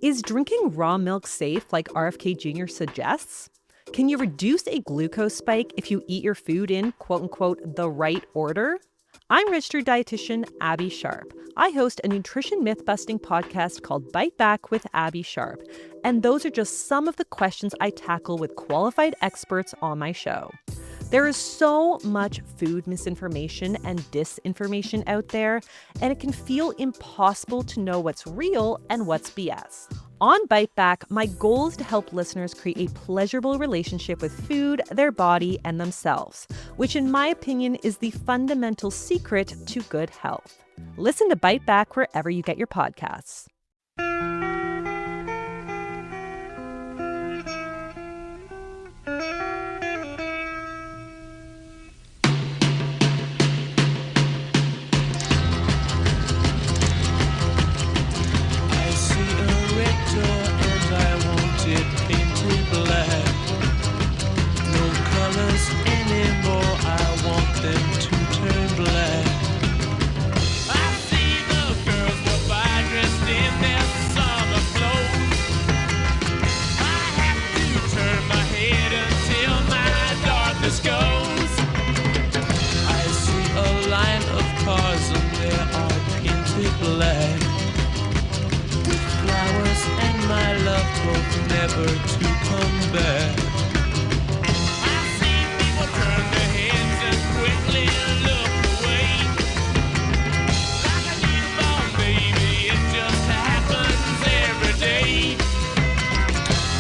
Is drinking raw milk safe like RFK Jr. suggests? Can you reduce a glucose spike if you eat your food in, quote unquote, the right order? I'm registered dietitian Abby Sharp. I host a nutrition myth-busting podcast called Bite Back with Abby Sharp. And those are just some of the questions I tackle with qualified experts on my show. There is so much food misinformation and disinformation out there, and it can feel impossible to know what's real and what's BS. On Bite Back, my goal is to help listeners create a pleasurable relationship with food, their body, and themselves, which in my opinion is the fundamental secret to good health. Listen to Bite Back wherever you get your podcasts. Never to come back. I see people turn their heads and quickly look away. Like a newborn baby, it just happens every day.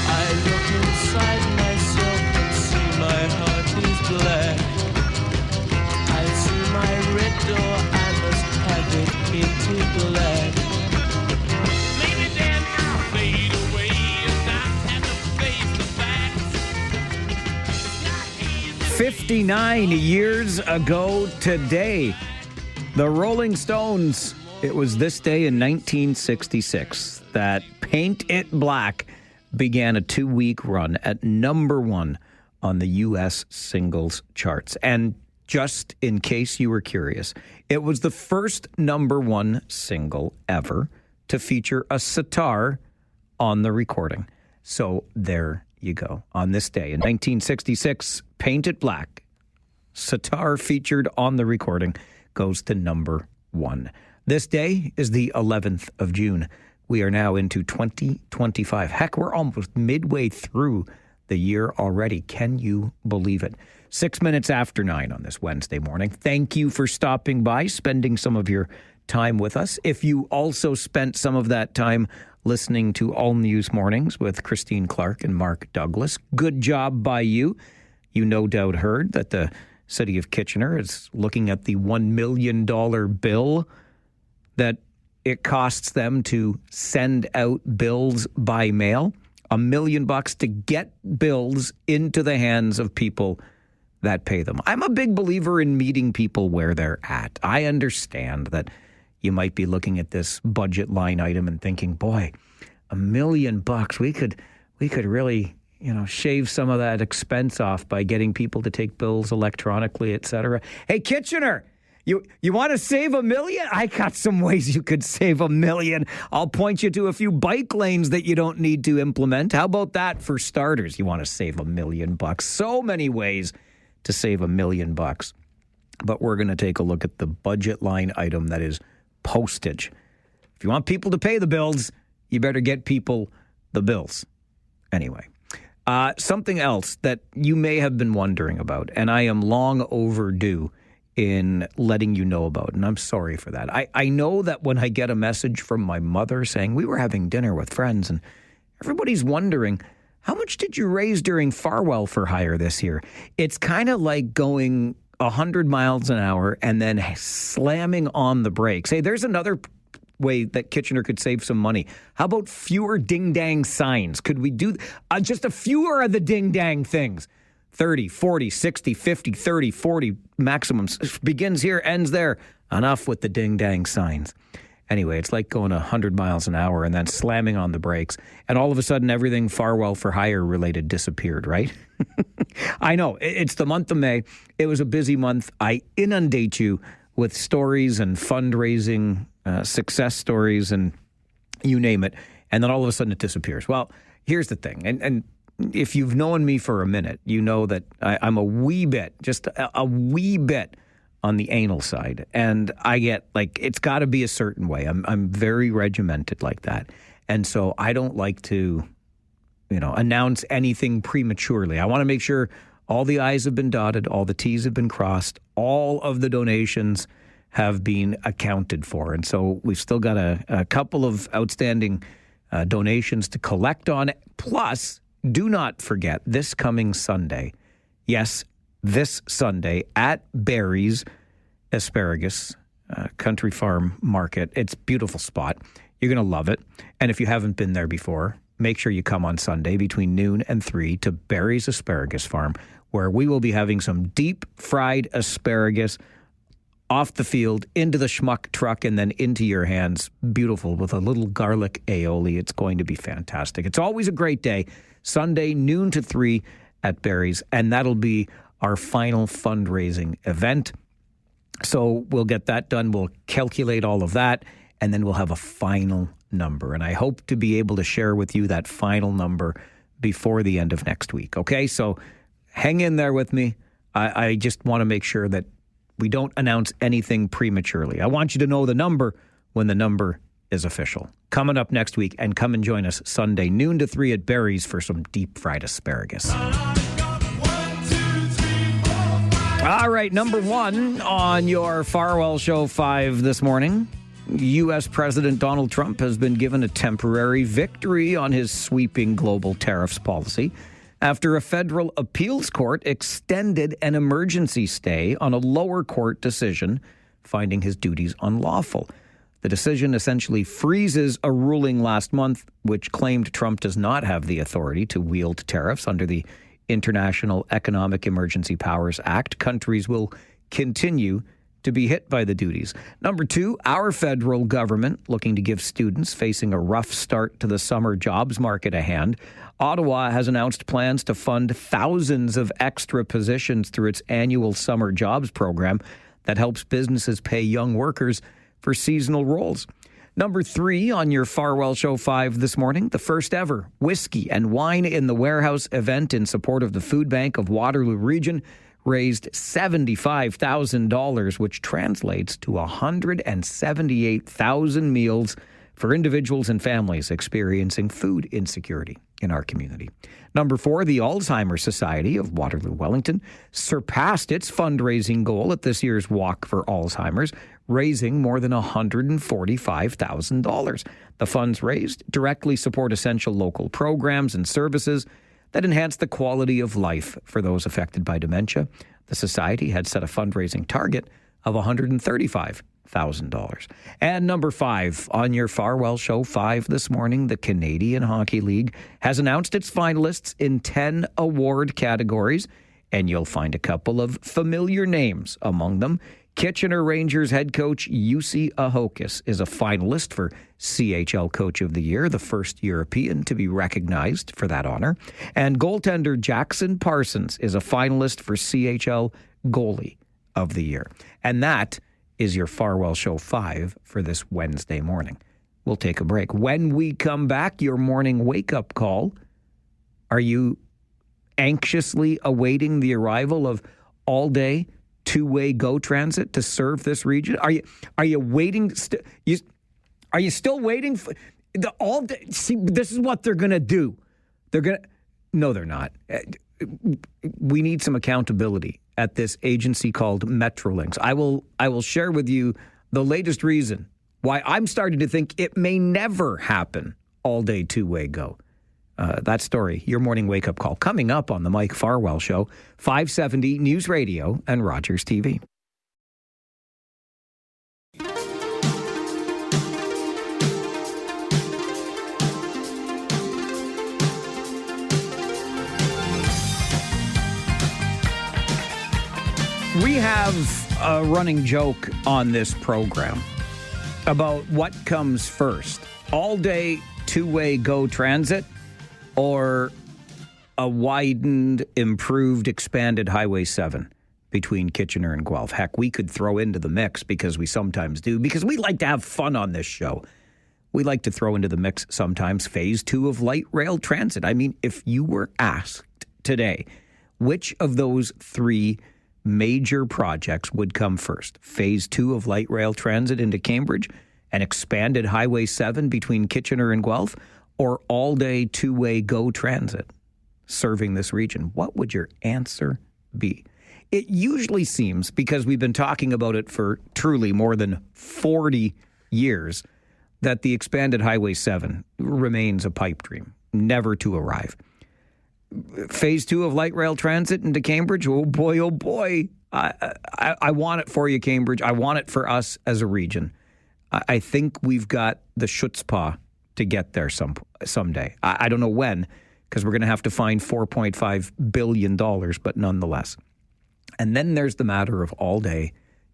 I look inside myself and see my heart is black. I see my red door, I must have it painted black. 59 years ago today, the Rolling Stones, it was this day in 1966 that Paint It Black began a 2-week run at number 1 on the U.S. singles charts. And just in case you were curious, it was the first number 1 single ever to feature a sitar on the recording. So there you go. On this day in 1966, Paint It Black, sitar featured on the recording, goes to number 1. This day is the 11th of June. We are now into 2025. Heck, we're almost midway through the year already. Can you believe it? 6 minutes after 9 on this Wednesday morning. Thank you for stopping by, spending some of your time with us. If you also spent some of that time listening to All News Mornings with Christine Clark and Mark Douglas, good job by you. You no doubt heard that the City of Kitchener is looking at the $1 million bill that it costs them to send out bills by mail. $1 million to get bills into the hands of people that pay them. I'm a big believer in meeting people where they're at. I understand that you might be looking at this budget line item and thinking, boy, $1 million, we could really, shave some of that expense off by getting people to take bills electronically, etc. Hey, Kitchener, you want to save $1 million? I got some ways you could save $1 million. I'll point you to a few bike lanes that you don't need to implement. How about that for starters? You want to save $1 million. So many ways to save $1 million. But we're going to take a look at the budget line item that is postage. If you want people to pay the bills, you better get people the bills. Anyway, something else that you may have been wondering about, and I am long overdue in letting you know about, and I'm sorry for that. I know that when I get a message from my mother saying we were having dinner with friends, and everybody's wondering, how much did you raise during Farwell for hire this year? It's kind of like going 100 miles an hour and then slamming on the brakes. Hey, there's another way that Kitchener could save some money. How about fewer ding-dang signs? Could we do just a fewer of the ding-dang things? 30, 40, 60, 50, 30, 40 maximums. Begins here, ends there. Enough with the ding-dang signs. Anyway, it's like going 100 miles an hour and then slamming on the brakes. And all of a sudden, everything Farwell for hire related disappeared, right? I know. It's the month of May. It was a busy month. I inundate you with stories and fundraising, success stories, and you name it. and then all of a sudden it disappears. Well, here's the thing, and if you've known me for a minute, you know that I'm a wee bit, just a wee bit on the anal side, and I get like it's got to be a certain way. I'm very regimented like that, and so I don't like to, announce anything prematurely. I want to make sure all the I's have been dotted, all the T's have been crossed, all of the donations have been accounted for. And so we've still got a couple of outstanding donations to collect on. Plus, do not forget this coming Sunday, yes, this Sunday at Barry's Asparagus Country Farm Market. It's a beautiful spot. You're going to love it. And if you haven't been there before, make sure you come on Sunday between noon and 3 to Barry's Asparagus Farm, where we will be having some deep fried asparagus off the field, into the schmuck truck, and then into your hands. Beautiful, with a little garlic aioli. It's going to be fantastic. It's always a great day. Sunday, noon to 3 at Barry's, and that'll be our final fundraising event. So we'll get that done. We'll calculate all of that, and then we'll have a final number. And I hope to be able to share with you that final number before the end of next week. Okay, so hang in there with me. I just want to make sure that we don't announce anything prematurely. I want you to know the number when the number is official. Coming up next week, and come and join us Sunday, noon to 3 at Barry's for some deep fried asparagus. All right, number one on your Farwell Show 5 this morning. U.S. President Donald Trump has been given a temporary victory on his sweeping global tariffs policy after a federal appeals court extended an emergency stay on a lower court decision finding his duties unlawful. The decision essentially freezes a ruling last month which claimed Trump does not have the authority to wield tariffs under the International Economic Emergency Powers Act. Countries will continue to be hit by the duties. Number two, our federal government, looking to give students facing a rough start to the summer jobs market a hand. Ottawa has announced plans to fund thousands of extra positions through its annual summer jobs program that helps businesses pay young workers for seasonal roles. Number three on your Farwell Show 5 this morning, the first ever Whiskey and Wine in the Warehouse event in support of the Food Bank of Waterloo Region raised $75,000, which translates to 178,000 meals for individuals and families experiencing food insecurity in our community. Number four, the Alzheimer's Society of Waterloo Wellington surpassed its fundraising goal at this year's Walk for Alzheimer's, raising more than $145,000. The funds raised directly support essential local programs and services that enhance the quality of life for those affected by dementia. The Society had set a fundraising target of $135,000. And number five, on your Farwell Show 5 this morning, the Canadian Hockey League has announced its finalists in 10 award categories, and you'll find a couple of familiar names among them. Kitchener Rangers head coach Jussi Ahokas is a finalist for CHL Coach of the Year, the first European to be recognized for that honor. And goaltender Jackson Parsons is a finalist for CHL Goalie of the Year. And that is your Farwell Show 5 for this Wednesday morning. We'll take a break. When we come back, your morning wake-up call. Are you anxiously awaiting the arrival of all-day two-way GO transit to serve this region? Are you waiting? Are you still waiting for the all day? See, this is what they're going to do. No, they're not. We need some accountability at this agency called Metrolinx. I will share with you the latest reason why I'm starting to think it may never happen. All-day two-way GO. That story, your morning wake-up call, coming up on the Mike Farwell Show, 570 News Radio and Rogers TV. We have a running joke on this program about what comes first, all-day two-way GO transit or a widened, improved, expanded Highway 7 between Kitchener and Guelph. Heck, we could throw into the mix, because we sometimes do, because we like to have fun on this show. we like to throw into the mix sometimes phase 2 of light rail transit. I mean, if you were asked today, which of those 3 major projects would come first? Phase 2 of light rail transit into Cambridge and expanded Highway 7 between Kitchener and Guelph, or all-day two-way GO transit serving this region? What would your answer be? It usually seems, because we've been talking about it for truly more than 40 years, that the expanded Highway 7 remains a pipe dream, never to arrive. Phase 2 of light rail transit into Cambridge, oh boy. I want it for you, Cambridge. I want it for us as a region. I think we've got the chutzpah to get there someday. I don't know when, because we're going to have to find $4.5 billion, but nonetheless. And then there's the matter of all-day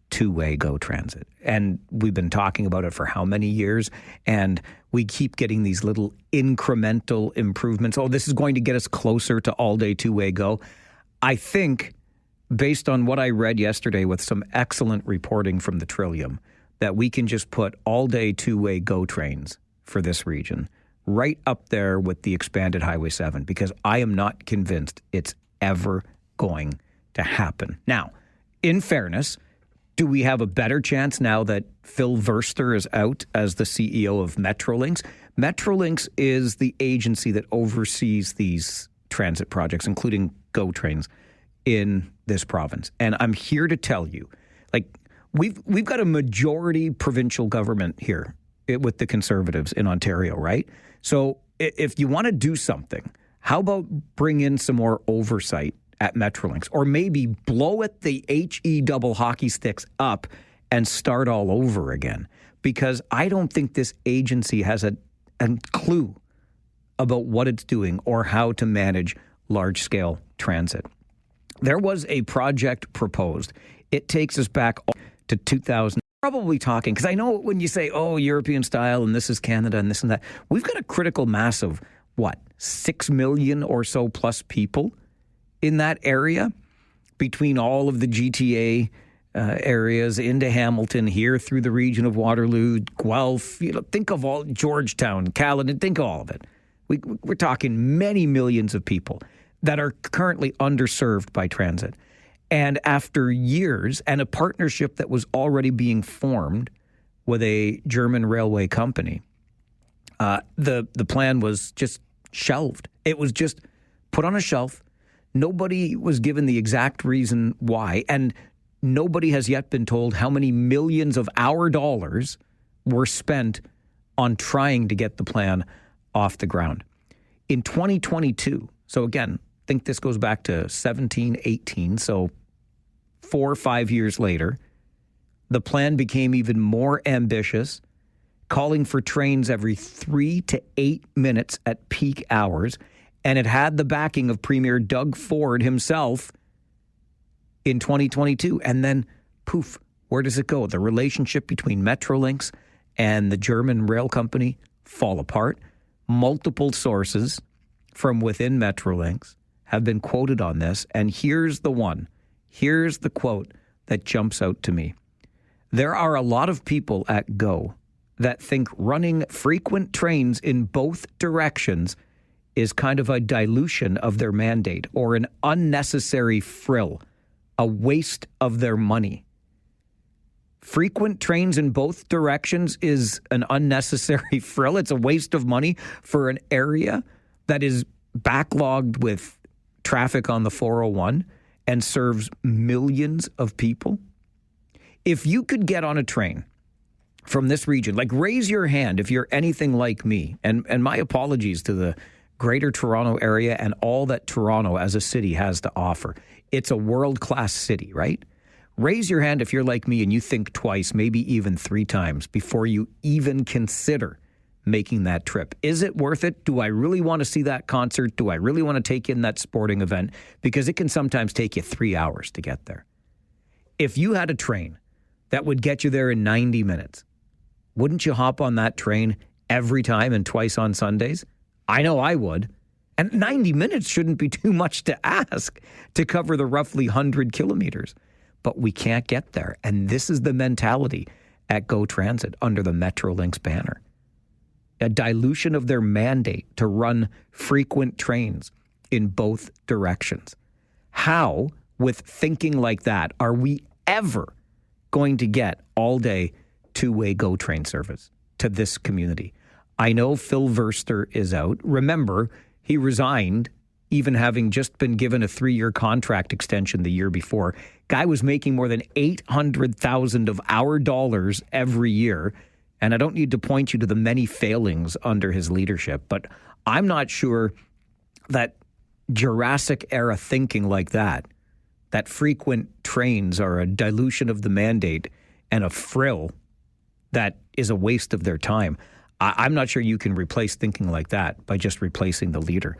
two-way GO transit. And we've been talking about it for how many years? And we keep getting these little incremental improvements. Oh, this is going to get us closer to all-day two-way GO. I think, based on what I read yesterday with some excellent reporting from the Trillium, that we can just put all-day two-way GO trains for this region right up there with the expanded Highway 7, because I am not convinced it's ever going to happen. Now, in fairness, do we have a better chance now that Phil Verster is out as the CEO of Metrolinx? Metrolinx is the agency that oversees these transit projects, including GO trains in this province. And I'm here to tell you, we've got a majority provincial government here with the Conservatives in Ontario, right? So if you want to do something, how about bring in some more oversight at Metrolinx, or maybe blow at the HE double hockey sticks up and start all over again? Because I don't think this agency has a clue about what it's doing or how to manage large-scale transit. There was a project proposed. It takes us back to 2000. Probably talking, because I know when you say, oh, European style, and this is Canada, and this and that, we've got a critical mass of, 6 million or so plus people in that area, between all of the GTA areas into Hamilton, here through the region of Waterloo, Guelph, think of all, Georgetown, Caledon, think of all of it. We're talking many millions of people that are currently underserved by transit. And after years, and a partnership that was already being formed with a German railway company, the plan was just shelved. It was just put on a shelf. Nobody was given the exact reason why, and nobody has yet been told how many millions of our dollars were spent on trying to get the plan off the ground. In 2022, so again, I think this goes back to 17, 18, so 4 or 5 years later, the plan became even more ambitious, calling for trains every 3 to 8 minutes at peak hours. And it had the backing of Premier Doug Ford himself in 2022. And then, poof, where does it go? The relationship between Metrolinx and the German rail company fall apart. Multiple sources from within Metrolinx have been quoted on this. And here's the one. Here's the quote that jumps out to me. There are a lot of people at GO that think running frequent trains in both directions is kind of a dilution of their mandate, or an unnecessary frill, a waste of their money. Frequent trains in both directions is an unnecessary frill. It's a waste of money for an area that is backlogged with traffic on the 401 and serves millions of people. If you could get on a train from this region, raise your hand if you're anything like me, and my apologies to the Greater Toronto area and all that Toronto as a city has to offer. It's a world-class city, right? Raise your hand if you're like me and you think twice, maybe even 3 times before you even consider making that trip. Is it worth it? Do I really want to see that concert? Do I really want to take in that sporting event? Because it can sometimes take you 3 hours to get there. If you had a train that would get you there in 90 minutes, wouldn't you hop on that train every time and twice on Sundays? I know I would. And 90 minutes shouldn't be too much to ask to cover the roughly 100 kilometers. But we can't get there. And this is the mentality at GO Transit under the Metrolinx banner. a dilution of their mandate to run frequent trains in both directions. How, with thinking like that, are we ever going to get all-day two-way GO train service to this community? I know Phil Verster is out. Remember, he resigned even having just been given a 3-year contract extension the year before. Guy was making more than $800,000 of our dollars every year. And I don't need to point you to the many failings under his leadership, but I'm not sure that Jurassic era thinking like that frequent trains are a dilution of the mandate and a frill that is a waste of their time. I'm not sure you can replace thinking like that by just replacing the leader.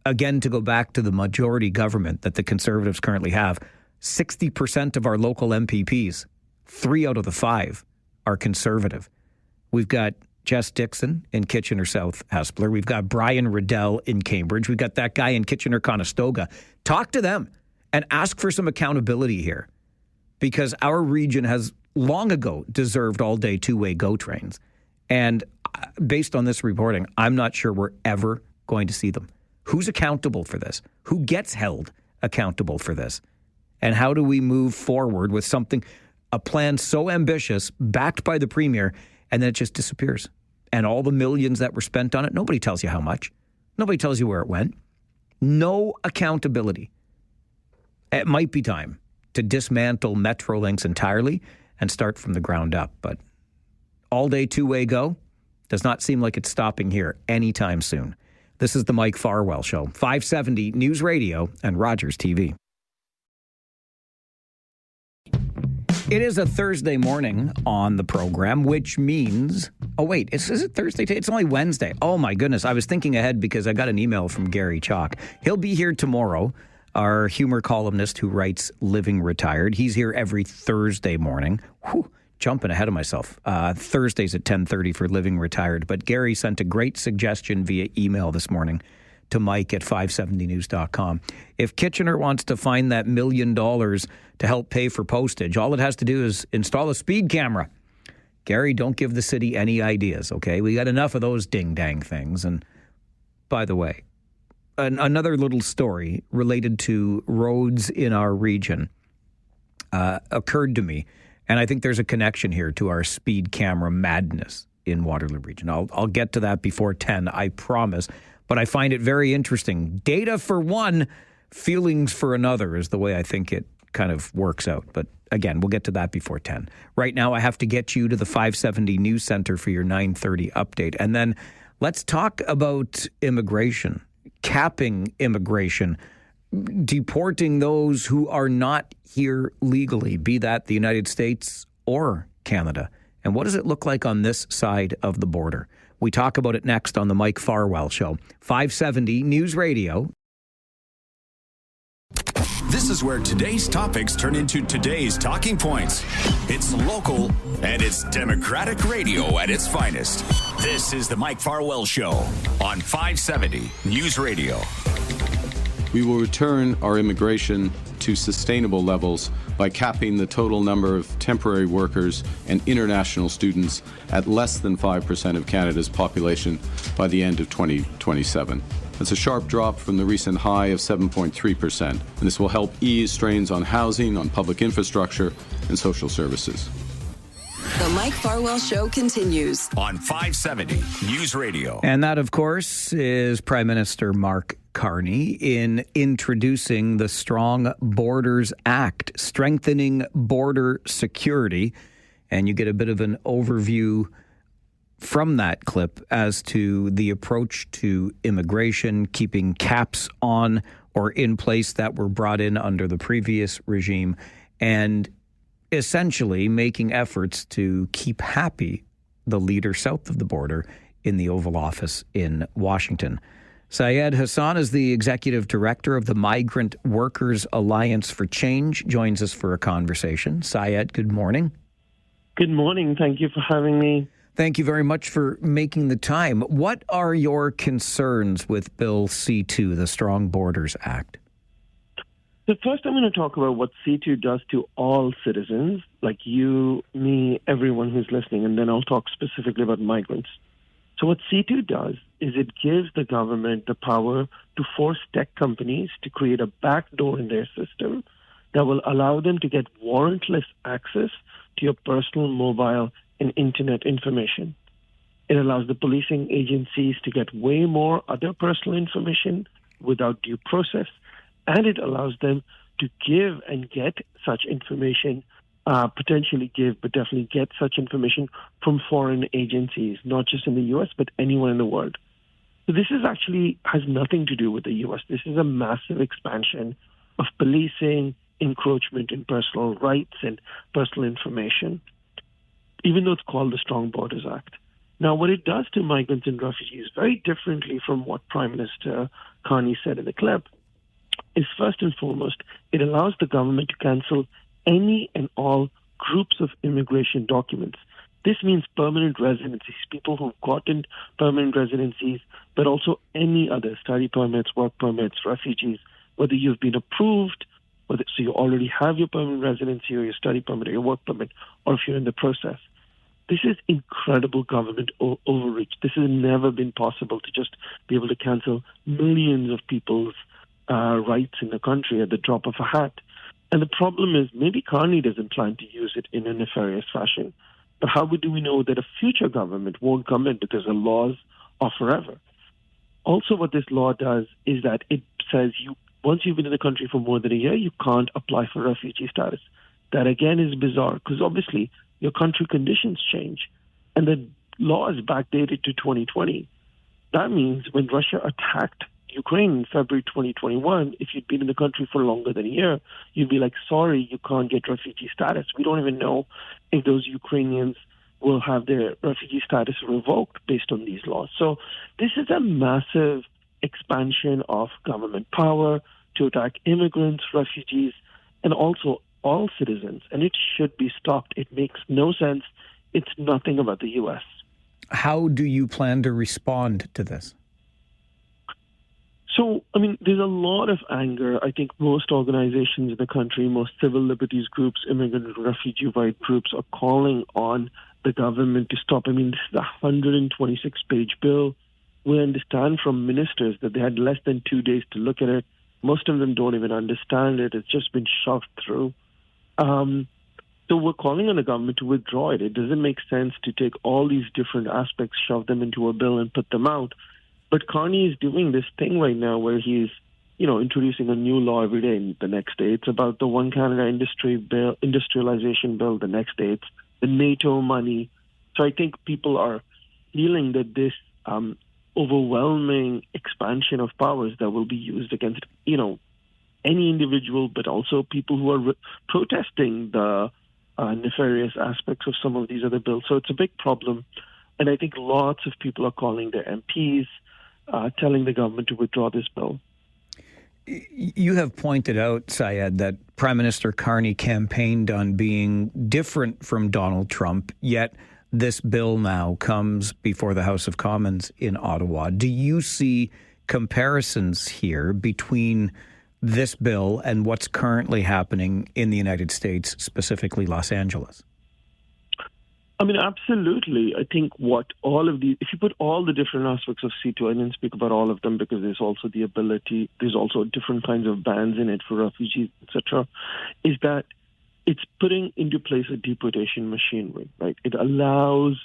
Again, to go back to the majority government that the Conservatives currently have, 60% of our local MPPs, 3 out of the 5, are Conservative. We've got Jess Dixon in Kitchener South Hespeler. We've got Brian Riddell in Cambridge. We've got that guy in Kitchener Conestoga. Talk to them and ask for some accountability here, because our region has long ago deserved all-day two-way GO trains. And based on this reporting, I'm not sure we're ever going to see them. Who's accountable for this? Who gets held accountable for this? And how do we move forward with something, a plan so ambitious, backed by the Premier, and then it just disappears? And all the millions that were spent on it, nobody tells you how much. Nobody tells you where it went. No accountability. It might be time to dismantle Metrolinx entirely and start from the ground up. But all-day two-way GO does not seem like it's stopping here anytime soon. This is the Mike Farwell Show, 570 News Radio and Rogers TV. It is a Thursday morning on the program, which means... Oh, wait, is it Thursday? It's only Wednesday. Oh, my goodness. I was thinking ahead because I got an email from Gary Chalk. He'll be here tomorrow, our humor columnist who writes Living Retired. He's here every Thursday morning. Whew, jumping ahead of myself. Thursdays at 10:30 for Living Retired. But Gary sent a great suggestion via email this morning to Mike at 570news.com. If Kitchener wants to find that $1 million to help pay for postage, all it has to do is install a speed camera. Gary, don't give the city any ideas, okay? We got enough of those ding-dang things. And by the way, another little story related to roads in our region occurred to me, and I think there's a connection here to our speed camera madness in Waterloo Region. I'll get to that before 10, I promise. But I find it very interesting. Data for one, feelings for another is the way I think it kind of works out. But again, we'll get to that before 10. Right now, I have to get you to the 570 News Center for your 9:30 update. And then let's talk about immigration, capping immigration, deporting those who are not here legally, be that the United States or Canada. And what does it look like on this side of the border? We talk about it next on the Mike Farwell Show. 570 News Radio. This is where today's topics turn into today's talking points. It's local and it's Democratic radio at its finest. This is the Mike Farwell Show on 570 News Radio. We will return our immigration to sustainable levels by capping the total number of temporary workers and international students at less than 5% of Canada's population by the end of 2027. That's a sharp drop from the recent high of 7.3%, and this will help ease strains on housing, on public infrastructure, and social services. The Mike Farwell Show continues on 570 News Radio. And that, of course, is Prime Minister Mark Carney in introducing the Strong Borders Act, strengthening border security. And you get a bit of an overview from that clip as to the approach to immigration, keeping caps on or in place that were brought in under the previous regime, and essentially making efforts to keep happy the leader south of the border in the Oval Office in Washington. Syed Hassan is the executive director of the Migrant Workers Alliance for Change, joins us for a conversation. Syed, good morning. Good morning. Thank you for having me. Thank you very much for making the time. What are your concerns with Bill C-2, the Strong Borders Act? So first I'm going to talk about what C-2 does to all citizens, like you, me, everyone who's listening, and then I'll talk specifically about migrants. So what C2 does is it gives the government the power to force tech companies to create a backdoor in their system that will allow them to get warrantless access to your personal mobile and internet information. It allows the policing agencies to get way more other personal information without due process, and it allows them to give and get such information, potentially give, but definitely get such information from foreign agencies, not just in the U.S., but anywhere in the world. So this is actually has nothing to do with the U.S. This is a massive expansion of policing, encroachment in personal rights and personal information, even though it's called the Strong Borders Act. Now, what it does to migrants and refugees, very differently from what Prime Minister Carney said in the clip, is first and foremost, it allows the government to cancel any and all groups of immigration documents. This means permanent residencies, people who've gotten permanent residencies, but also any other study permits, work permits, refugees, whether you've been approved, so you already have your permanent residency or your study permit or your work permit, or if you're in the process. This is incredible government overreach. This has never been possible to just be able to cancel millions of people's rights in the country at the drop of a hat. And the problem is maybe Carney doesn't plan to use it in a nefarious fashion. But how do we know that a future government won't come in because the laws are forever? Also, what this law does is that it says once you've been in the country for more than a year, you can't apply for refugee status. That, again, is bizarre because obviously your country conditions change. And the law is backdated to 2020. That means when Russia attacked Ukraine in February 2021, if you'd been in the country for longer than a year, you'd be like, sorry, you can't get refugee status. We don't even know if those Ukrainians will have their refugee status revoked based on these laws. So this is a massive expansion of government power to attack immigrants, refugees, and also all citizens. And it should be stopped. It makes no sense. It's nothing about the U.S. How do you plan to respond to this? So, there's a lot of anger. I think most organizations in the country, most civil liberties groups, immigrant and refugee right groups are calling on the government to stop. This is a 126-page bill. We understand from ministers that they had less than 2 days to look at it. Most of them don't even understand it. It's just been shoved through. So we're calling on the government to withdraw it. It doesn't make sense to take all these different aspects, shove them into a bill and put them out. But Carney is doing this thing right now where he's, introducing a new law every day. And the next day it's about the One Canada industrialization bill. The next day it's the NATO money. So I think people are feeling that this overwhelming expansion of powers that will be used against, any individual, but also people who are protesting the nefarious aspects of some of these other bills. So it's a big problem. And I think lots of people are calling their MPs, telling the government to withdraw this bill. You have pointed out, Syed, that Prime Minister Carney campaigned on being different from Donald Trump, yet this bill now comes before the House of Commons in Ottawa. Do you see comparisons here between this bill and what's currently happening in the United States, specifically Los Angeles? Absolutely. I think if you put all the different aspects of C2, I didn't speak about all of them because there's also there's also different kinds of bans in it for refugees, etc., is that it's putting into place a deportation machinery, right? It allows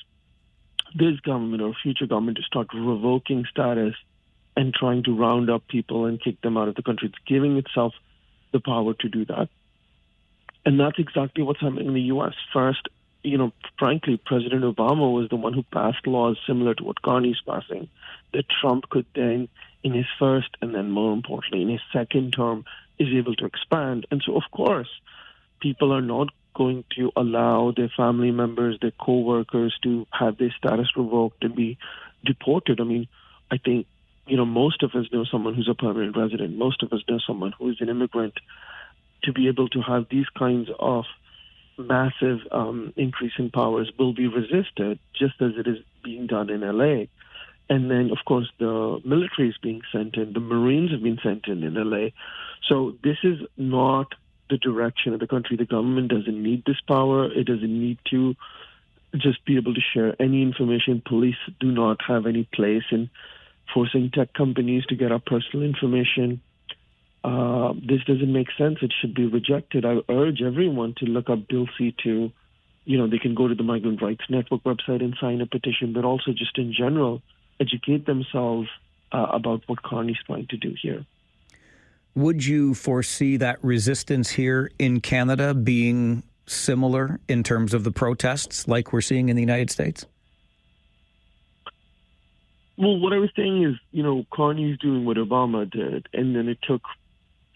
this government or future government to start revoking status and trying to round up people and kick them out of the country. It's giving itself the power to do that. And that's exactly what's happening in the U.S. First, frankly, President Obama was the one who passed laws similar to what Carney's passing, that Trump could then, in his first and then more importantly, in his second term, is able to expand. And so, of course, people are not going to allow their family members, their co-workers to have their status revoked and be deported. I think, most of us know someone who's a permanent resident. Most of us know someone who is an immigrant. To be able to have these kinds of massive increase in powers will be resisted, just as it is being done in LA. And then, of course, the military is being sent in. The Marines have been sent in LA. So this is not the direction of the country. The government doesn't need this power. It doesn't need to just be able to share any information. Police do not have any place in forcing tech companies to get our personal information. This doesn't make sense. It should be rejected. I urge everyone to look up Bill C2. They can go to the Migrant Rights Network website and sign a petition, but also just in general, educate themselves about what Carney's trying to do here. Would you foresee that resistance here in Canada being similar in terms of the protests like we're seeing in the United States? Well, what I was saying is, Carney's doing what Obama did, and then it took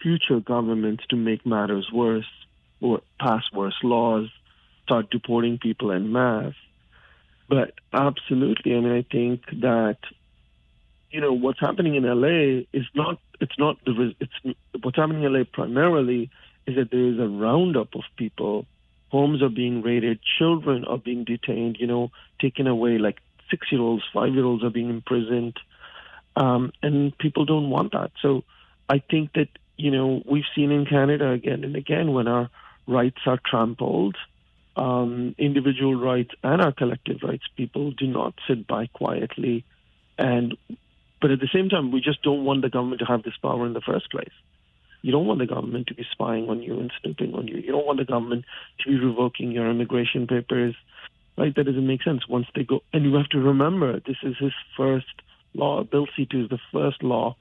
future governments to make matters worse or pass worse laws, start deporting people en masse. But absolutely, I think that, what's happening in LA is what's happening in LA primarily is that there is a roundup of people. Homes are being raided, children are being detained, taken away, like 6-year-olds, 5-year-olds are being imprisoned, and people don't want that. So I think that, we've seen in Canada again and again when our rights are trampled, individual rights and our collective rights, people do not sit by quietly. But at the same time, we just don't want the government to have this power in the first place. You don't want the government to be spying on you and snooping on you. You don't want the government to be revoking your immigration papers. Right? That doesn't make sense. Once they go, and you have to remember, this is his first law. Bill C2 is the first law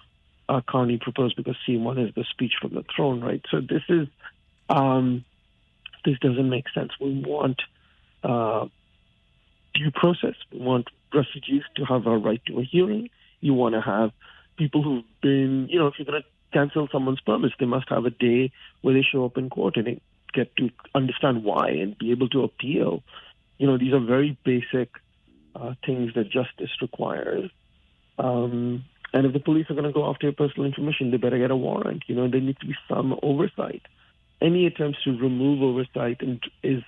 Carney proposed, because C1 is the speech from the throne, right? So this is, this doesn't make sense. We want due process. We want refugees to have a right to a hearing. You want to have people who've been, if you're going to cancel someone's permits, they must have a day where they show up in court and they get to understand why and be able to appeal. These are very basic things that justice requires. And if the police are going to go after your personal information, they better get a warrant. There needs to be some oversight. Any attempts to remove oversight is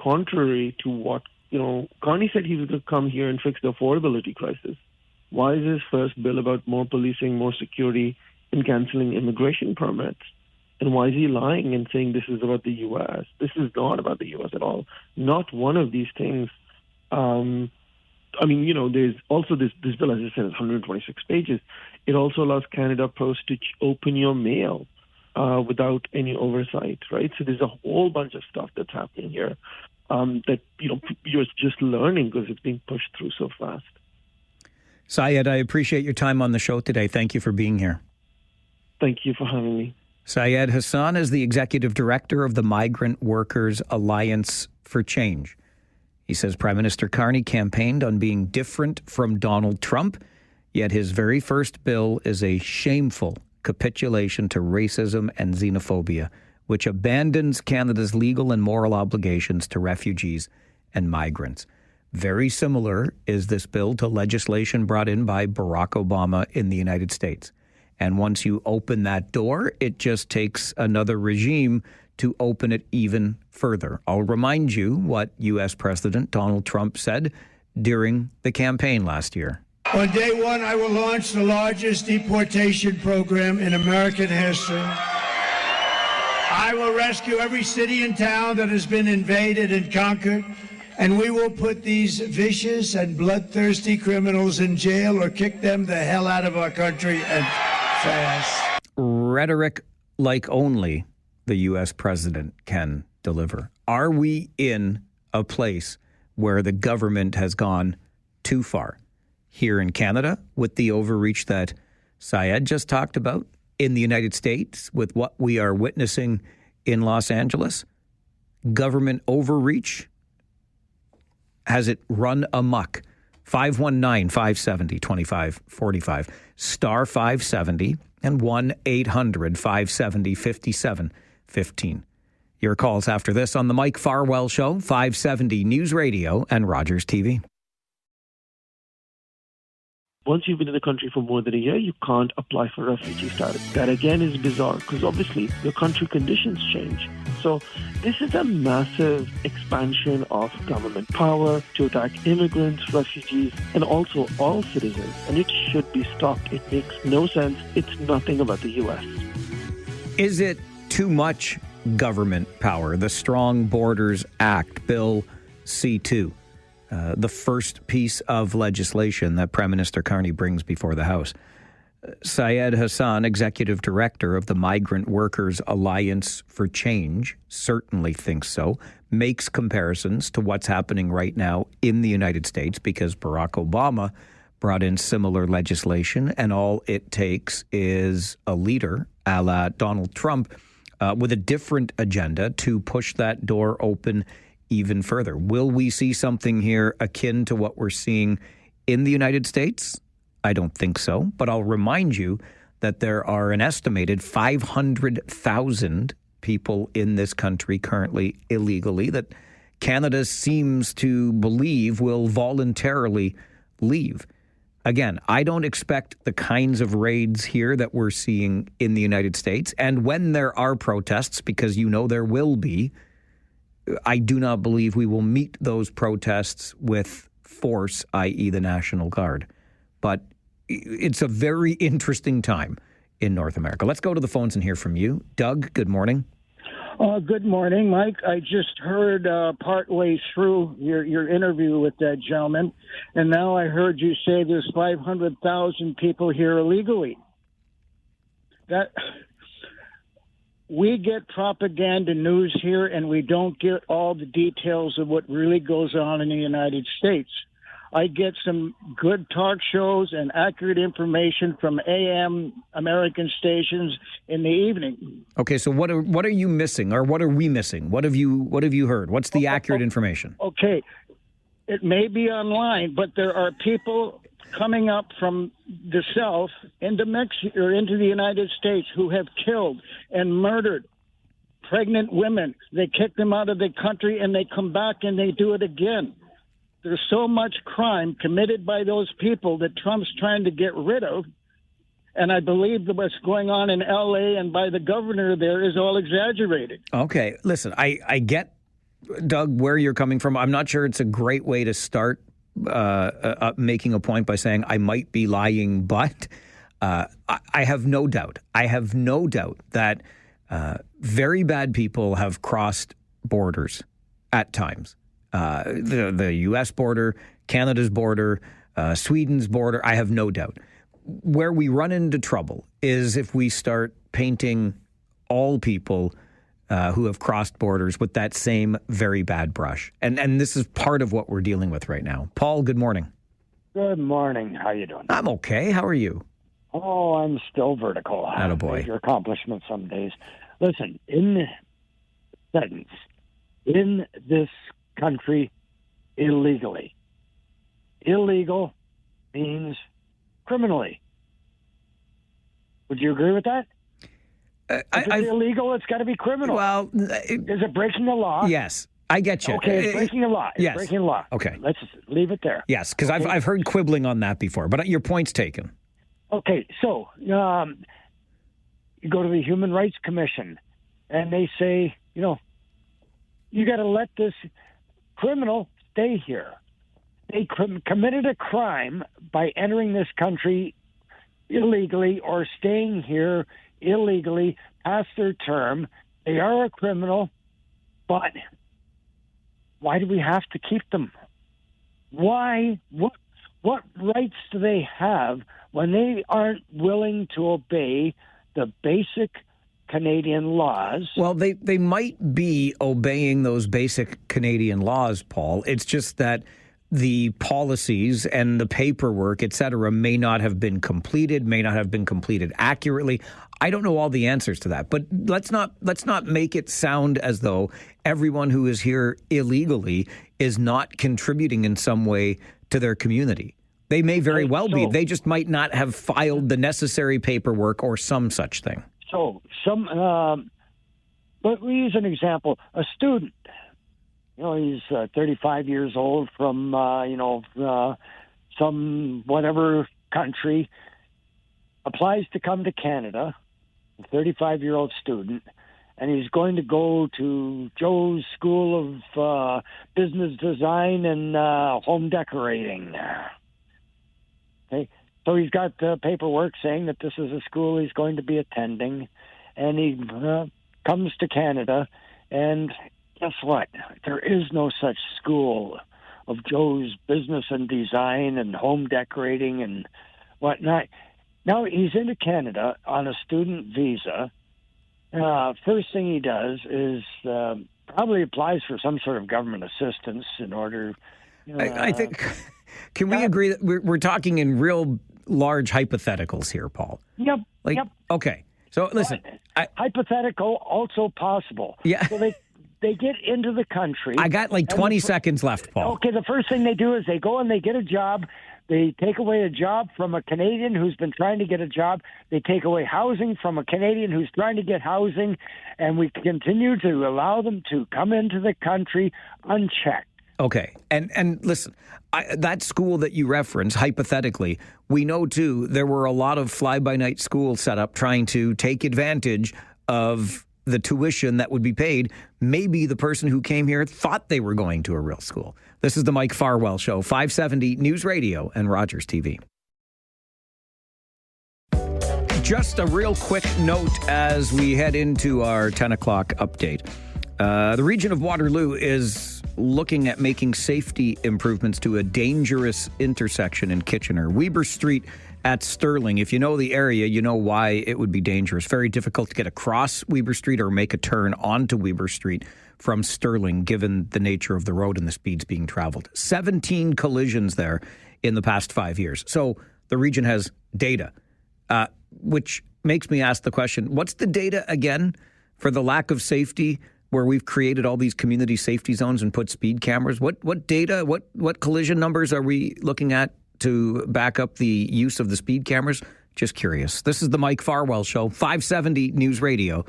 contrary to what, Carney said he was going to come here and fix the affordability crisis. Why is his first bill about more policing, more security, and canceling immigration permits? And why is he lying and saying this is about the U.S.? This is not about the U.S. at all. Not one of these things. There's also this bill, as I said, is 126 pages. It also allows Canada Post to open your mail without any oversight, right? So there's a whole bunch of stuff that's happening here that, you're just learning because it's being pushed through so fast. Syed, I appreciate your time on the show today. Thank you for being here. Thank you for having me. Syed Hassan is the executive director of the Migrant Workers Alliance for Change. He says Prime Minister Carney campaigned on being different from Donald Trump, yet his very first bill is a shameful capitulation to racism and xenophobia, which abandons Canada's legal and moral obligations to refugees and migrants. Very similar is this bill to legislation brought in by Barack Obama in the United States. And once you open that door, it just takes another regime to open it even further. I'll remind you what U.S. President Donald Trump said during the campaign last year. On day one, I will launch the largest deportation program in American history. I will rescue every city and town that has been invaded and conquered, and we will put these vicious and bloodthirsty criminals in jail or kick them the hell out of our country and fast. Rhetoric like only the U.S. president can deliver. Are we in a place where the government has gone too far? Here in Canada, with the overreach that Syed just talked about, in the United States, with what we are witnessing in Los Angeles, government overreach, has it run amok? 519-570-2545, star 570, and 1-800-570-5715. Your calls after this on the Mike Farwell Show, 570 News Radio and Rogers TV. Once you've been in the country for more than a year, you can't apply for refugee status. That again is bizarre because obviously your country conditions change. So this is a massive expansion of government power to attack immigrants, refugees, and also all citizens. And it should be stopped. It makes no sense. It's nothing about the U.S. Is it too much government power? The Strong Borders Act, Bill C2. the first piece of legislation that Prime Minister Carney brings before the House. Syed Hassan, executive director of the Migrant Workers Alliance for Change, certainly thinks so, makes comparisons to what's happening right now in the United States because Barack Obama brought in similar legislation, and all it takes is a leader, a la Donald Trump, with a different agenda to push that door open even further. Will we see something here akin to what we're seeing in the United States? I don't think so, but I'll remind you that there are an estimated 500,000 people in this country currently illegally that Canada seems to believe will voluntarily leave. Again, I don't expect the kinds of raids here that we're seeing in the United States. And when there are protests, because you know there will be, I do not believe we will meet those protests with force, i.e. the National Guard. But it's a very interesting time in North America. Let's go to the phones and hear from you. Doug, good morning. Good morning, Mike. I just heard partway through your interview with that gentleman, and now I heard you say there's 500,000 people here illegally. That we get propaganda news here, and we don't get all the details of what really goes on in the United States. I get some good talk shows and accurate information from AM American stations in the evening. Okay, so what are you missing, or what are we missing? What have you heard? What's the accurate information? Okay, it may be online, but there are people coming up from the South into Mexico or into the United States who have killed and murdered pregnant women. They kick them out of the country, and they come back and they do it again. There's so much crime committed by those people that Trump's trying to get rid of. And I believe that what's going on in L.A. and by the governor there is all exaggerated. Okay, listen, I get, Doug, where you're coming from. I'm not sure it's a great way to start making a point by saying I might be lying, but I have no doubt. I have no doubt that very bad people have crossed borders at times. The U.S. border, Canada's border, Sweden's border, I have no doubt. Where we run into trouble is if we start painting all people who have crossed borders with that same very bad brush. And this is part of what we're dealing with right now. Paul, good morning. Good morning. How you doing? I'm okay. How are you? Oh, I'm still vertical. Attaboy. Your accomplishment some days. Listen, in sentence, in this country illegally. Illegal means criminally. Would you agree with that? If it's illegal, it's got to be criminal. Well, is it breaking the law? Yes, I get you. Okay, it's breaking the law. It's yes. breaking the law. Okay. Let's leave it there. Yes, because okay. I've heard quibbling on that before, but your point's taken. Okay, so you go to the Human Rights Commission, and they say, you got to let this criminal stay here. They committed a crime by entering this country illegally or staying here illegally past their term. They are a criminal, but why do we have to keep them? Why? What rights do they have when they aren't willing to obey the basic Canadian laws? Well, they might be obeying those basic Canadian laws, Paul. It's just that the policies and the paperwork, et cetera, may not have been completed, may not have been completed accurately. I don't know all the answers to that, but let's not make it sound as though everyone who is here illegally is not contributing in some way to their community. They may very well be. They just might not have filed the necessary paperwork or some such thing. So but we use an example. A student, he's 35 years old from, some whatever country, applies to come to Canada, a 35-year-old student, and he's going to go to Joe's School of Business Design and Home Decorating. Okay. So he's got paperwork saying that this is a school he's going to be attending, and he comes to Canada, and guess what? There is no such school of Joe's business and design and home decorating and whatnot. Now he's into Canada on a student visa. First thing he does is probably applies for some sort of government assistance in order. I think. Can we agree that we're talking in real large hypotheticals here, Paul? Yep. Okay. So listen, hypothetical, also possible. Yeah. So they get into the country. I got like 20 seconds left, Paul. Okay. The first thing they do is they go and they get a job. They take away a job from a Canadian who's been trying to get a job. They take away housing from a Canadian who's trying to get housing. And we continue to allow them to come into the country unchecked. Okay. And listen, that school that you reference, hypothetically, we know, too, there were a lot of fly-by-night schools set up trying to take advantage of the tuition that would be paid. Maybe the person who came here thought they were going to a real school. This is the Mike Farwell Show, 570 News Radio and Rogers TV. Just a real quick note as we head into our 10 o'clock update. The region of Waterloo is looking at making safety improvements to a dangerous intersection in Kitchener. Weber Street at Sterling. If you know the area, you know why it would be dangerous. Very difficult to get across Weber Street or make a turn onto Weber Street from Sterling, given the nature of the road and the speeds being traveled. 17 collisions there in the past 5 years. So the region has data, which makes me ask the question, what's the data again for the lack of safety where we've created all these community safety zones and put speed cameras? What data, what collision numbers are we looking at to back up the use of the speed cameras? Just curious. This is the Mike Farwell Show, 570 News Radio.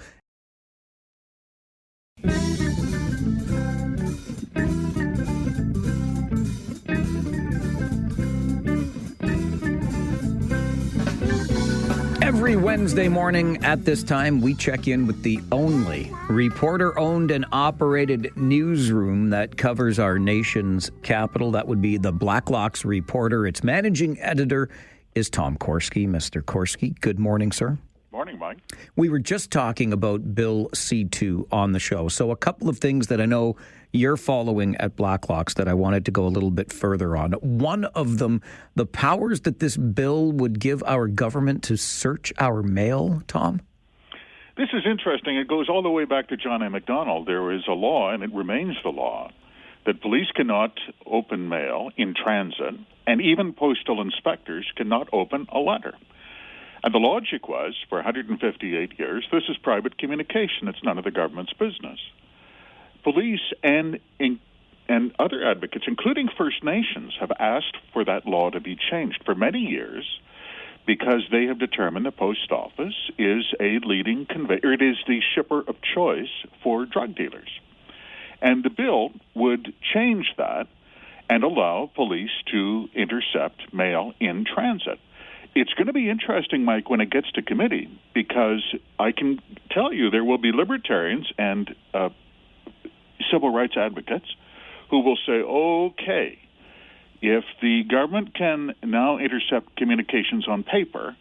Every Wednesday morning at this time, we check in with the only reporter-owned and operated newsroom that covers our nation's capital. That would be the Blacklocks Reporter. Its managing editor is Tom Korski. Mr. Korski, good morning, sir. Morning, Mike. We were just talking about Bill C-2 on the show. So a couple of things that I know you're following at Blacklocks that I wanted to go a little bit further on. One of them, the powers that this bill would give our government to search our mail, Tom? This is interesting. It goes all the way back to John A. Macdonald. There is a law, and it remains the law, that police cannot open mail in transit, and even postal inspectors cannot open a letter. And the logic was, for 158 years, this is private communication. It's none of the government's business. Police and other advocates, including First Nations, have asked for that law to be changed for many years because they have determined the post office is a leading conveyor. It is the shipper of choice for drug dealers. And the bill would change that and allow police to intercept mail in transit. It's going to be interesting, Mike, when it gets to committee, because I can tell you there will be libertarians and civil rights advocates who will say, okay, if the government can now intercept communications on paper,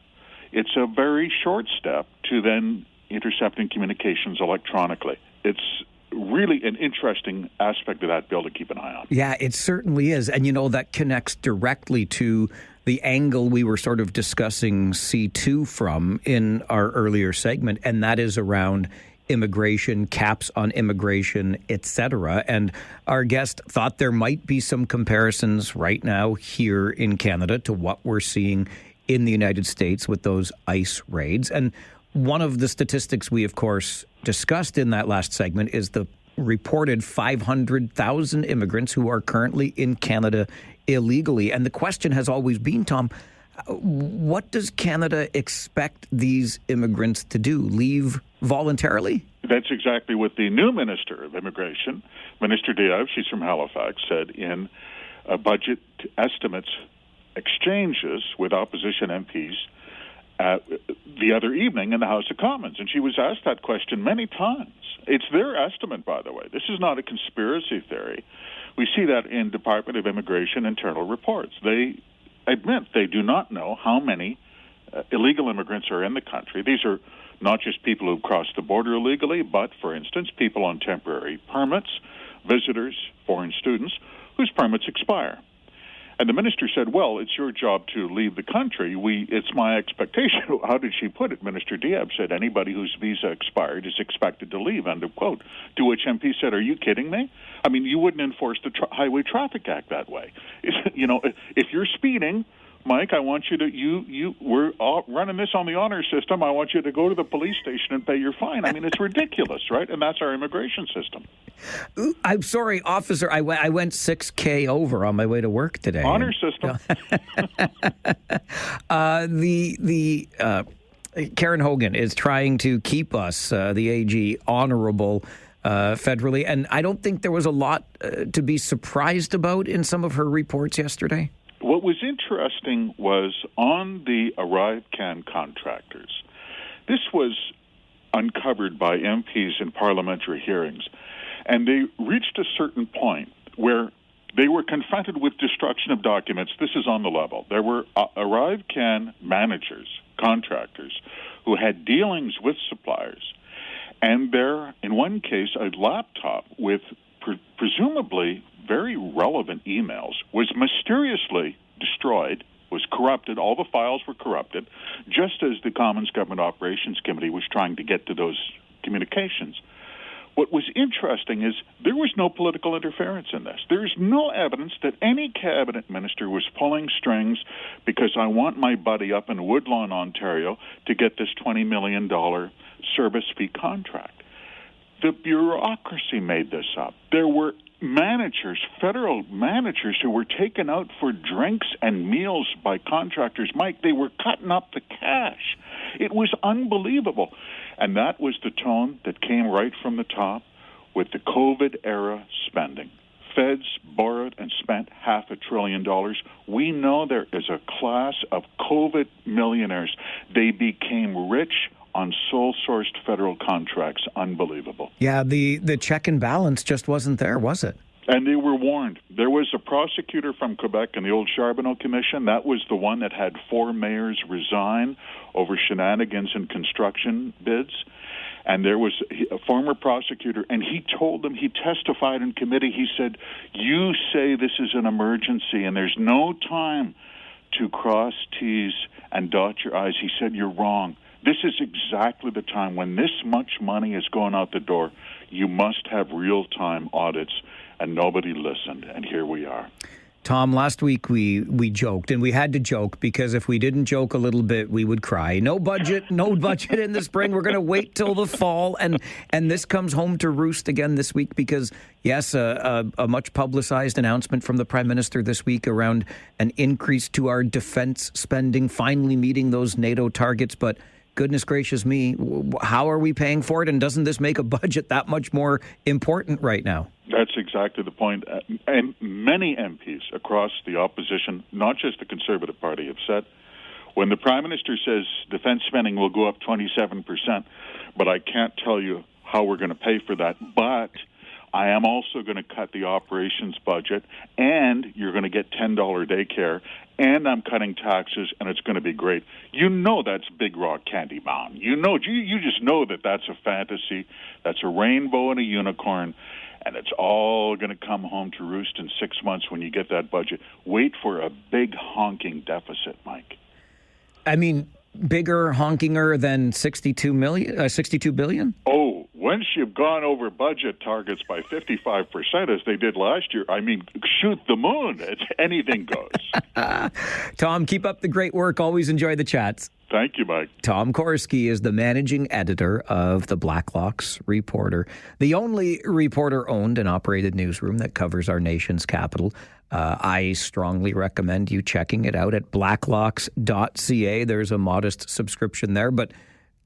it's a very short step to then intercepting communications electronically. It's really an interesting aspect of that bill to keep an eye on. Yeah, it certainly is. And, you know, that connects directly to the angle we were sort of discussing C2 from in our earlier segment, and that is around immigration, caps on immigration, etc. And our guest thought there might be some comparisons right now here in Canada to what we're seeing in the United States with those ICE raids. And one of the statistics we, of course, discussed in that last segment is the reported 500,000 immigrants who are currently in Canada illegally. And the question has always been, Tom, what does Canada expect these immigrants to do? Leave voluntarily? That's exactly what the new Minister of Immigration, Minister Diab, she's from Halifax, said in budget estimates exchanges with opposition MPs the other evening in the House of Commons. And she was asked that question many times. It's their estimate, by the way. This is not a conspiracy theory. We see that in Department of Immigration internal reports. They admit they do not know how many illegal immigrants are in the country. These are not just people who've crossed the border illegally, but, for instance, people on temporary permits, visitors, foreign students, whose permits expire. And the minister said, well, it's your job to leave the country. It's my expectation. How did she put it? Minister Diab said, anybody whose visa expired is expected to leave, end of quote. To which MP said, are you kidding me? I mean, you wouldn't enforce the Highway Traffic Act that way. If you're speeding, Mike, I want you to, we're all running this on the honor system. I want you to go to the police station and pay your fine. I mean, it's ridiculous, right? And that's our immigration system. I'm sorry, officer. I went 6K over on my way to work today. Honor system. Karen Hogan is trying to keep us, the AG, honorable federally. And I don't think there was a lot to be surprised about in some of her reports yesterday. What was interesting was on the ArriveCan contractors. This was uncovered by MPs in parliamentary hearings, and they reached a certain point where they were confronted with destruction of documents. This is on the level. There were ArriveCan managers, contractors, who had dealings with suppliers, and there, in one case, a laptop with presumably very relevant emails was mysteriously destroyed, was corrupted. All the files were corrupted, just as the Commons Government Operations Committee was trying to get to those communications. What was interesting is there was no political interference in this. There is no evidence that any cabinet minister was pulling strings because I want my buddy up in Woodlawn, Ontario, to get this $20 million service fee contract. The bureaucracy made this up. There were managers, federal managers, who were taken out for drinks and meals by contractors. Mike, they were cutting up the cash. It was unbelievable. And that was the tone that came right from the top with the COVID-era spending. Feds borrowed and spent $500 billion. We know there is a class of COVID millionaires. They became rich on sole-sourced federal contracts. Unbelievable. Yeah, the check and balance just wasn't there, was it? And they were warned. There was a prosecutor from Quebec in the old Charbonneau Commission. That was the one that had 4 mayors resign over shenanigans in construction bids. And there was a former prosecutor, and he told them, he testified in committee, he said, you say this is an emergency and there's no time to cross T's and dot your I's. He said, you're wrong. This is exactly the time when this much money is going out the door. You must have real-time audits, and nobody listened, and here we are. Tom, last week we joked, and we had to joke because if we didn't joke a little bit, we would cry. No budget in the spring. We're going to wait till the fall, and this comes home to roost again this week because, yes, a much publicized announcement from the Prime Minister this week around an increase to our defense spending, finally meeting those NATO targets, but goodness gracious me, how are we paying for it? And doesn't this make a budget that much more important right now? That's exactly the point. And many MPs across the opposition, not just the Conservative Party, have said, when the Prime Minister says defense spending will go up 27%, but I can't tell you how we're going to pay for that, but I am also going to cut the operations budget, and you're going to get $10 daycare, and I'm cutting taxes, and it's going to be great. You know that's Big Rock Candy Mountain. You just know that that's a fantasy. That's a rainbow and a unicorn, and it's all going to come home to roost in 6 months when you get that budget. Wait for a big honking deficit, Mike. I mean, bigger, honkinger than 62 billion? Oh, once you've gone over budget targets by 55%, as they did last year, I mean, shoot the moon. Anything goes. Tom, keep up the great work. Always enjoy the chats. Thank you, Mike. Tom Korski is the managing editor of the Blacklocks Reporter, the only reporter-owned and operated newsroom that covers our nation's capital. I strongly recommend you checking it out at blacklocks.ca. There's a modest subscription there, but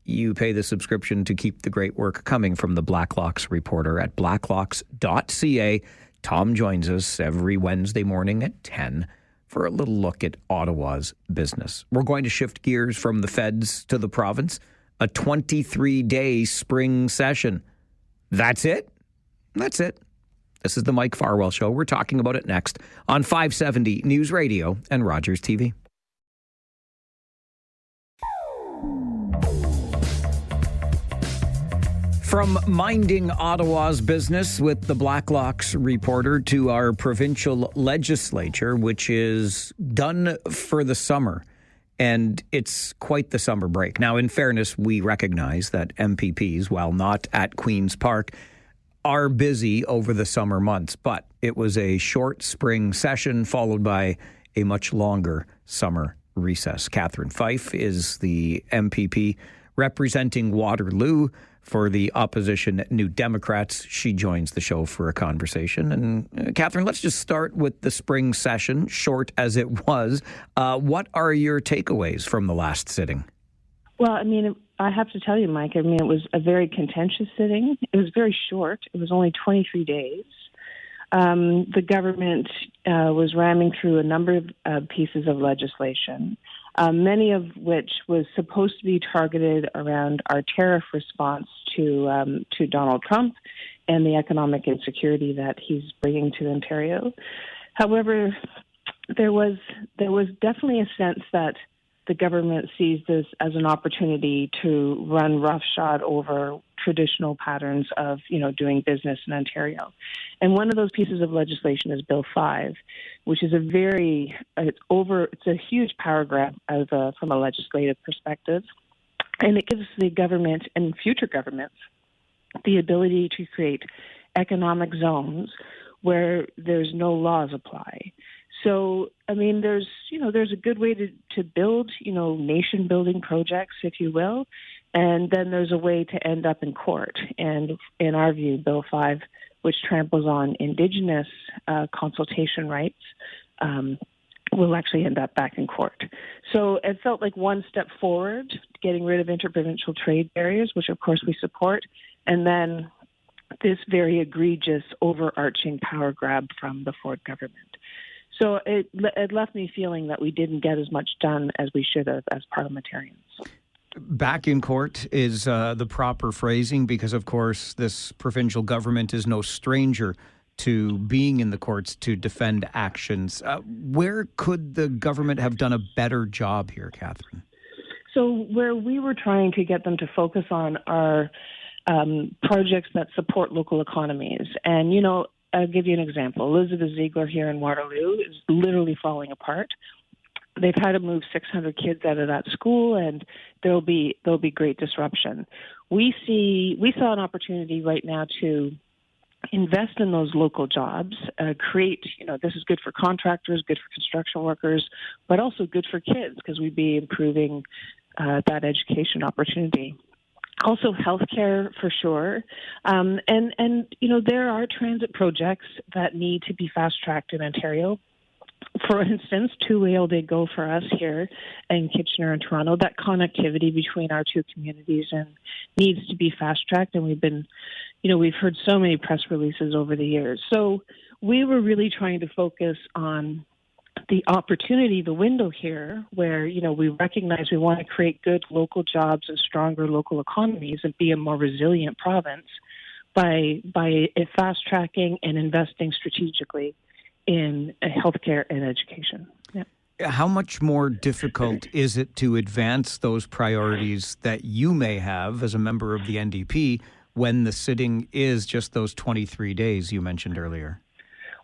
you pay the subscription to keep the great work coming from the Blacklocks Reporter at blacklocks.ca. Tom joins us every Wednesday morning at 10 for a little look at Ottawa's business. We're going to shift gears from the feds to the province, a 23-day spring session. That's it? That's it. This is the Mike Farwell Show. We're talking about it next on 570 News Radio and Rogers TV. From minding Ottawa's business with the Blacklocks reporter to our provincial legislature, which is done for the summer. And it's quite the summer break. Now, in fairness, we recognize that MPPs, while not at Queen's Park, are busy over the summer months. But it was a short spring session followed by a much longer summer recess. Catherine Fife is the MPP representing Waterloo for the opposition New Democrats. She joins the show for a conversation. And Catherine, let's just start with the spring session, short as it was. What are your takeaways from the last sitting? Well, I mean, I have to tell you, Mike, I mean, it was a very contentious sitting. It was very short. It was only 23 days. The government was ramming through a number of pieces of legislation, many of which was supposed to be targeted around our tariff response to Donald Trump and the economic insecurity that he's bringing to Ontario. However, there was definitely a sense that the government sees this as an opportunity to run roughshod over traditional patterns of, doing business in Ontario. And one of those pieces of legislation is Bill 5, which is it's a huge power grab from a legislative perspective. And it gives the government and future governments the ability to create economic zones where there's no laws apply. So, I mean, there's a good way to build, nation building projects, if you will. And then there's a way to end up in court. And in our view, Bill 5, which tramples on Indigenous consultation rights, will actually end up back in court. So it felt like one step forward, getting rid of interprovincial trade barriers, which of course we support, and then this very egregious overarching power grab from the Ford government. So it left me feeling that we didn't get as much done as we should have as parliamentarians. Back in court is the proper phrasing because, of course, this provincial government is no stranger to being in the courts to defend actions. Where could the government have done a better job here, Catherine? So where we were trying to get them to focus on are projects that support local economies. And, I'll give you an example. Elizabeth Ziegler here in Waterloo is literally falling apart. They've had to move 600 kids out of that school, and there'll be great disruption. We saw an opportunity right now to invest in those local jobs, create, this is good for contractors, good for construction workers, but also good for kids because we'd be improving that education opportunity. Also, healthcare for sure, and there are transit projects that need to be fast-tracked in Ontario. For instance, two-way all-day go for us here in Kitchener and Toronto. That connectivity between our two communities needs to be fast-tracked, and we've heard so many press releases over the years. So we were really trying to focus on the opportunity, the window here, where, we recognize we want to create good local jobs and stronger local economies and be a more resilient province by fast-tracking and investing strategically in healthcare and education. Yeah. How much more difficult is it to advance those priorities that you may have as a member of the NDP when the sitting is just those 23 days you mentioned earlier?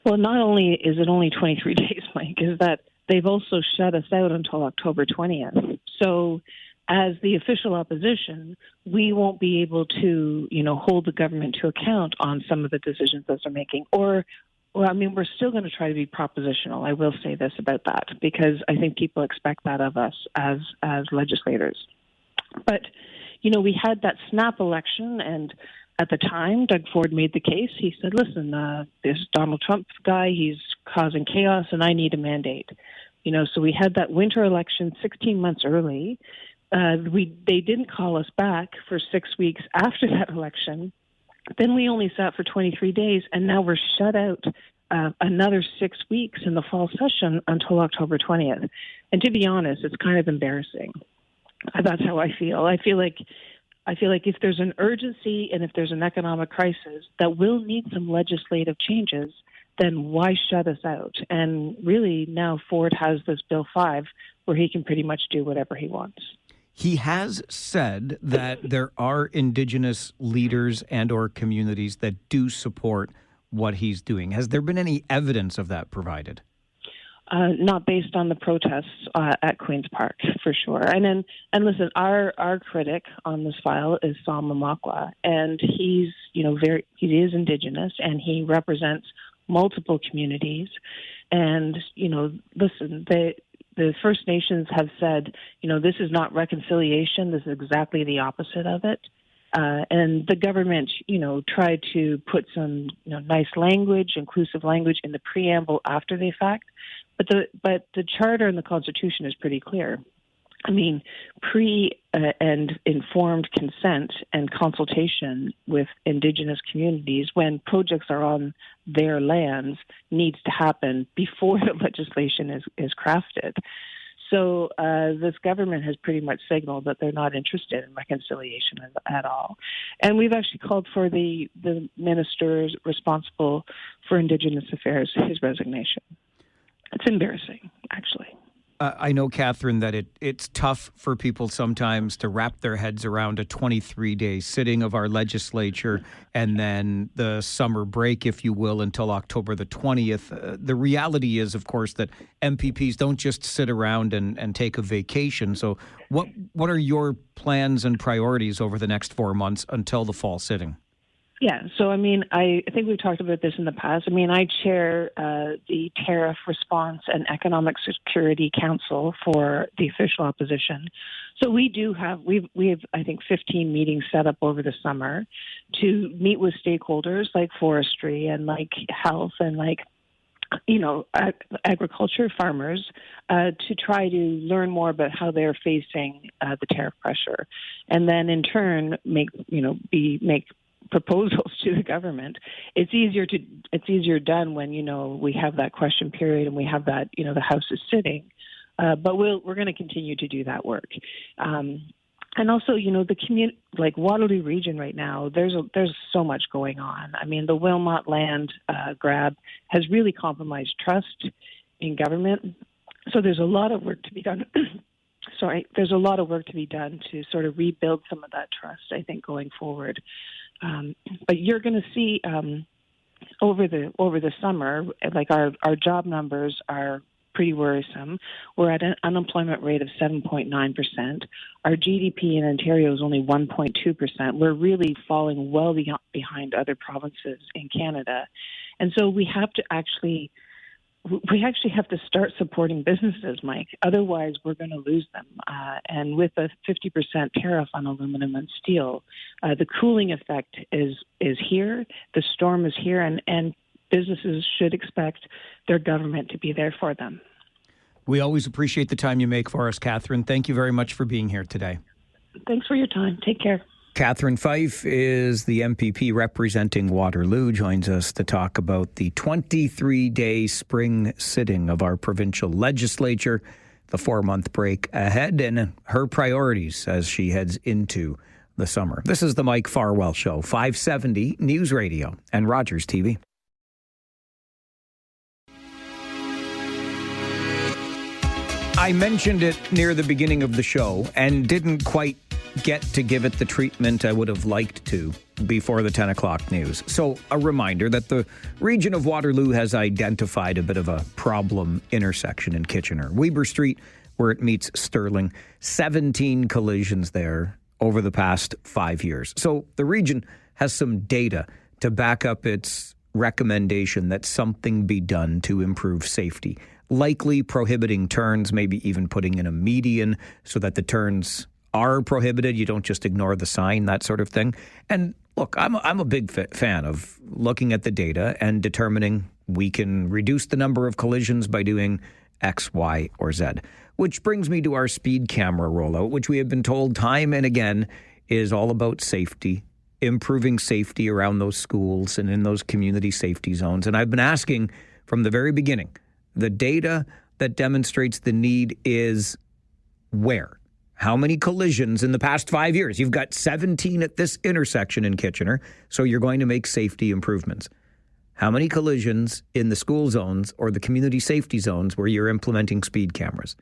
Well, not only is it only 23 days, Mike, is that they've also shut us out until October 20th. So as the official opposition, we won't be able to, hold the government to account on some of the decisions that they're making. We're still going to try to be propositional. I will say this about that, because I think people expect that of us as legislators. But, we had that snap election, and at the time, Doug Ford made the case. He said, listen, this Donald Trump guy, he's causing chaos, and I need a mandate. So we had that winter election 16 months early. They didn't call us back for 6 weeks after that election. Then we only sat for 23 days, and now we're shut out another 6 weeks in the fall session until October 20th. And to be honest, it's kind of embarrassing. That's how I feel. I feel like if there's an urgency and if there's an economic crisis that will need some legislative changes, then why shut us out? And really now Ford has this Bill 5 where he can pretty much do whatever he wants. He has said that there are Indigenous leaders and or communities that do support what he's doing. Has there been any evidence of that provided? Not based on the protests at Queen's Park, for sure. And listen, our critic on this file is Sam Mamakwa, and he is Indigenous, and he represents multiple communities. And listen, the First Nations have said, this is not reconciliation. This is exactly the opposite of it. And the government, tried to put some nice language, inclusive language in the preamble after the fact. But the Charter and the Constitution is pretty clear. I mean, and informed consent and consultation with Indigenous communities when projects are on their lands needs to happen before the legislation is crafted. So this government has pretty much signaled that they're not interested in reconciliation at all. And we've actually called for the minister responsible for Indigenous affairs, his resignation. It's embarrassing, actually. I know, Catherine, that it's tough for people sometimes to wrap their heads around a 23-day sitting of our legislature and then the summer break, if you will, until October the 20th. The reality is, of course, that MPPs don't just sit around and take a vacation. So what are your plans and priorities over the next 4 months until the fall sitting? Yeah, so I think we've talked about this in the past. I chair the Tariff Response and Economic Security Council for the official opposition. So we have I think 15 meetings set up over the summer to meet with stakeholders like forestry and like health and like agriculture farmers to try to learn more about how they're facing the tariff pressure, and then in turn make proposals to the government. It's easier done when we have that question period and we have that the House is sitting, but we're going to continue to do that work. And also, the community, like Waterloo region right now, there's so much going on. The Wilmot land grab has really compromised trust in government. So there's a lot of work to be done. There's a lot of work to be done to sort of rebuild some of that trust, I think, going forward. But you're going to see over the summer, like our job numbers are pretty worrisome. We're at an unemployment rate of 7.9%. Our GDP in Ontario is only 1.2%. We're really falling well behind other provinces in Canada. And so we actually have to start supporting businesses, Mike. Otherwise, we're going to lose them. And with a 50% tariff on aluminum and steel, the cooling effect is here. The storm is here, and businesses should expect their government to be there for them. We always appreciate the time you make for us, Catherine. Thank you very much for being here today. Thanks for your time. Take care. Catherine Fife is the MPP representing Waterloo, joins us to talk about the 23-day spring sitting of our provincial legislature, the 4-month break ahead, and her priorities as she heads into the summer. This is the Mike Farwell Show, 570 News Radio and Rogers TV. I mentioned it near the beginning of the show and didn't quite get to give it the treatment I would have liked to before the 10 o'clock news. So a reminder that the region of Waterloo has identified a bit of a problem intersection in Kitchener. Weber Street, where it meets Sterling, 17 collisions there over the past 5 years. So the region has some data to back up its recommendation that something be done to improve safety. Likely prohibiting turns, maybe even putting in a median so that the turns are prohibited. You don't just ignore the sign, that sort of thing. And look, I'm a big fan of looking at the data and determining we can reduce the number of collisions by doing X, Y, or Z. Which brings me to our speed camera rollout, which we have been told time and again is all about safety, improving safety around those schools and in those community safety zones. And I've been asking from the very beginning, the data that demonstrates the need is where? How many collisions in the past 5 years? You've got 17 at this intersection in Kitchener, so you're going to make safety improvements. How many collisions in the school zones or the community safety zones where you're implementing speed cameras?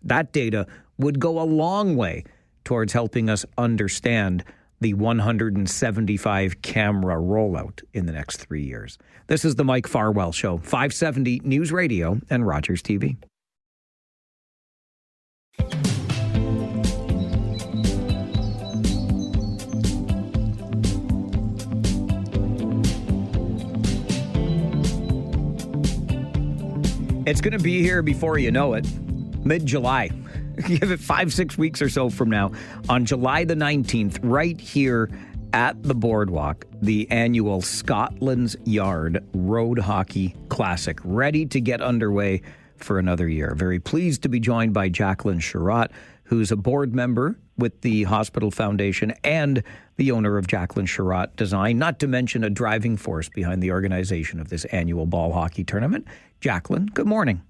That data would go a long way towards helping us understand the 175 camera rollout in the next 3 years. This is the Mike Farwell Show, 570 News Radio and Rogers TV. It's going to be here before you know it, mid-July. Give it 5-6 weeks or so from now. On July the 19th, right here at the Boardwalk, the annual Scotland's Yard Road Hockey Classic, ready to get underway for another year. Very pleased to be joined by Jacqueline Sherratt, who's a board member with the Hospital Foundation and the owner of Jacqueline Sherratt Design, not to mention a driving force behind the organization of this annual ball hockey tournament. Jacqueline, good morning.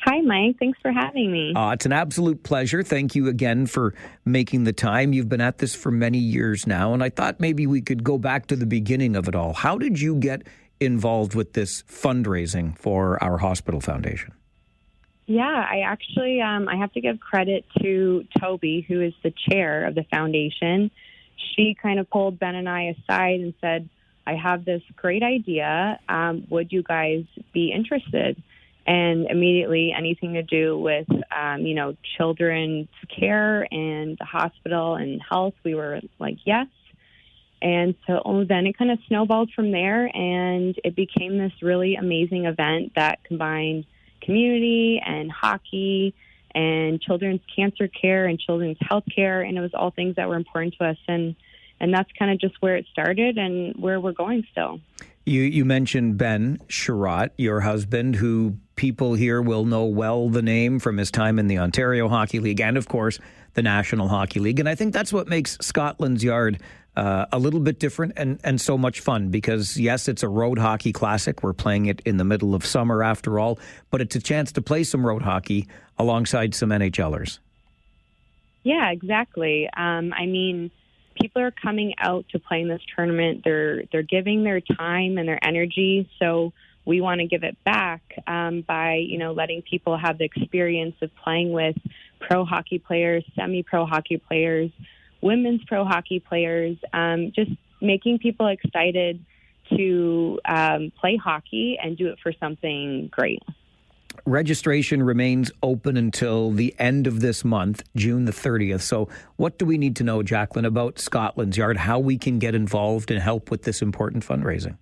Hi, Mike. Thanks for having me. It's an absolute pleasure. Thank you again for making the time. You've been at this for many years now, and I thought maybe we could go back to the beginning of it all. How did you get involved with this fundraising for our hospital foundation? Yeah, I actually, I have to give credit to Toby, who is the chair of the foundation. She kind of pulled Ben and I aside and said, I have this great idea. Would you guys be interested? And immediately anything to do with, children's care and the hospital and health, we were like, yes. And so then it kind of snowballed from there, and it became this really amazing event that combined community and hockey and children's cancer care and children's health care. And it was all things that were important to us. And that's kind of just where it started and where we're going still. You mentioned Ben Sherratt, your husband, who people here will know well the name from his time in the Ontario Hockey League and, of course, the National Hockey League. And I think that's what makes Scotland's Yard a little bit different and so much fun because, yes, it's a road hockey classic. We're playing it in the middle of summer after all, but it's a chance to play some road hockey alongside some NHLers. Yeah, exactly. People are coming out to play in this tournament. They're giving their time and their energy. So we want to give it back by, letting people have the experience of playing with pro hockey players, semi-pro hockey players, women's pro hockey players, just making people excited to play hockey and do it for something great. Registration remains open until the end of this month, June the 30th. So what do we need to know, Jacqueline, about Scotland's Yard, how we can get involved and help with this important fundraising?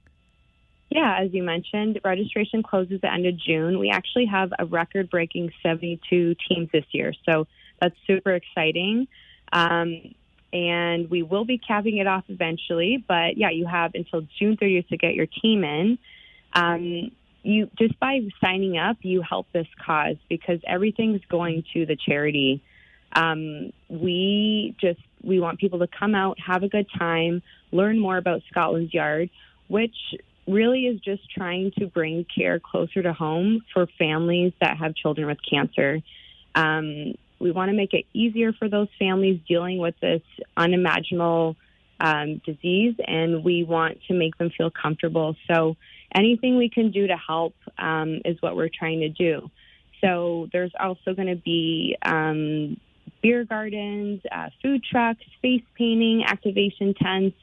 Yeah, as you mentioned, registration closes at the end of June. We actually have a record-breaking 72 teams this year, so that's super exciting. And we will be capping it off eventually, but yeah, you have until June 30th to get your team in. You just by signing up, you help this cause because everything's going to the charity. We want people to come out, have a good time, learn more about Scotland's Yard, which really is just trying to bring care closer to home for families that have children with cancer. We want to make it easier for those families dealing with this unimaginable disease, and we want to make them feel comfortable. So anything we can do to help is what we're trying to do. So there's also going to be beer gardens, food trucks, face painting, activation tents,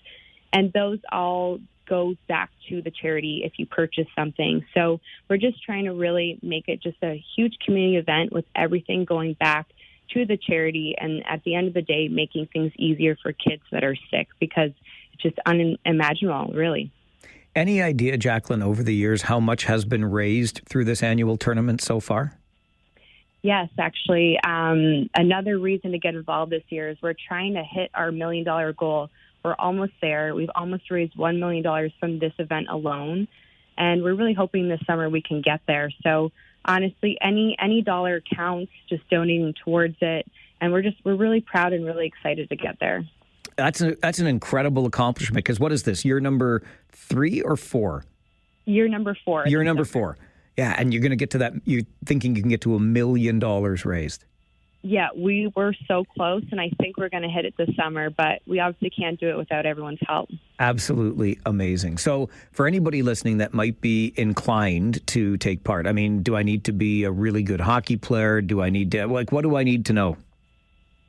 and those all go back to the charity if you purchase something. So we're just trying to really make it just a huge community event with everything going back to the charity, and at the end of the day, making things easier for kids that are sick because it's just unimaginable, really. Any idea, Jacqueline, over the years, how much has been raised through this annual tournament so far? Yes, actually. Another reason to get involved this year is we're trying to hit our $1 million goal. We're almost there. We've almost raised $1 million from this event alone, and we're really hoping this summer we can get there. So honestly, any dollar counts, just donating towards it, and we're really proud and really excited to get there. That's an incredible accomplishment because what is this, year number 3 or 4? Year number 4. Year number 4. Yeah, and you're going to get to that, you're thinking you can get to $1 million raised. Yeah, we were so close, and I think we're going to hit it this summer, but we obviously can't do it without everyone's help. Absolutely amazing. So for anybody listening that might be inclined to take part, I mean, do I need to be a really good hockey player? Do I need to, what do I need to know?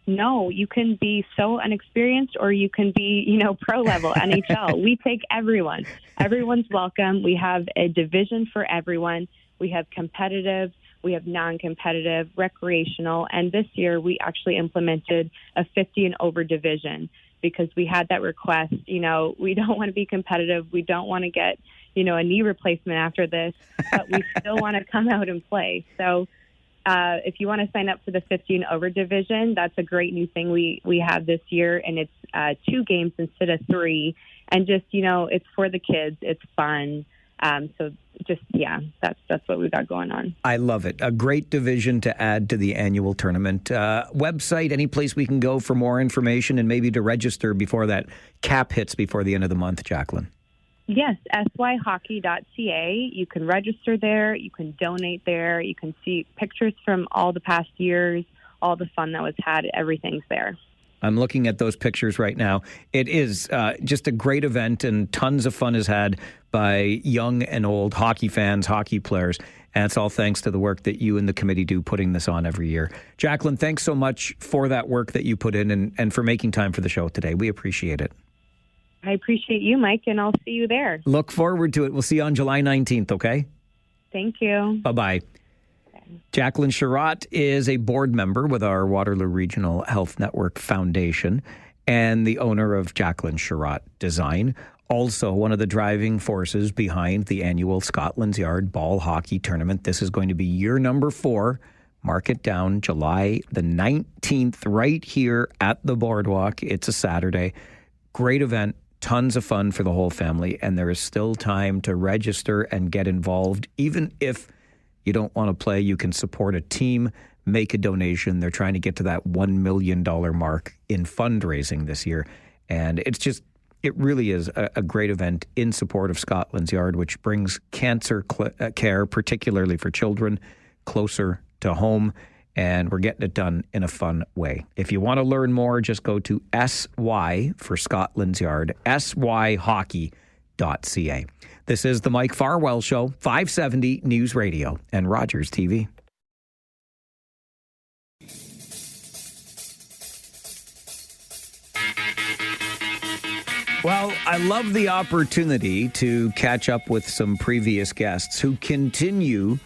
no, you can be so unexperienced or you can be, pro level NHL. We take everyone. Everyone's welcome. We have a division for everyone. We have competitive, we have non-competitive, recreational, and this year we actually implemented a 50 and over division because we had that request. We don't want to be competitive. We don't want to get, a knee replacement after this, but we still want to come out and play. So if you want to sign up for the 50 and over division, that's a great new thing we have this year, and it's 2 games instead of 3. And just, it's for the kids. It's fun. So just, that's what we've got going on. I love it. A great division to add to the annual tournament. Website, any place we can go for more information and maybe to register before that cap hits before the end of the month, Jacqueline? Yes, syhockey.ca. You can register there. You can donate there. You can see pictures from all the past years, all the fun that was had. Everything's there. I'm looking at those pictures right now. It is just a great event, and tons of fun is had by young and old hockey fans, hockey players. And it's all thanks to the work that you and the committee do putting this on every year. Jacqueline, thanks so much for that work that you put in and for making time for the show today. We appreciate it. I appreciate you, Mike, and I'll see you there. Look forward to it. We'll see you on July 19th, okay? Thank you. Bye-bye. Jacqueline Sherratt is a board member with our Waterloo Regional Health Network Foundation and the owner of Jacqueline Sherratt Design. Also one of the driving forces behind the annual Scotland's Yard Ball Hockey Tournament. This is going to be year number 4. Mark it down, July the 19th, right here at the Boardwalk. It's a Saturday. Great event. Tons of fun for the whole family, and there is still time to register and get involved. Even if you don't want to play, you can support a team, make a donation. They're trying to get to that $1 million mark in fundraising this year. And it really is a great event in support of Scotland's Yard, which brings cancer care, particularly for children, closer to home. And we're getting it done in a fun way. If you want to learn more, just go to SY for Scotland's Yard, syhockey.ca. This is the Mike Farwell Show, 570 News Radio and Rogers TV. Well, I love the opportunity to catch up with some previous guests who continue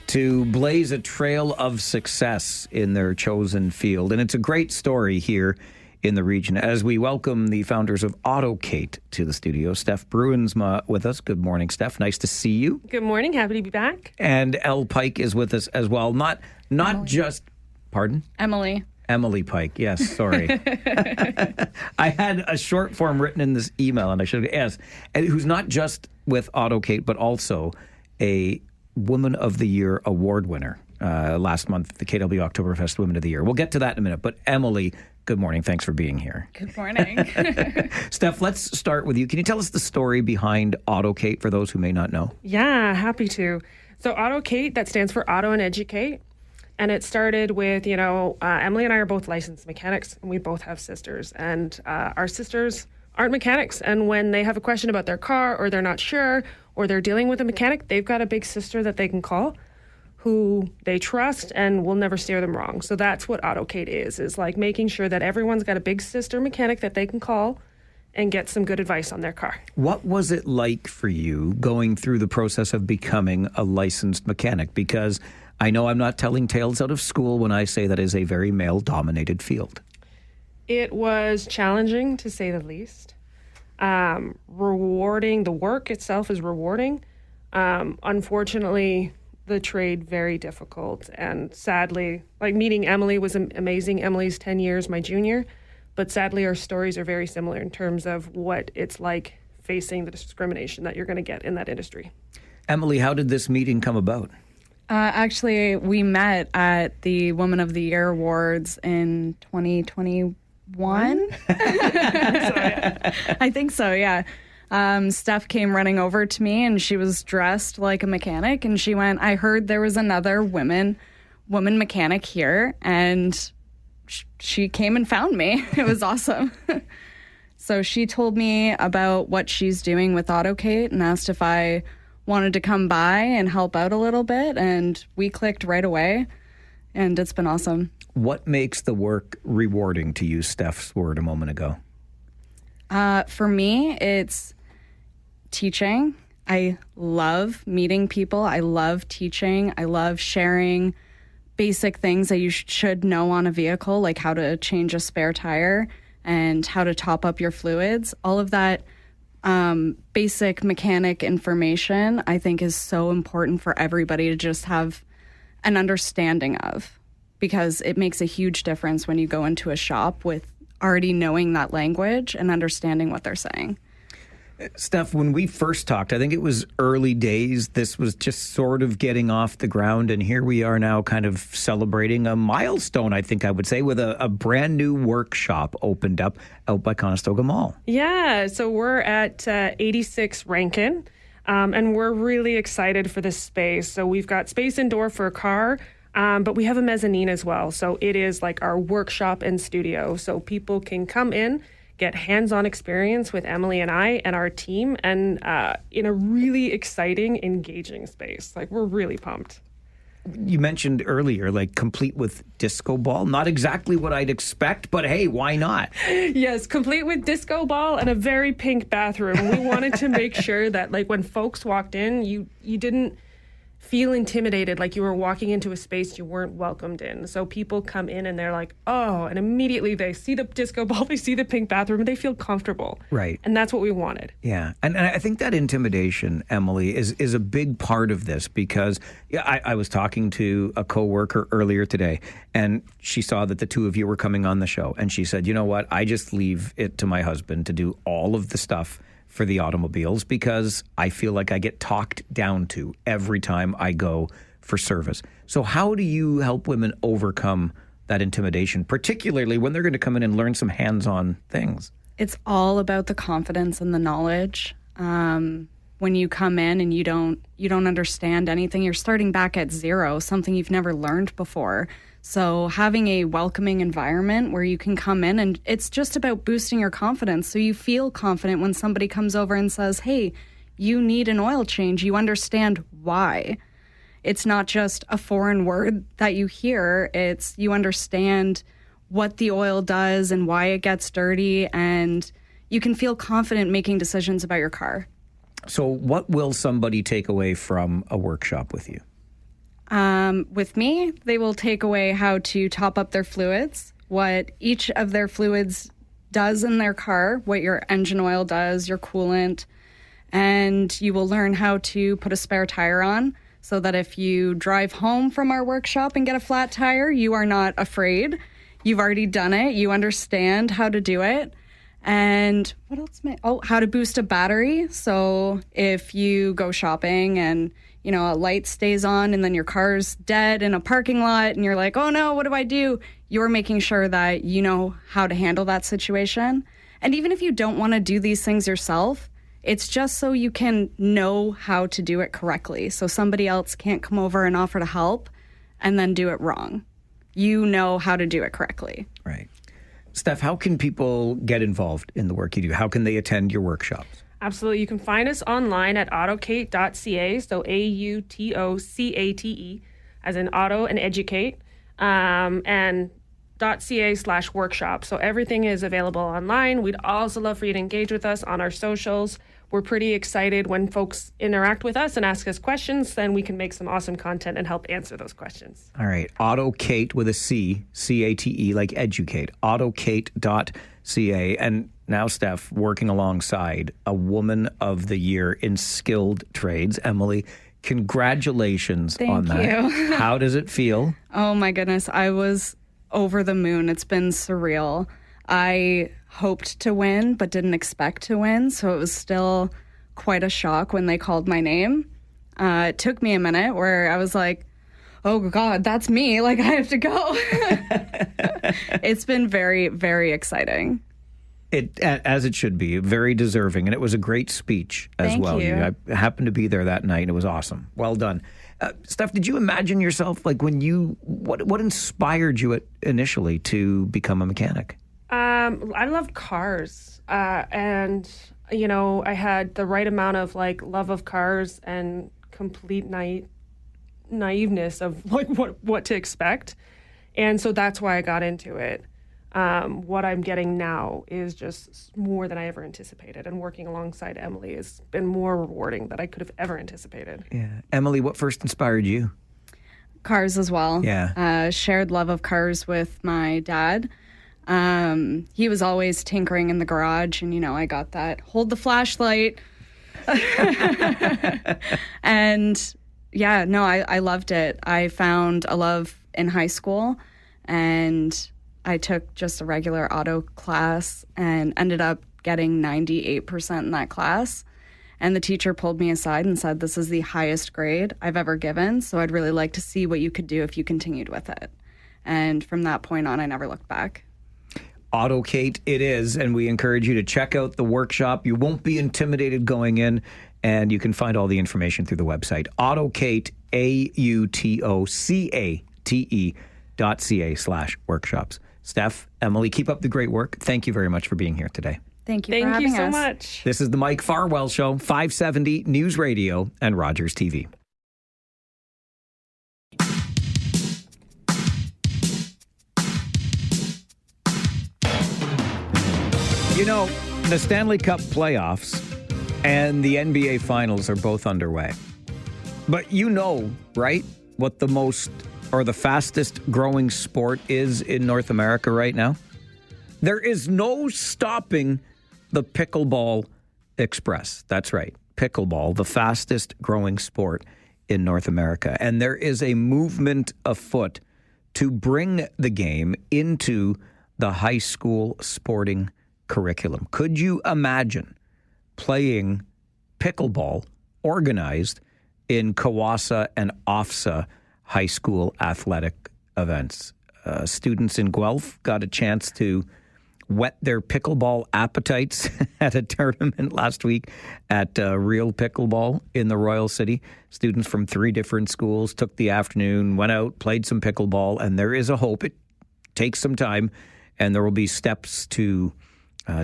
to blaze a trail of success in their chosen field. And it's a great story here in the region as we welcome the founders of AutoKate to the studio. Steph Bruin's with us. Good morning, Steph. Nice to see you. Good morning. Happy to be back. And Elle Pike is with us as well. Not just, pardon? Emily Pike. Yes, sorry. I had a short form written in this email, and I should have asked, who's not just with AutoKate, but also a Woman of the Year award winner last month, the KW Oktoberfest Women of the Year. We'll get to that in a minute. But Emily, good morning. Thanks for being here. Good morning. Steph, let's start with you. Can you tell us the story behind AutoKate for those who may not know? Yeah, happy to. So AutoKate, that stands for Auto and Educate. And it started with, Emily and I are both licensed mechanics, and we both have sisters. And our sisters aren't mechanics. And when they have a question about their car, or they're not sure, or they're dealing with a mechanic, they've got a big sister that they can call who they trust and will never steer them wrong. So that's what AutoKate is like making sure that everyone's got a big sister mechanic that they can call and get some good advice on their car. What was it like for you going through the process of becoming a licensed mechanic? Because I know I'm not telling tales out of school when I say that is a very male-dominated field. It was challenging, to say the least. Rewarding. The work itself is rewarding. Unfortunately, the trade very difficult. And sadly, like meeting Emily was amazing. Emily's 10 years my junior. But sadly, our stories are very similar in terms of what it's like facing the discrimination that you're going to get in that industry. Emily, how did this meeting come about? Actually, we met at the Woman of the Year Awards in 2021. I think so, yeah. Steph came running over to me, and she was dressed like a mechanic, and she went, I heard there was another woman mechanic here, and she came and found me. It was awesome. So she told me about what she's doing with AutoKate and asked if I wanted to come by and help out a little bit, and we clicked right away. and it's been awesome. What makes the work rewarding, to use Steph's word a moment ago? For me, it's teaching. I love meeting people. I love teaching. I love sharing basic things that you should know on a vehicle, like how to change a spare tire and how to top up your fluids. All of that basic mechanic information, I think, is so important for everybody to just have an understanding of, because it makes a huge difference when you go into a shop with already knowing that language and understanding what they're saying. Steph, when we first talked, I think it was early days. This was just sort of getting off the ground, and here we are now kind of celebrating a milestone, I think I would say, with a brand new workshop opened up out by Conestoga Mall. Yeah, so we're at 86 Rankin, and we're really excited for this space. So we've got space indoor for a car, but we have a mezzanine as well. So it is like our workshop and studio. So people can come in, get hands-on experience with Emily and I and our team, and in a really exciting, engaging space. Like, we're really pumped. You mentioned earlier, like, complete with disco ball. Not exactly what I'd expect, but hey, why not? Yes, complete with disco ball and a very pink bathroom. We wanted to make sure that, like, when folks walked in, you didn't feel intimidated, like you were walking into a space you weren't welcomed in. So people come in and they're like, oh, and immediately they see the disco ball, they see the pink bathroom, and they feel comfortable. Right. And that's what we wanted. Yeah. And I think that intimidation, Emily, is a big part of this, because I was talking to a coworker earlier today, and she saw that the two of you were coming on the show, and she said, you know what, I just leave it to my husband to do all of the stuff for the automobiles, because I feel like I get talked down to every time I go for service. So how do you help women overcome that intimidation, particularly when they're going to come in and learn some hands-on things? It's all about the confidence and the knowledge. When you come in and you don't understand anything, you're starting back at zero, something you've never learned before. So having a welcoming environment where you can come in, and it's just about boosting your confidence. So you feel confident when somebody comes over and says, hey, you need an oil change. You understand why. It's not just a foreign word that you hear. It's you understand what the oil does and why it gets dirty, and you can feel confident making decisions about your car. So what will somebody take away from a workshop with you? With me, they will take away how to top up their fluids, what each of their fluids does in their car, what your engine oil does, your coolant, and you will learn how to put a spare tire on so that if you drive home from our workshop and get a flat tire, you are not afraid. You've already done it. You understand how to do it. And what else? How to boost a battery. So if you go shopping and a light stays on and then your car's dead in a parking lot and you're like, oh no, what do I do? You're making sure that you know how to handle that situation. And even if you don't want to do these things yourself, it's just so you can know how to do it correctly. So somebody else can't come over and offer to help and then do it wrong. You know how to do it correctly. Right. Steph, how can people get involved in the work you do? How can they attend your workshops? Absolutely. You can find us online at autocate.ca, so AUTOCATE, as in auto and educate, and .ca/workshop. So everything is available online. We'd also love for you to engage with us on our socials. We're pretty excited when folks interact with us and ask us questions, then we can make some awesome content and help answer those questions. All right. Autocate with a C, C-A-T-E, like educate. Autocate.ca. And now, Steph, working alongside a Woman of the Year in Skilled Trades. Emily, congratulations on that. Thank you. How does it feel? Oh my goodness. I was over the moon. It's been surreal. I hoped to win, but didn't expect to win. So it was still quite a shock when they called my name. It took me a minute where I was like, oh God, that's me. Like, I have to go. It's been very, very exciting. As it should be, very deserving. And it was a great speech as Thank well. you. I happened to be there that night. It was awesome. Well done. Steph, did you imagine yourself, like when what inspired you initially to become a mechanic? I loved cars. And, I had the right amount of love of cars and complete naiveness of like what to expect. And so that's why I got into it. What I'm getting now is just more than I ever anticipated. And working alongside Emily has been more rewarding than I could have ever anticipated. Yeah. Emily, what first inspired you? Cars as well. Yeah. Shared love of cars with my dad. He was always tinkering in the garage, and, you know, I got that, hold the flashlight. And yeah, no, I loved it. I found a love in high school, and I took just a regular auto class and ended up getting 98% in that class. And the teacher pulled me aside and said, this is the highest grade I've ever given, so I'd really like to see what you could do if you continued with it. And from that point on, I never looked back. AutoKate it is, and we encourage you to check out the workshop. You won't be intimidated going in, and you can find all the information through the website. AutoKate, AutoCate.ca/workshops. Steph, Emily, keep up the great work. Thank you very much for being here today. Thank you for having us. Thank you so much. This is the Mike Farwell Show, 570 News Radio and Rogers TV. You know, the Stanley Cup playoffs and the NBA Finals are both underway. But you know, right, what the most or the fastest growing sport is in North America right now? There is no stopping the pickleball express. That's right, pickleball, the fastest growing sport in North America. And there is a movement afoot to bring the game into the high school sporting curriculum. Could you imagine playing pickleball organized in Kawasa and OFSA high school athletic events? Students in Guelph got a chance to whet their pickleball appetites at a tournament last week at Real Pickleball in the Royal City. Students from 3 different schools took the afternoon, went out, played some pickleball, and there is a hope. It takes some time, and there will be steps to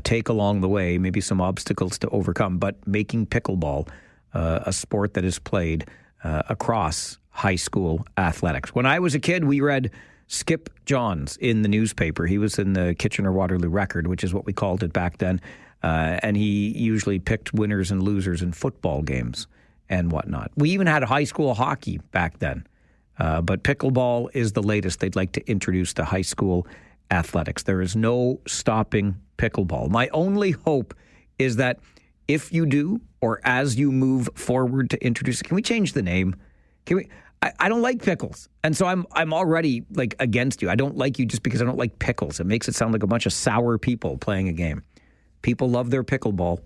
take along the way, maybe some obstacles to overcome, but making pickleball a sport that is played across high school athletics. When I was a kid, we read Skip Johns in the newspaper. He was in the Kitchener-Waterloo Record, which is what we called it back then, and he usually picked winners and losers in football games and whatnot. We even had high school hockey back then, but pickleball is the latest they'd like to introduce to high school athletics. There is no stopping pickleball. My only hope is that if you do, or as you move forward to introduce it, can we change the name? Can we? I don't like pickles, and so I'm already like against you. I don't like you just because I don't like pickles. It makes it sound like a bunch of sour people playing a game. People love their pickleball.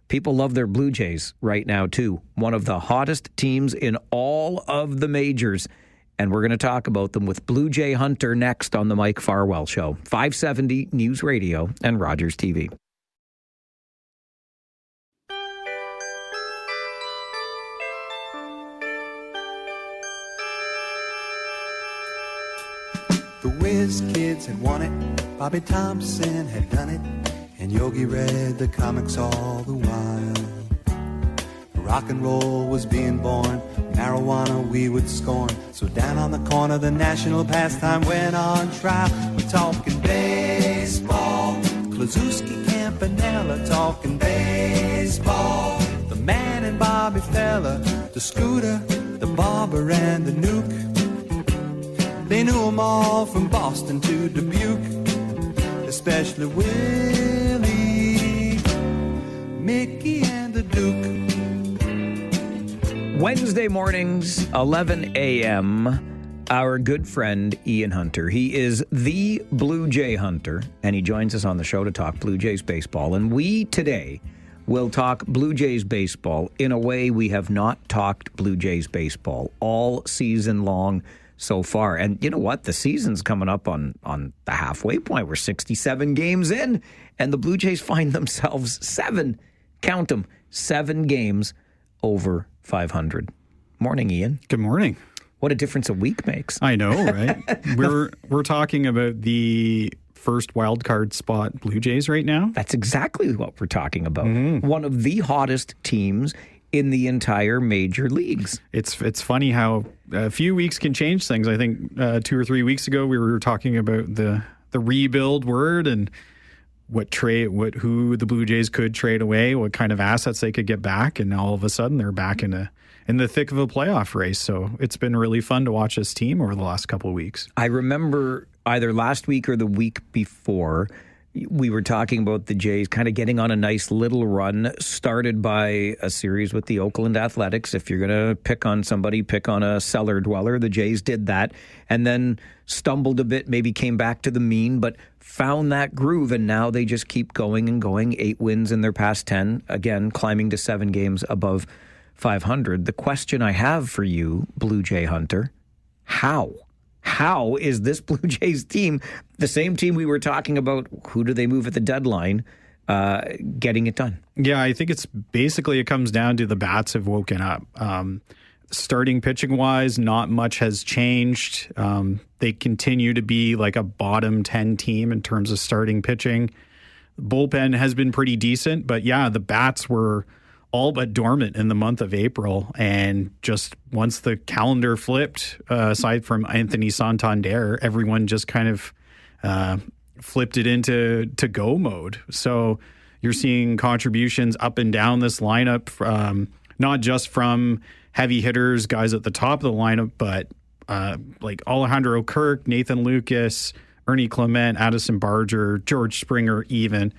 People love their Blue Jays right now too. One of the hottest teams in all of the majors. And we're going to talk about them with Blue Jay Hunter next on the Mike Farwell Show. 570 News Radio and Rogers TV. The Whiz Kids had won it, Bobby Thompson had done it, and Yogi read the comics all the while. Rock and roll was being born, marijuana we would scorn. So down on the corner the national pastime went on trial. We're talking baseball, Klazuski, Campanella, talking baseball. The man and Bobby Fella, the Scooter, the Barber and the Nuke. They knew them all from Boston to Dubuque, especially Willie, Mickey and the Duke. Wednesday mornings, 11 a.m., our good friend Ian Hunter. He is the Blue Jay Hunter, and he joins us on the show to talk Blue Jays baseball. And we today will talk Blue Jays baseball in a way we have not talked Blue Jays baseball all season long so far. And you know what? The season's coming up on the halfway point. We're 67 games in, and the Blue Jays find themselves 7 games over 500. Morning, Ian. Good morning. What a difference a week makes. I know, right? We're talking about the first wild card spot Blue Jays right now. That's exactly what we're talking about. Mm-hmm. One of the hottest teams in the entire major leagues. It's funny how a few weeks can change things. I think 2 or 3 weeks ago we were talking about the rebuild word and who the Blue Jays could trade away, what kind of assets they could get back, and all of a sudden they're back in the thick of a playoff race. So it's been really fun to watch this team over the last couple of weeks. I remember either last week or the week before, we were talking about the Jays kind of getting on a nice little run, started by a series with the Oakland Athletics. If you're going to pick on somebody, pick on a cellar dweller. The Jays did that and then stumbled a bit, maybe came back to the mean, but found that groove, and now they just keep going and going. 8 wins in their past 10, again, climbing to 7 games above 500. The question I have for you, Blue Jay Hunter, how is this Blue Jays team, the same team we were talking about, who do they move at the deadline, getting it done? Yeah, I think it comes down to the bats have woken up. Starting pitching wise, not much has changed. They continue to be like a bottom 10 team in terms of starting pitching. Bullpen has been pretty decent, but yeah, the bats were all but dormant in the month of April. And just once the calendar flipped, aside from Anthony Santander, everyone just kind of flipped it into go mode. So you're seeing contributions up and down this lineup, not just from heavy hitters, guys at the top of the lineup, but like Alejandro Kirk, Nathan Lucas, Ernie Clement, Addison Barger, George Springer even.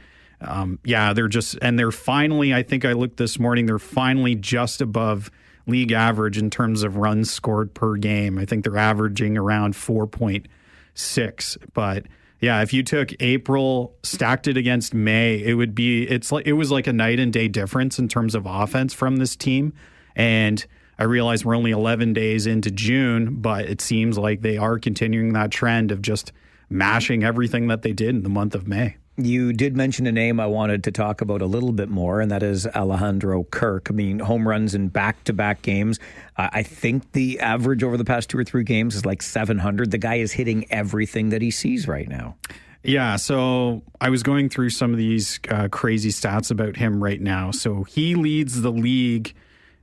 They're finally, I think I looked this morning, they're finally just above league average in terms of runs scored per game. I think they're averaging around 4.6. But yeah, if you took April, stacked it against May, it was like a night and day difference in terms of offense from this team. And I realize we're only 11 days into June, but it seems like they are continuing that trend of just mashing everything that they did in the month of May. You did mention a name I wanted to talk about a little bit more, and that is Alejandro Kirk. I mean, home runs in back-to-back games. I think the average over the past 2 or 3 games is like 700. The guy is hitting everything that he sees right now. Yeah, so I was going through some of these crazy stats about him right now. So he leads the league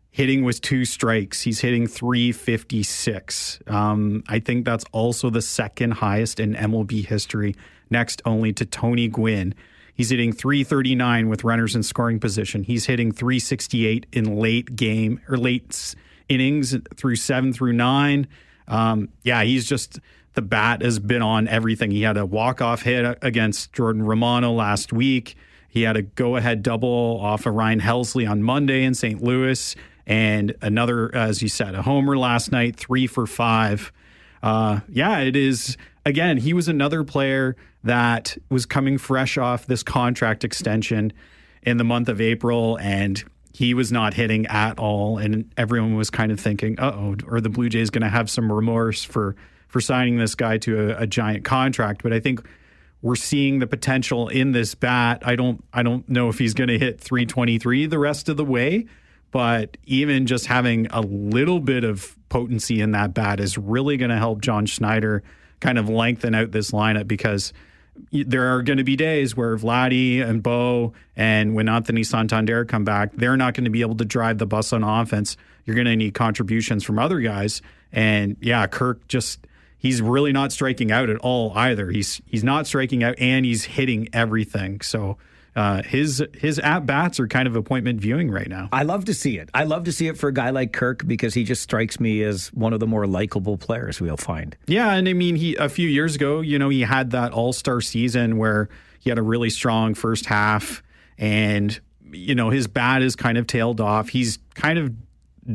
hitting with 2 strikes. He's hitting .356. I think that's also the second highest in MLB history, next only to Tony Gwynn. He's hitting .339 with runners in scoring position. He's hitting .368 in late innings through 7 through 9. He's just, the bat has been on everything. He had a walk-off hit against Jordan Romano last week. He had a go-ahead double off of Ryan Helsley on Monday in St. Louis. And another, as you said, a homer last night, 3 for 5. It is, again, he was another player that was coming fresh off this contract extension in the month of April, and he was not hitting at all. And everyone was kind of thinking, are the Blue Jays going to have some remorse for signing this guy to a giant contract? But I think we're seeing the potential in this bat. I don't know if he's going to hit .323 the rest of the way, but even just having a little bit of potency in that bat is really going to help John Schneider kind of lengthen out this lineup, because there are going to be days where Vladdy and Bo and when Anthony Santander come back, they're not going to be able to drive the bus on offense. You're going to need contributions from other guys. And yeah, Kirk he's really not striking out at all either. He's not striking out, and he's hitting everything. So his at-bats are kind of appointment viewing right now. I love to see it. I love to see it for a guy like Kirk, because he just strikes me as one of the more likable players we'll find. Yeah, and I mean, a few years ago, he had that all-star season where he had a really strong first half, and, his bat is kind of tailed off. He's kind of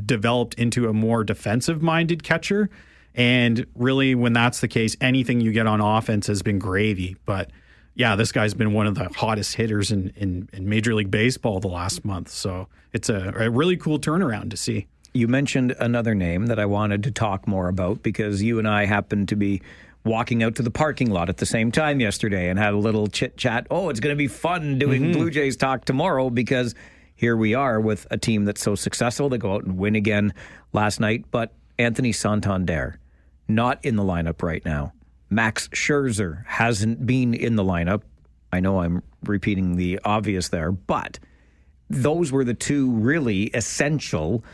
developed into a more defensive-minded catcher, and really, when that's the case, anything you get on offense has been gravy. But yeah, this guy's been one of the hottest hitters in Major League Baseball the last month. So it's a really cool turnaround to see. You mentioned another name that I wanted to talk more about, because you and I happened to be walking out to the parking lot at the same time yesterday and had a little chit-chat. Oh, it's going to be fun doing Blue Jays talk tomorrow, because here we are with a team that's so successful. They go out and win again last night. But Anthony Santander, not in the lineup right now. Max Scherzer hasn't been in the lineup. I know I'm repeating the obvious there, but those were the two really essential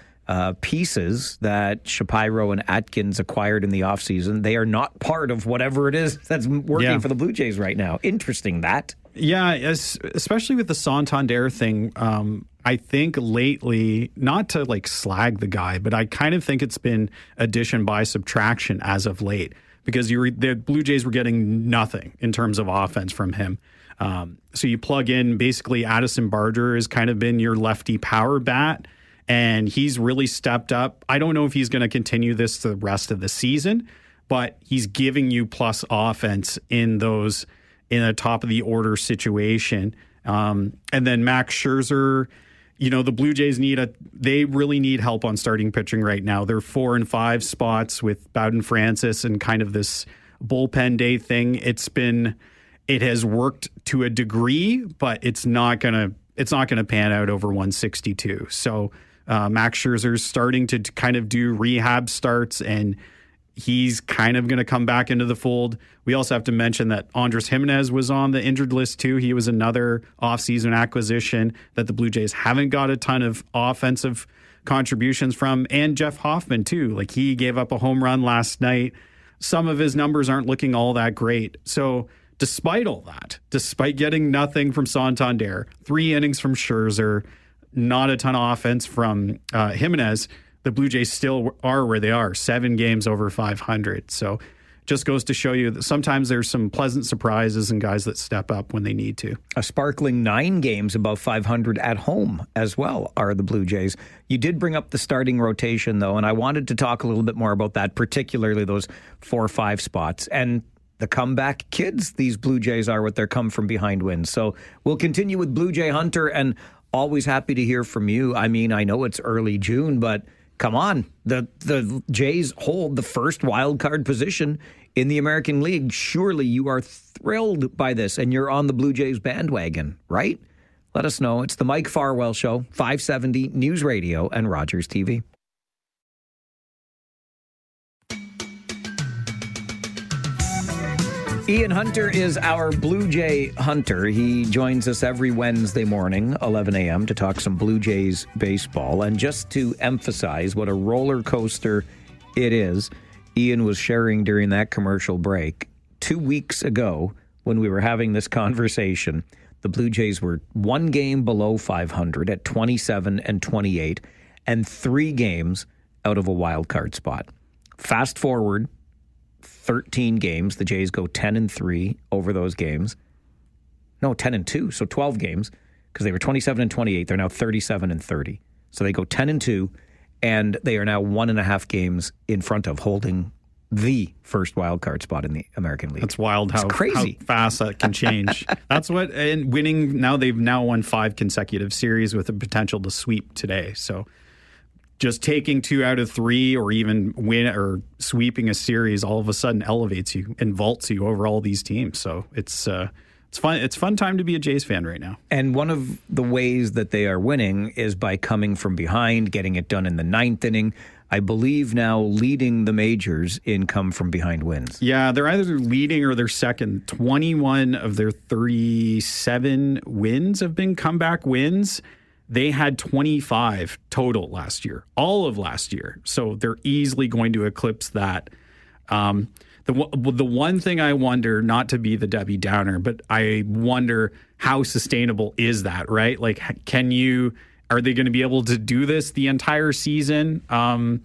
pieces that Shapiro and Atkins acquired in the offseason. They are not part of whatever it is that's working for the Blue Jays right now. Interesting that. Yeah, especially with the Santander thing. I think lately, not to like slag the guy, but I kind of think it's been addition by subtraction as of late, because the Blue Jays were getting nothing in terms of offense from him. So you plug in basically Addison Barger has kind of been your lefty power bat, and he's really stepped up. I don't know if he's going to continue this the rest of the season, but he's giving you plus offense in a top of the order situation. And then Max Scherzer, the Blue Jays they really need help on starting pitching right now. They're 4 and 5 spots with Bowden Francis and kind of this bullpen day thing. It has worked to a degree, but it's not gonna pan out over 162. So Max Scherzer's starting to kind of do rehab starts, and he's kind of going to come back into the fold. We also have to mention that Andres Jimenez was on the injured list too. He was another offseason acquisition that the Blue Jays haven't got a ton of offensive contributions from. And Jeff Hoffman too. Like, he gave up a home run last night. Some of his numbers aren't looking all that great. So despite all that, despite getting nothing from Santander, 3 innings from Scherzer, not a ton of offense from Jimenez, the Blue Jays still are where they are, 7 games over 500. So just goes to show you that sometimes there's some pleasant surprises and guys that step up when they need to. A sparkling 9 games above 500 at home as well are the Blue Jays. You did bring up the starting rotation, though, and I wanted to talk a little bit more about that, particularly those 4-5 spots. And the comeback kids, these Blue Jays are with their come-from-behind wins. So we'll continue with Blue Jay Hunter, and always happy to hear from you. I mean, I know it's early June, but come on. The Jays hold the first wild card position in the American League. Surely you are thrilled by this, and you're on the Blue Jays bandwagon, right? Let us know. It's the Mike Farwell Show, 570 News Radio and Rogers TV. Ian Hunter is our Blue Jay hunter. He joins us every Wednesday morning, 11 a.m., to talk some Blue Jays baseball. And just to emphasize what a roller coaster it is, Ian was sharing during that commercial break, 2 weeks ago when we were having this conversation, the Blue Jays were 1 game below 500 at 27 and 28, and 3 games out of a wild card spot. Fast forward 13 games. The Jays go 10-3 over those games. No, 10-2, so 12 games, because they were 27 and 28. They're now 37 and 30. So they go 10-2, and they are now 1.5 games in front of holding the first wild card spot in the American League. That's wild how crazy. How fast that can change. That's what, and winning, they've won 5 consecutive series with the potential to sweep today. So just taking 2 out of 3 or even win or sweeping a series all of a sudden elevates you and vaults you over all these teams. So it's fun. It's a fun time to be a Jays fan right now. And one of the ways that they are winning is by coming from behind, getting it done in the 9th inning. I believe now leading the majors in come from behind wins. Yeah, they're either leading or they're second. 21 of their 37 wins have been comeback wins. They had 25 total last year, all of last year. So they're easily going to eclipse that. The one thing I wonder, not to be the Debbie Downer, but I wonder how sustainable is that, right? Like, are they going to be able to do this the entire season? I'm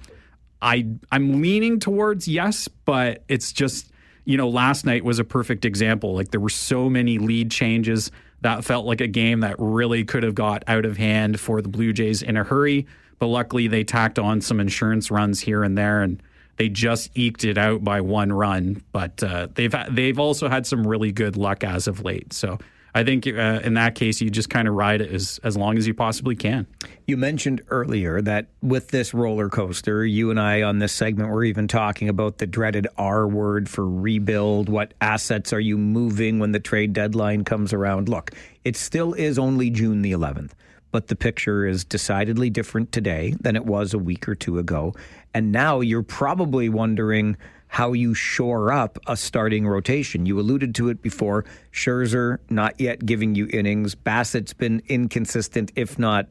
leaning towards yes, but it's just, last night was a perfect example. Like, there were so many lead changes. That felt like a game that really could have got out of hand for the Blue Jays in a hurry. But luckily, they tacked on some insurance runs here and there, and they just eked it out by 1 run. But they've also had some really good luck as of late. So I think in that case, you just kind of ride it as long as you possibly can. You mentioned earlier that with this roller coaster, you and I on this segment were even talking about the dreaded R word for rebuild. What assets are you moving when the trade deadline comes around? Look, it still is only June the 11th, but the picture is decidedly different today than it was a week or 2 ago. And now you're probably wondering, how you shore up a starting rotation. You alluded to it before. Scherzer not yet giving you innings. Bassett's been inconsistent, if not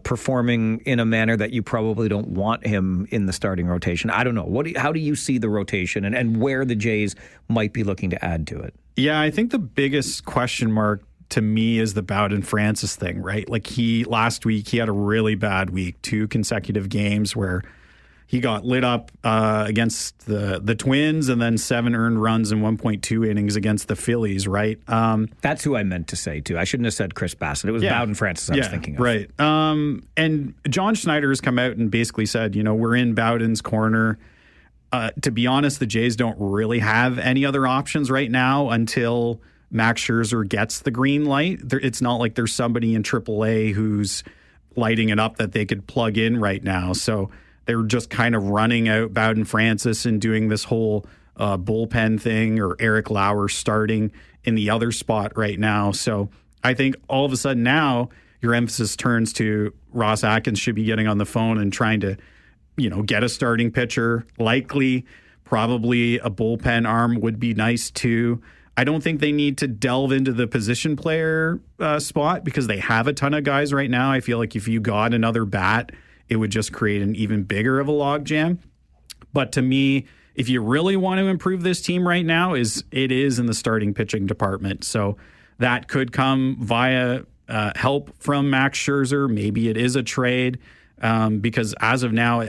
performing in a manner that you probably don't want him in the starting rotation. I don't know. How do you see the rotation and where the Jays might be looking to add to it? Yeah, I think the biggest question mark to me is the Bowden Francis thing, right? Like last week, he had a really bad week, 2 consecutive games where he got lit up against the Twins and then 7 earned runs in 1.2 innings against the Phillies, right? That's who I meant to say, too. I shouldn't have said Chris Bassett. It was Bowden Francis I was thinking of. Right. And John Schneider has come out and basically said, we're in Bowden's corner. To be honest, the Jays don't really have any other options right now until Max Scherzer gets the green light. It's not like there's somebody in AAA who's lighting it up that they could plug in right now. So they're just kind of running out Bowden Francis and doing this whole bullpen thing, or Eric Lauer starting in the other spot right now. So I think all of a sudden now your emphasis turns to Ross Atkins should be getting on the phone and trying to, get a starting pitcher. Likely, probably a bullpen arm would be nice too. I don't think they need to delve into the position player spot because they have a ton of guys right now. I feel like if you got another bat, it would just create an even bigger of a logjam. But to me, if you really want to improve this team right now, it is in the starting pitching department. So that could come via help from Max Scherzer. Maybe it is a trade because as of now,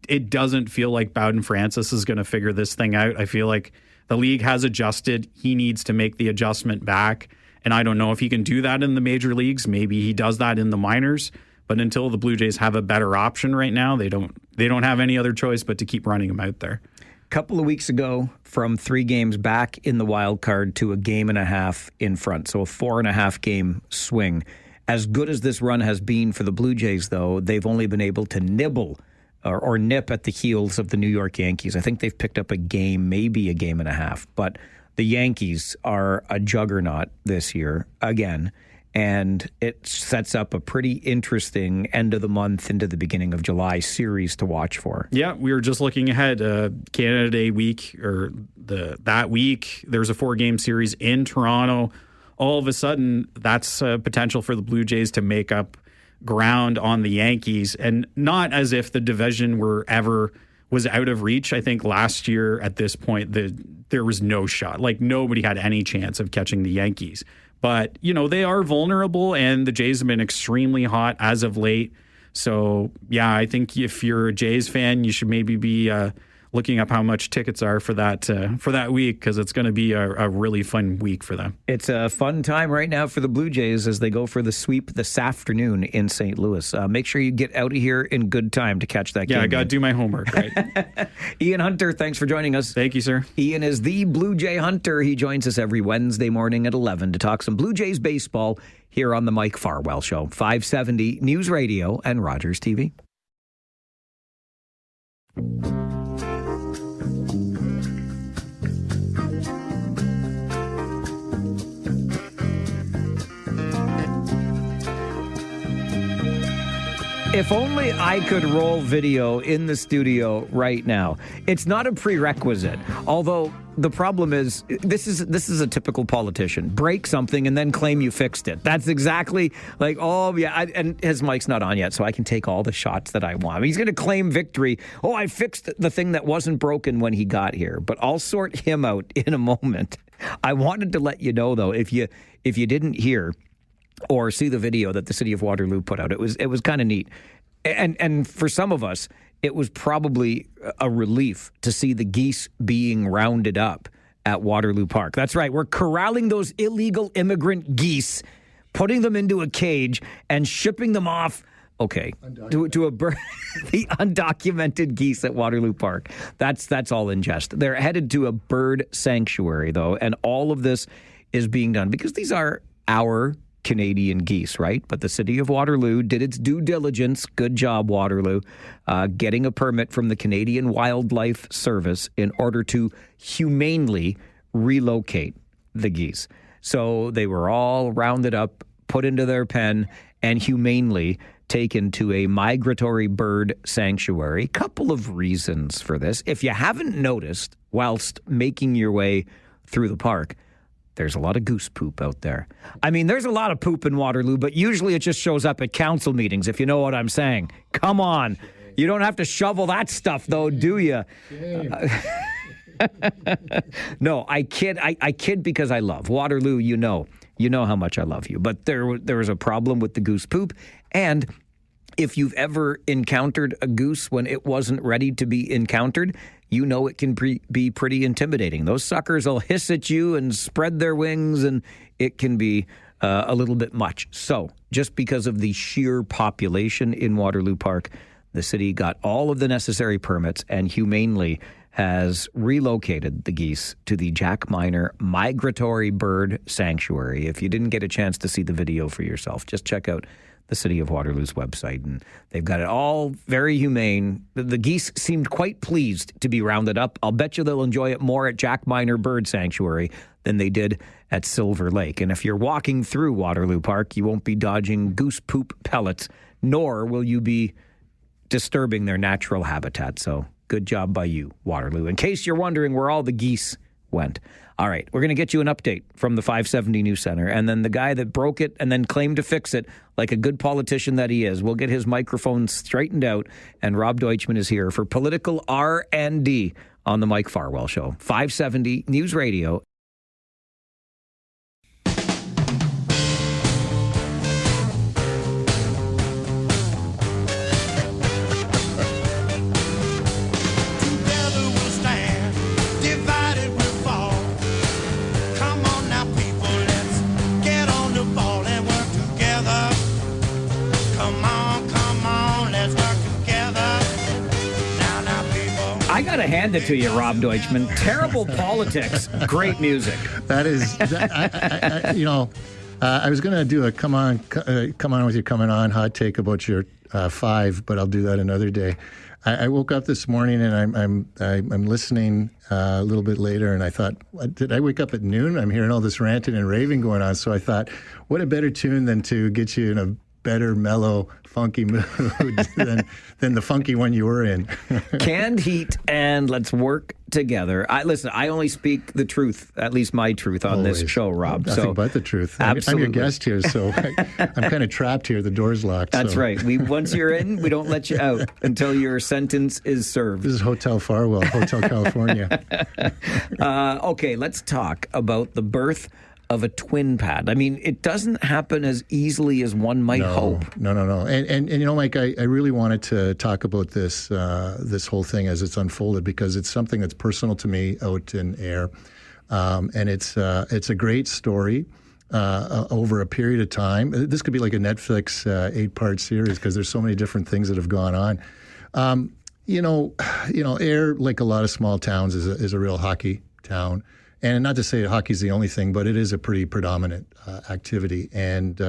it doesn't feel like Bowden Francis is going to figure this thing out. I feel like the league has adjusted. He needs to make the adjustment back. And I don't know if he can do that in the major leagues. Maybe he does that in the minors. But until the Blue Jays have a better option right now, they don't have any other choice but to keep running him out there. A couple of weeks ago, from 3 games back in the wild card to a game and a half in front, so a 4.5 game swing. As good as this run has been for the Blue Jays, though, they've only been able to nibble or nip at the heels of the New York Yankees. I think they've picked up a game, maybe a game and a half. But the Yankees are a juggernaut this year again. And it sets up a pretty interesting end of the month into the beginning of July series to watch for. Yeah, we were just looking ahead. Canada Day week, or that week, there's a 4-game series in Toronto. All of a sudden, that's potential for the Blue Jays to make up ground on the Yankees. And not as if the division was out of reach. I think last year at this point, there was no shot. Like, nobody had any chance of catching the Yankees. But, they are vulnerable, and the Jays have been extremely hot as of late. So, yeah, I think if you're a Jays fan, you should maybe be looking up how much tickets are for that week, because it's going to be a really fun week for them. It's a fun time right now for the Blue Jays as they go for the sweep this afternoon in St. Louis. Make sure you get out of here in good time to catch that game. Yeah, I got to do my homework, right? Ian Hunter, thanks for joining us. Thank you, sir. Ian is the Blue Jay Hunter. He joins us every Wednesday morning at 11 to talk some Blue Jays baseball here on the Mike Farwell Show, 570 News Radio and Rogers TV. If only I could roll video in the studio right now. It's not a prerequisite, although the problem is this is a typical politician. Break something and then claim you fixed it. That's exactly like, and his mic's not on yet, so I can take all the shots that I want. I mean, he's going to claim victory. Oh, I fixed the thing that wasn't broken when he got here, but I'll sort him out in a moment. I wanted to let you know, though, if you didn't hear or see the video that the city of Waterloo put out, it was kind of neat. And for some of us, it was probably a relief to see the geese being rounded up at Waterloo Park. That's right. We're corralling those illegal immigrant geese, putting them into a cage and shipping them off. Okay, to the undocumented geese at Waterloo Park. That's all in jest. They're headed to a bird sanctuary, though, and all of this is being done because these are our Canadian geese, right? But the city of Waterloo did its due diligence. Good job, Waterloo, getting a permit from the Canadian Wildlife Service in order to humanely relocate the geese. So they were all rounded up, put into their pen, and humanely taken to a migratory bird sanctuary. Couple of reasons for this. If you haven't noticed, whilst making your way through the park, there's a lot of goose poop out there. I mean, there's a lot of poop in Waterloo, but usually it just shows up at council meetings, if you know what I'm saying. Come on. You don't have to shovel that stuff, though, do you? No, I kid. I kid because I love Waterloo. You know how much I love you. But there was a problem with the goose poop. And if you've ever encountered a goose when it wasn't ready to be encountered, you know it can be pretty intimidating. Those suckers will hiss at you and spread their wings, and it can be a little bit much. So just because of the sheer population in Waterloo Park, the city got all of the necessary permits and humanely has relocated the geese to the Jack Miner Migratory Bird Sanctuary. If you didn't get a chance to see the video for yourself, just check out the City of Waterloo's website, and they've got it all very humane. The geese seemed quite pleased to be rounded up. I'll bet you they'll enjoy it more at Jack Miner Bird Sanctuary than they did at Silver Lake. And if you're walking through Waterloo Park, you won't be dodging goose poop pellets, nor will you be disturbing their natural habitat. So good job by you, Waterloo. In case you're wondering where all the geese went. All right, we're going to get you an update from the 570 News Center, and then the guy that broke it and then claimed to fix it like a good politician that he is. We'll get his microphone straightened out, and Rob Deutschman is here for political R&D on the Mike Farwell Show. 570 News Radio. I got to hand it to you, Rob Deutschman. Terrible politics, great music. That is, I was going to do a come on with your coming on hot take about your 5, but I'll do that another day. I woke up this morning and I'm listening a little bit later, and I thought, did I wake up at noon? I'm hearing all this ranting and raving going on. So I thought, what a better tune than to get you in a better, mellow, funky mood than the funky one you were in. Canned heat, and let's work together. I only speak the truth, at least my truth, on this show, Rob. Nothing but the truth. Absolutely. I'm your guest here, so I'm kind of trapped here. The door's locked. That's right. Once you're in, we don't let you out until your sentence is served. This is Hotel Farwell, Hotel California. Okay, let's talk about the birth of a twin pad. I mean, it doesn't happen as easily as one might hope. No. And you know, Mike, I really wanted to talk about this this whole thing as it's unfolded, because it's something that's personal to me out in air. And it's a great story over a period of time. This could be like a Netflix 8-part series, because there's so many different things that have gone on. Air, like a lot of small towns, is a real hockey town. And not to say hockey's the only thing, but it is a pretty predominant activity. And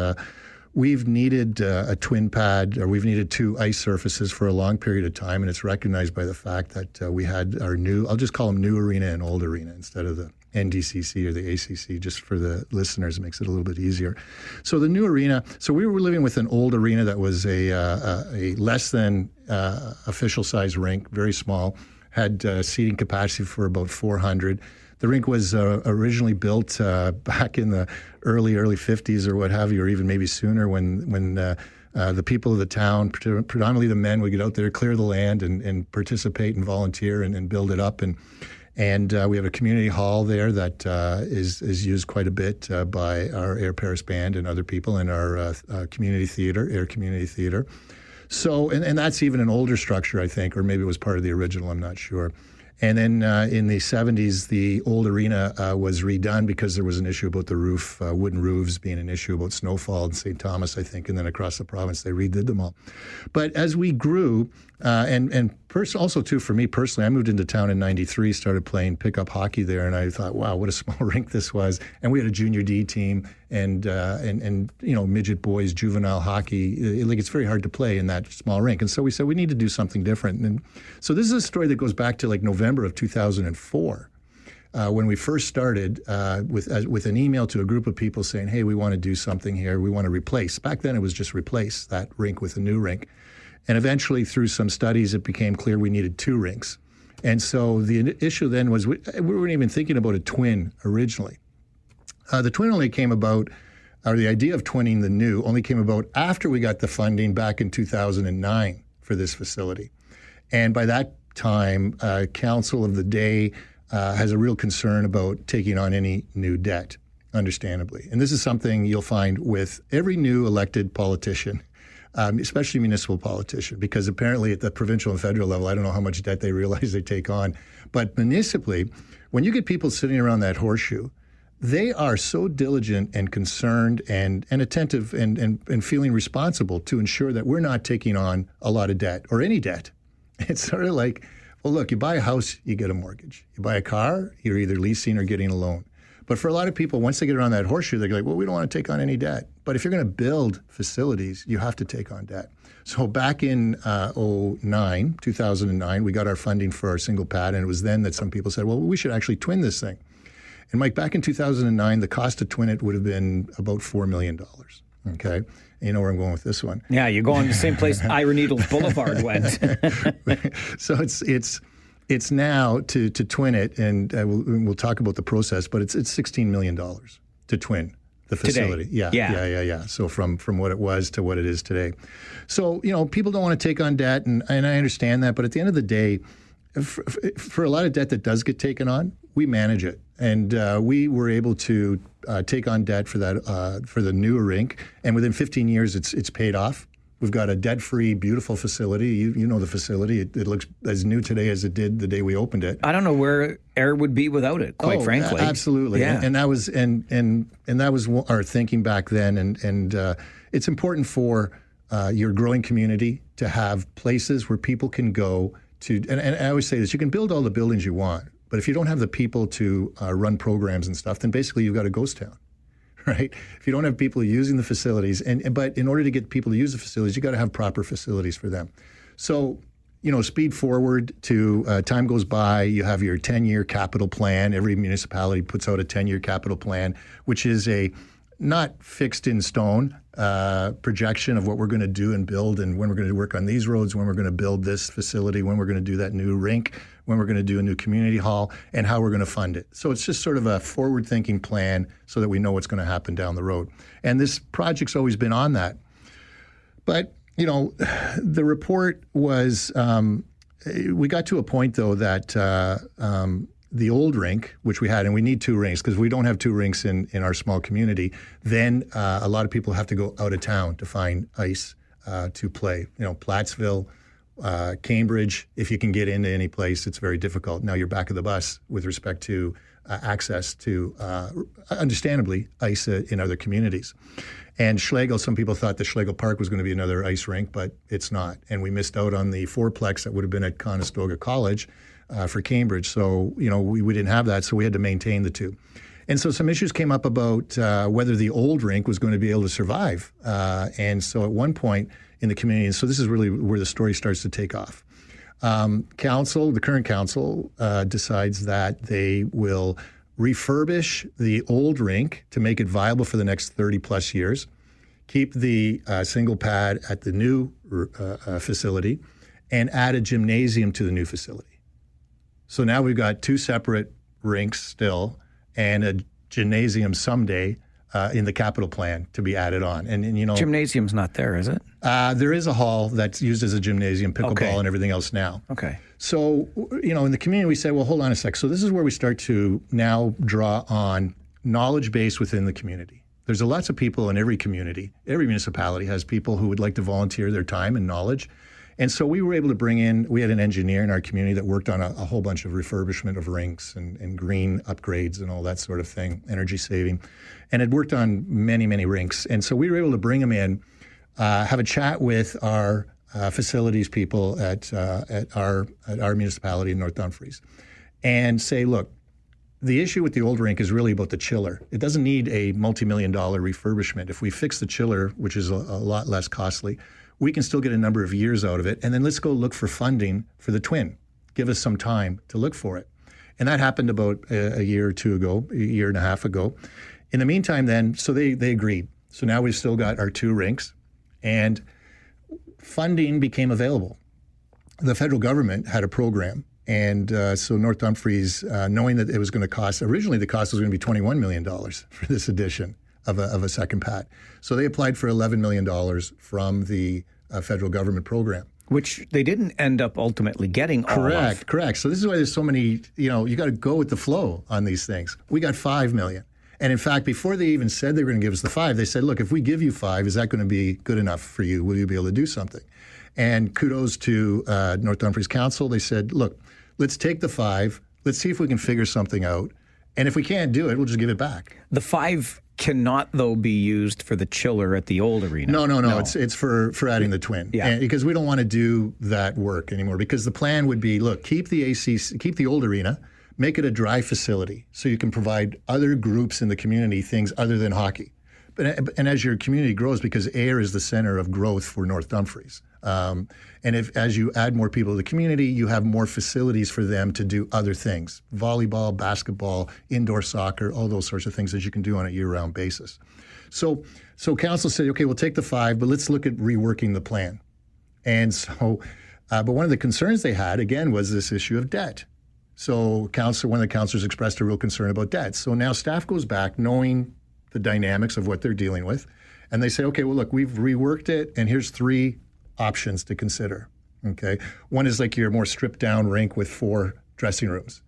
we've needed a twin pad, or we've needed 2 ice surfaces for a long period of time. And it's recognized by the fact that we had our new, I'll just call them new arena and old arena instead of the NDCC or the ACC, just for the listeners, it makes it a little bit easier. So the new arena, so we were living with an old arena that was a less than official size rink, very small, had seating capacity for about 400. The rink was originally built back in the early 50s or what have you, or even maybe sooner, when the people of the town, predominantly the men, would get out there, clear the land, and participate and volunteer and build it up. And we have a community hall there that is used quite a bit by our Air Paris Band and other people, in our community theater, Air Community Theater. So, and that's even an older structure, I think, or maybe it was part of the original, I'm not sure. And then in the 70s, the old arena was redone because there was an issue about the roof, wooden roofs being an issue, about snowfall in St. Thomas, I think, and then across the province, they redid them all. But as we grew, also, too, for me personally, I moved into town in 93, started playing pickup hockey there, and I thought, wow, what a small rink this was. And we had a junior D team and midget boys, juvenile hockey. It's very hard to play in that small rink. And so we said, we need to do something different. And so this is a story that goes back to like November of 2004. when we first started with an email to a group of people saying, hey, we want to do something here. We want to replace. Back then it was just replace that rink with a new rink. And eventually through some studies, it became clear we needed 2 rinks. And so the issue then was we weren't even thinking about a twin originally. The twin only came about, or the idea of twinning the new only came about after we got the funding back in 2009 for this facility. And by that time, council of the day has a real concern about taking on any new debt, understandably. And this is something you'll find with every new elected politician, especially municipal politician, because apparently at the provincial and federal level, I don't know how much debt they realize they take on. But municipally, when you get people sitting around that horseshoe, they are so diligent and concerned and attentive and feeling responsible to ensure that we're not taking on a lot of debt or any debt. It's sort of like, well, look, you buy a house, you get a mortgage. You buy a car, you're either leasing or getting a loan. But for a lot of people, once they get around that horseshoe, they're like, well, we don't want to take on any debt. But if you're going to build facilities, you have to take on debt. So back in 2009, we got our funding for our single pad, and it was then that some people said, well, we should actually twin this thing. And Mike, back in 2009, the cost to twin it would have been about $4 million. Okay, and you know where I'm going with this one. Yeah, you're going to the same place Ira Needles Boulevard went. So it's now to twin it, and we'll talk about the process, but it's $16 million to twin the facility. Today. Yeah. So from what it was to what it is today. So people don't want to take on debt, and I understand that, but at the end of the day, for a lot of debt that does get taken on, we manage it. And we were able to take on debt for that for the new rink, and within 15 years, it's paid off. We've got a debt-free, beautiful facility. You know the facility; it looks as new today as it did the day we opened it. I don't know where air would be without it. Quite frankly, absolutely. Yeah. And that was that was our thinking back then. And it's important for your growing community to have places where people can go to. And I always say this: you can build all the buildings you want, but if you don't have the people to run programs and stuff, then basically you've got a ghost town, right? If you don't have people using the facilities, but in order to get people to use the facilities, you got to have proper facilities for them. So, speed forward to time goes by, you have your 10-year capital plan. Every municipality puts out a 10-year capital plan, which is a not fixed in stone projection of what we're going to do and build, and when we're going to work on these roads, when we're going to build this facility, when we're going to do that new rink, when we're going to do a new community hall, and how we're going to fund it. So it's just sort of a forward-thinking plan so that we know what's going to happen down the road. And this project's always been on that. But, the report was, we got to a point, though, that the old rink, which we had, and we need 2 rinks because we don't have 2 rinks in our small community, then a lot of people have to go out of town to find ice to play. Plattsville, Cambridge, if you can get into any place, it's very difficult. Now you're back of the bus with respect to access to, understandably, ice in other communities. And Schlegel, some people thought that Schlegel Park was going to be another ice rink, but it's not. And we missed out on the 4-plex that would have been at Conestoga College for Cambridge. So, we didn't have that, so we had to maintain the 2. And so some issues came up about whether the old rink was going to be able to survive. And so at one point in the community, and so this is really where the story starts to take off. The current council decides that they will refurbish the old rink to make it viable for the next 30 plus years, keep the single pad at the new facility, and add a gymnasium to the new facility. So now we've got 2 separate rinks still and a gymnasium someday in the capital plan to be added on. And gymnasium's not there, is it? There is a hall that's used as a gymnasium, pickleball, and everything else now. Okay. So, in the community, we said, well, hold on a sec. So this is where we start to now draw on knowledge base within the community. There's lots of people in every community. Every municipality has people who would like to volunteer their time and knowledge. And so we were able to bring in, we had an engineer in our community that worked on a whole bunch of refurbishment of rinks and green upgrades and all that sort of thing, energy saving, and had worked on many, many rinks. And so we were able to bring him in, have a chat with our facilities people at our municipality in North Dumfries, and say, look, the issue with the old rink is really about the chiller. It doesn't need a multi-million-dollar refurbishment. If we fix the chiller, which is a lot less costly, we can still get a number of years out of it. And then let's go look for funding for the twin. Give us some time to look for it. And that happened about a year or two ago, a year and a half ago. In the meantime then, so they agreed. So now we've still got our 2 rinks, and funding became available. The federal government had a program, and so North Dumfries, knowing that it was going to cost, originally the cost was going to be $21 million for this edition of a second pad. So they applied for $11 million from the federal government program. Which they didn't end up ultimately getting all of. Correct. So this is why there's so many, you got to go with the flow on these things. We got $5 million. And in fact, before they even said they were going to give us the 5, they said, look, if we give you 5, is that going to be good enough for you? Will you be able to do something? And kudos to North Dumfries Council. They said, look, let's take the 5. Let's see if we can figure something out. And if we can't do it, we'll just give it back. The 5 cannot, though, be used for the chiller at the old arena. No. It's for adding the twin. Yeah. And because we don't want to do that work anymore. Because the plan would be, look, keep the old arena, make it a dry facility so you can provide other groups in the community things other than hockey. And as your community grows, because Ayr is the center of growth for North Dumfries. And as you add more people to the community, you have more facilities for them to do other things. Volleyball, basketball, indoor soccer, all those sorts of things that you can do on a year-round basis. So council said, okay, we'll take the 5, but let's look at reworking the plan. And so, but one of the concerns they had, again, was this issue of debt. So one of the councillors expressed a real concern about debt. So now staff goes back knowing the dynamics of what they're dealing with. And they say, okay, well, look, we've reworked it, and here's 3 options to consider. Okay, one is like your more stripped down rink with 4 dressing rooms.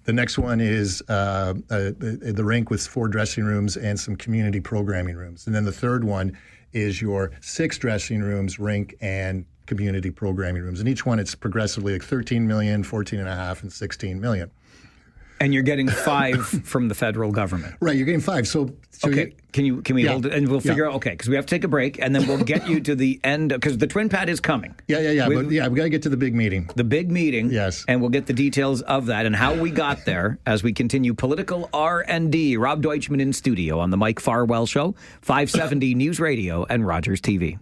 The next one is the rink with 4 dressing rooms and some community programming rooms. And then the third one is your 6 dressing rooms, rink, and community programming rooms. And each one, it's progressively like 13 million, 14 and a half, and 16 million. And you're getting 5 from the federal government. Right, you're getting 5. So okay, can we hold it? And we'll figure out, okay, because we have to take a break, and then we'll get you to the end, because the twin pad is coming. Yeah. We got to get to the big meeting. The big meeting. Yes. And we'll get the details of that and how we got there as we continue political R&D. Rob Deutschman in studio on the Mike Farwell Show, 570 News Radio and Rogers TV.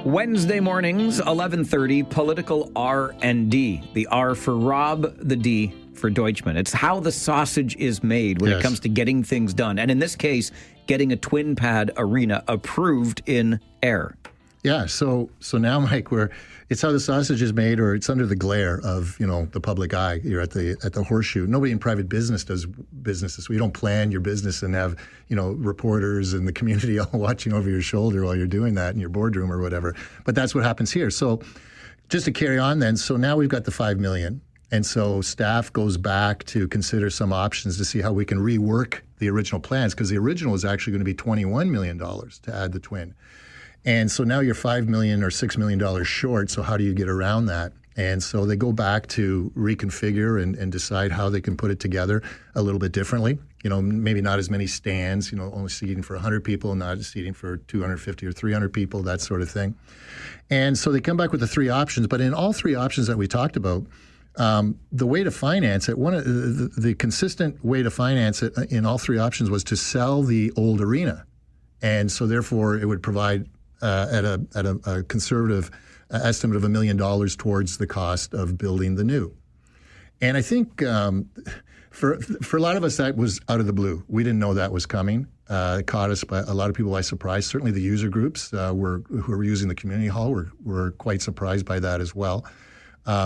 Wednesday mornings, 11:30, political R&D. The R for Rob, the D for Deutschman. It's how the sausage is made when it comes to getting things done. And in this case, getting a twin pad arena approved in Ayr. Yeah, so now, Mike, it's how the sausage is made, or it's under the glare of, the public eye. You're at the Horseshoe. Nobody in private business does businesses. So you don't plan your business and have, reporters in the community all watching over your shoulder while you're doing that in your boardroom or whatever. But that's what happens here. So just to carry on then, so now we've got the $5 million. And so staff goes back to consider some options to see how we can rework the original plans, because the original is actually going to be $21 million to add the twin. And so now you're $5 million or $6 million short. So how do you get around that? And so they go back to reconfigure and decide how they can put it together a little bit differently. Maybe not as many stands, only seating for 100 people, not seating for 250 or 300 people, that sort of thing. And so they come back with the 3 options. But in all 3 options that we talked about, the way to finance it, the consistent way to finance it in all 3 options was to sell the old arena. And so therefore it would provide at a conservative estimate of $1 million towards the cost of building the new. And I think for a lot of us, that was out of the blue. We didn't know that was coming. It caught us a lot of people by surprise. Certainly the user groups who were using the community hall were quite surprised by that as well.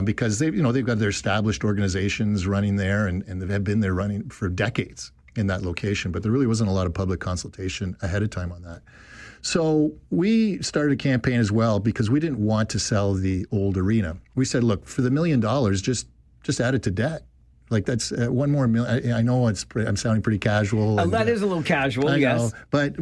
Because they've got their established organizations running there, and they have been there running for decades in that location. But there really wasn't a lot of public consultation ahead of time on that. So we started a campaign as well, because we didn't want to sell the old arena. We said, look, for the $1 million, just add it to debt. Like that's one more million. I know I'm sounding pretty casual. That is a little casual, I yes. know. But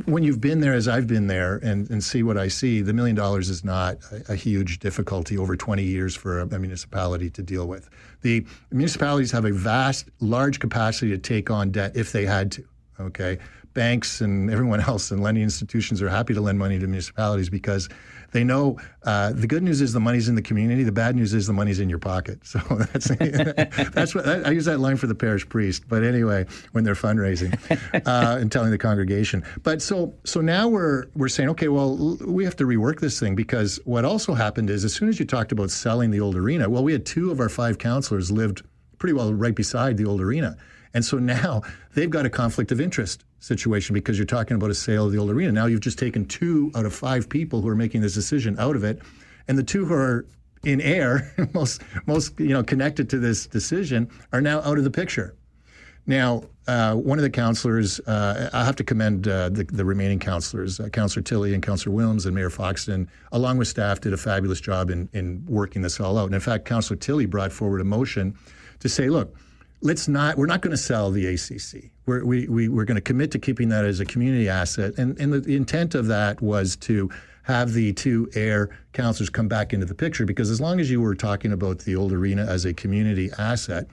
when you've been there, as I've been there, and see what I see, the $1 million is not a huge difficulty over 20 years for a municipality to deal with. The municipalities have a large capacity to take on debt if they had to. Okay, banks and everyone else and lending institutions are happy to lend money to municipalities because they know the good news is the money's in the community. The bad news is the money's in your pocket. So that's what I use that line for the parish priest. But anyway, when they're fundraising and telling the congregation. But so now we're saying, okay, well, we have to rework this thing because what also happened is as soon as you talked about selling the old arena, well, we had 2 of our 5 councillors lived pretty well right beside the old arena. And so now they've got a conflict of interest situation because you're talking about a sale of the old arena. Now you've just taken 2 out of 5 people who are making this decision out of it. And the 2 who are in air, most connected to this decision, are now out of the picture. Now, one of the councillors, I have to commend the remaining councillors, Councillor Tilley and Councillor Wilms and Mayor Foxton, along with staff, did a fabulous job in working this all out. And in fact, Councillor Tilley brought forward a motion to say, look, we're not going to sell the ACC. We're going to commit to keeping that as a community asset. And the intent of that was to have the 2 air councillors come back into the picture because as long as you were talking about the old arena as a community asset,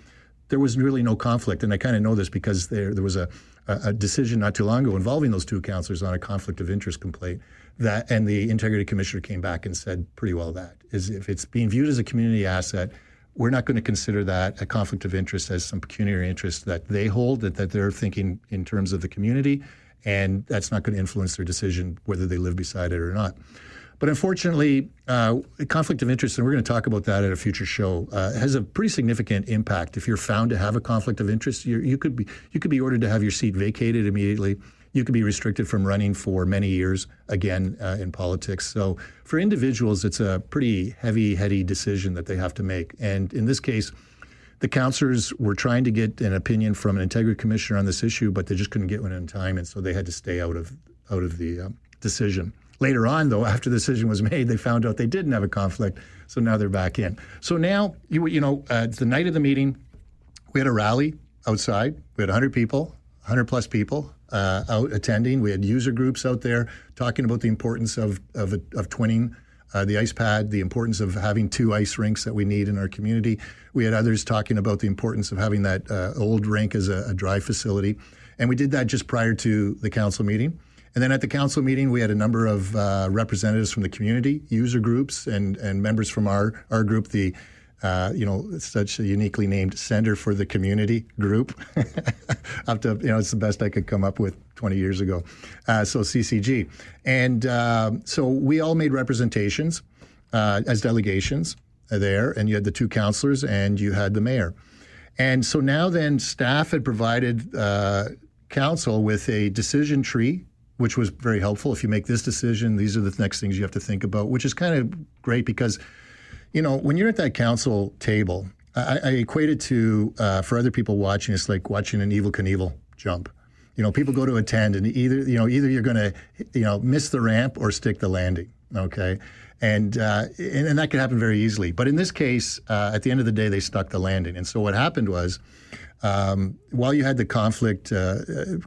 there was really no conflict. And I kind of know this because there was a decision not too long ago involving those 2 councillors on a conflict of interest complaint and the Integrity Commissioner came back and said pretty well that is if it's being viewed as a community asset, we're not going to consider that a conflict of interest as some pecuniary interest that they hold, that they're thinking in terms of the community, and that's not going to influence their decision whether they live beside it or not. But unfortunately, conflict of interest, and we're going to talk about that at a future show, has a pretty significant impact. If you're found to have a conflict of interest, you could be ordered to have your seat vacated immediately. You could be restricted from running for many years, again, in politics. So for individuals, it's a pretty heady decision that they have to make. And in this case, the councillors were trying to get an opinion from an integrity commissioner on this issue, but they just couldn't get one in time, and so they had to stay out of the decision. Later on, though, after the decision was made, they found out they didn't have a conflict, so now they're back in. So now, it's the night of the meeting. We had a rally outside. We had 100 people, 100-plus people. Out attending. We had user groups out there talking about the importance of twinning the ice pad, the importance of having 2 ice rinks that we need in our community. We had others talking about the importance of having that old rink as a dry facility. And we did that just prior to the council meeting. And then at the council meeting, we had a number of representatives from the community, user groups, and members from our group, the such a uniquely named Center for the Community group. It's the best I could come up with 20 years ago. So CCG. And so we all made representations as delegations there, and you had the 2 councillors and you had the mayor. And so now then staff had provided council with a decision tree, which was very helpful. If you make this decision, these are the next things you have to think about, which is kind of great because when you're at that council table, I equate it to, for other people watching, it's like watching an Evel Knievel jump. People go to attend and either you're going to, miss the ramp or stick the landing, okay? And that can happen very easily. But in this case, at the end of the day, they stuck the landing. And so what happened was, while you had the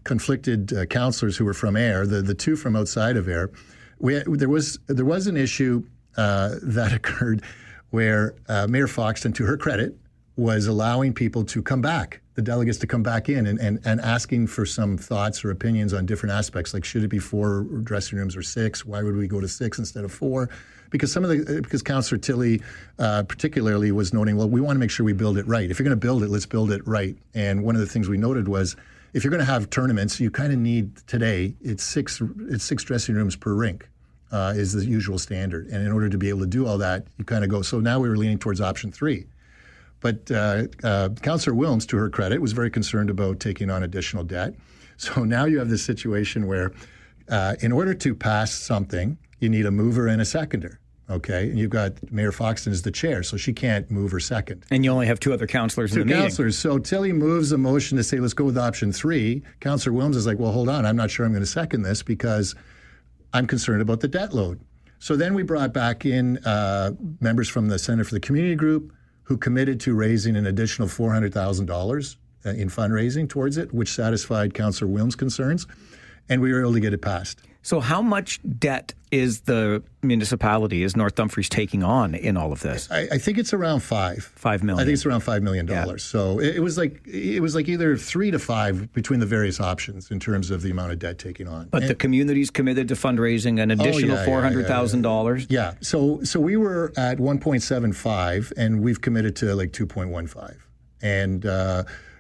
conflicted councillors who were from AIR, the 2 from outside of AIR, there was an issue that occurred where Mayor Foxton, to her credit, was allowing people to come back, the delegates to come back in and asking for some thoughts or opinions on different aspects, like should it be 4 dressing rooms or 6? Why would we go to 6 instead of 4? Because Councillor Tilley particularly was noting, well, we want to make sure we build it right. If you're going to build it, let's build it right. And one of the things we noted was, if you're going to have tournaments, you kind of need today, it's six dressing rooms per rink. Is the usual standard. And in order to be able to do all that, you kind of go, so now we were leaning towards option 3. But Councillor Wilms, to her credit, was very concerned about taking on additional debt. So now you have this situation where in order to pass something, you need a mover and a seconder. Okay, and you've got Mayor Foxton as the chair, so she can't move or second. And you only have 2 other councillors in the meeting. 2 councillors. So Tilley moves a motion to say, let's go with option 3. Councillor Wilms is like, well, hold on, I'm not sure I'm going to second this because I'm concerned about the debt load. So then we brought back in members from the Center for the Community Group who committed to raising an additional $400,000 in fundraising towards it, which satisfied Councillor Wilms' concerns. and we were able to get it passed. So how much debt is the municipality, is North Dumfries taking on in all of this? I think it's around $5 million. I think it's around $5 million. Yeah. So it was like either 3 to 5 between the various options in terms of the amount of debt taking on. But the community's committed to fundraising an additional $400,000. Yeah. So we were at 1.75, and we've committed to like 2.15, and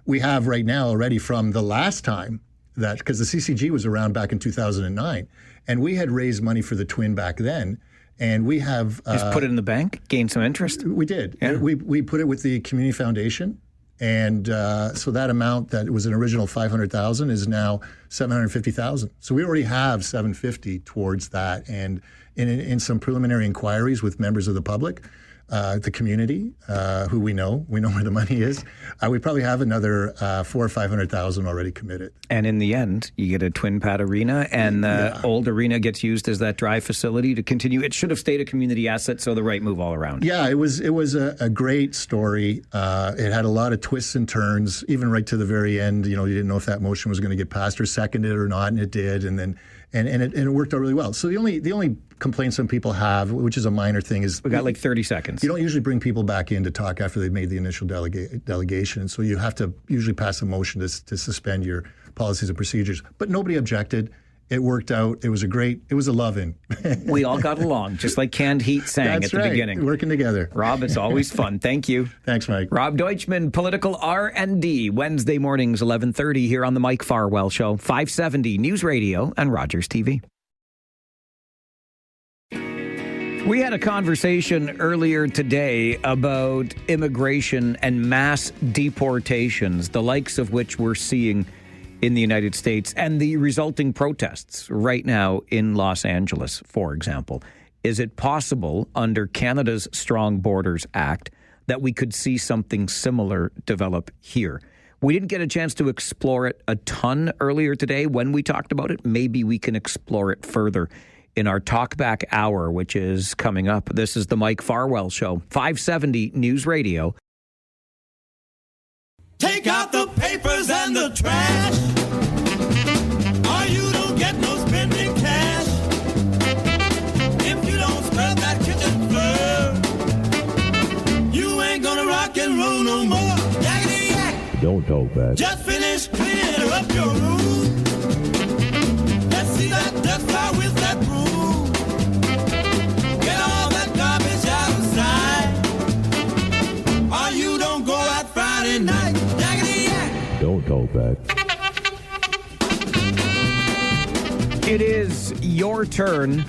we have right now already from the last time. That because the CCG was around back in 2009, and we had raised money for the twin back then, and we have just put it in the bank, gain some interest. We did. Yeah. We put it with the community foundation, and so that amount that was an original $500,000 is now $750,000. So we already have $750 towards that, and in some preliminary inquiries with members of the public. The community, who we know where the money is. We probably have another $400,000 or $500,000 already committed. And in the end, you get a twin pad arena, and the old arena gets used as that dry facility to continue. It should have stayed a community asset, so the right move all around. Yeah, it was a great story. It had a lot of twists and turns, even right to the very end. You didn't know if that motion was going to get passed or seconded or not, and it did. And then it worked out really well. So the only complaint some people have, which is a minor thing, is we got like 30 seconds. You don't usually bring people back in to talk after they've made the initial delegation. So you have to usually pass a motion to suspend your policies and procedures. But nobody objected. It worked out. It was a love-in. We all got along, just like Canned Heat sang at the beginning. Working together. Rob, it's always fun. Thank you. Thanks, Mike. Rob Deutschman, Political R&D, Wednesday mornings, 11:30 here on the Mike Farwell Show, 570 News Radio and Rogers TV. We had a conversation earlier today about immigration and mass deportations, the likes of which we're seeing in the United States, and the resulting protests right now in Los Angeles, for example. Is it possible under Canada's Strong Borders Act that we could see something similar develop here? We didn't get a chance to explore it a ton earlier today when we talked about it. Maybe we can explore it further in our Talkback Hour, which is coming up. This is the Mike Farwell Show, 570 News Radio. Take out the papers and the trash, or you don't get no spending cash. If you don't scrub that kitchen floor, you ain't gonna rock and roll no more. Yakety yak. Don't talk back. Just finish cleaning up your room. Let's see that dust fly with that broom. Get all that garbage outside, or you don't go out Friday night. Don't talk back. It is your turn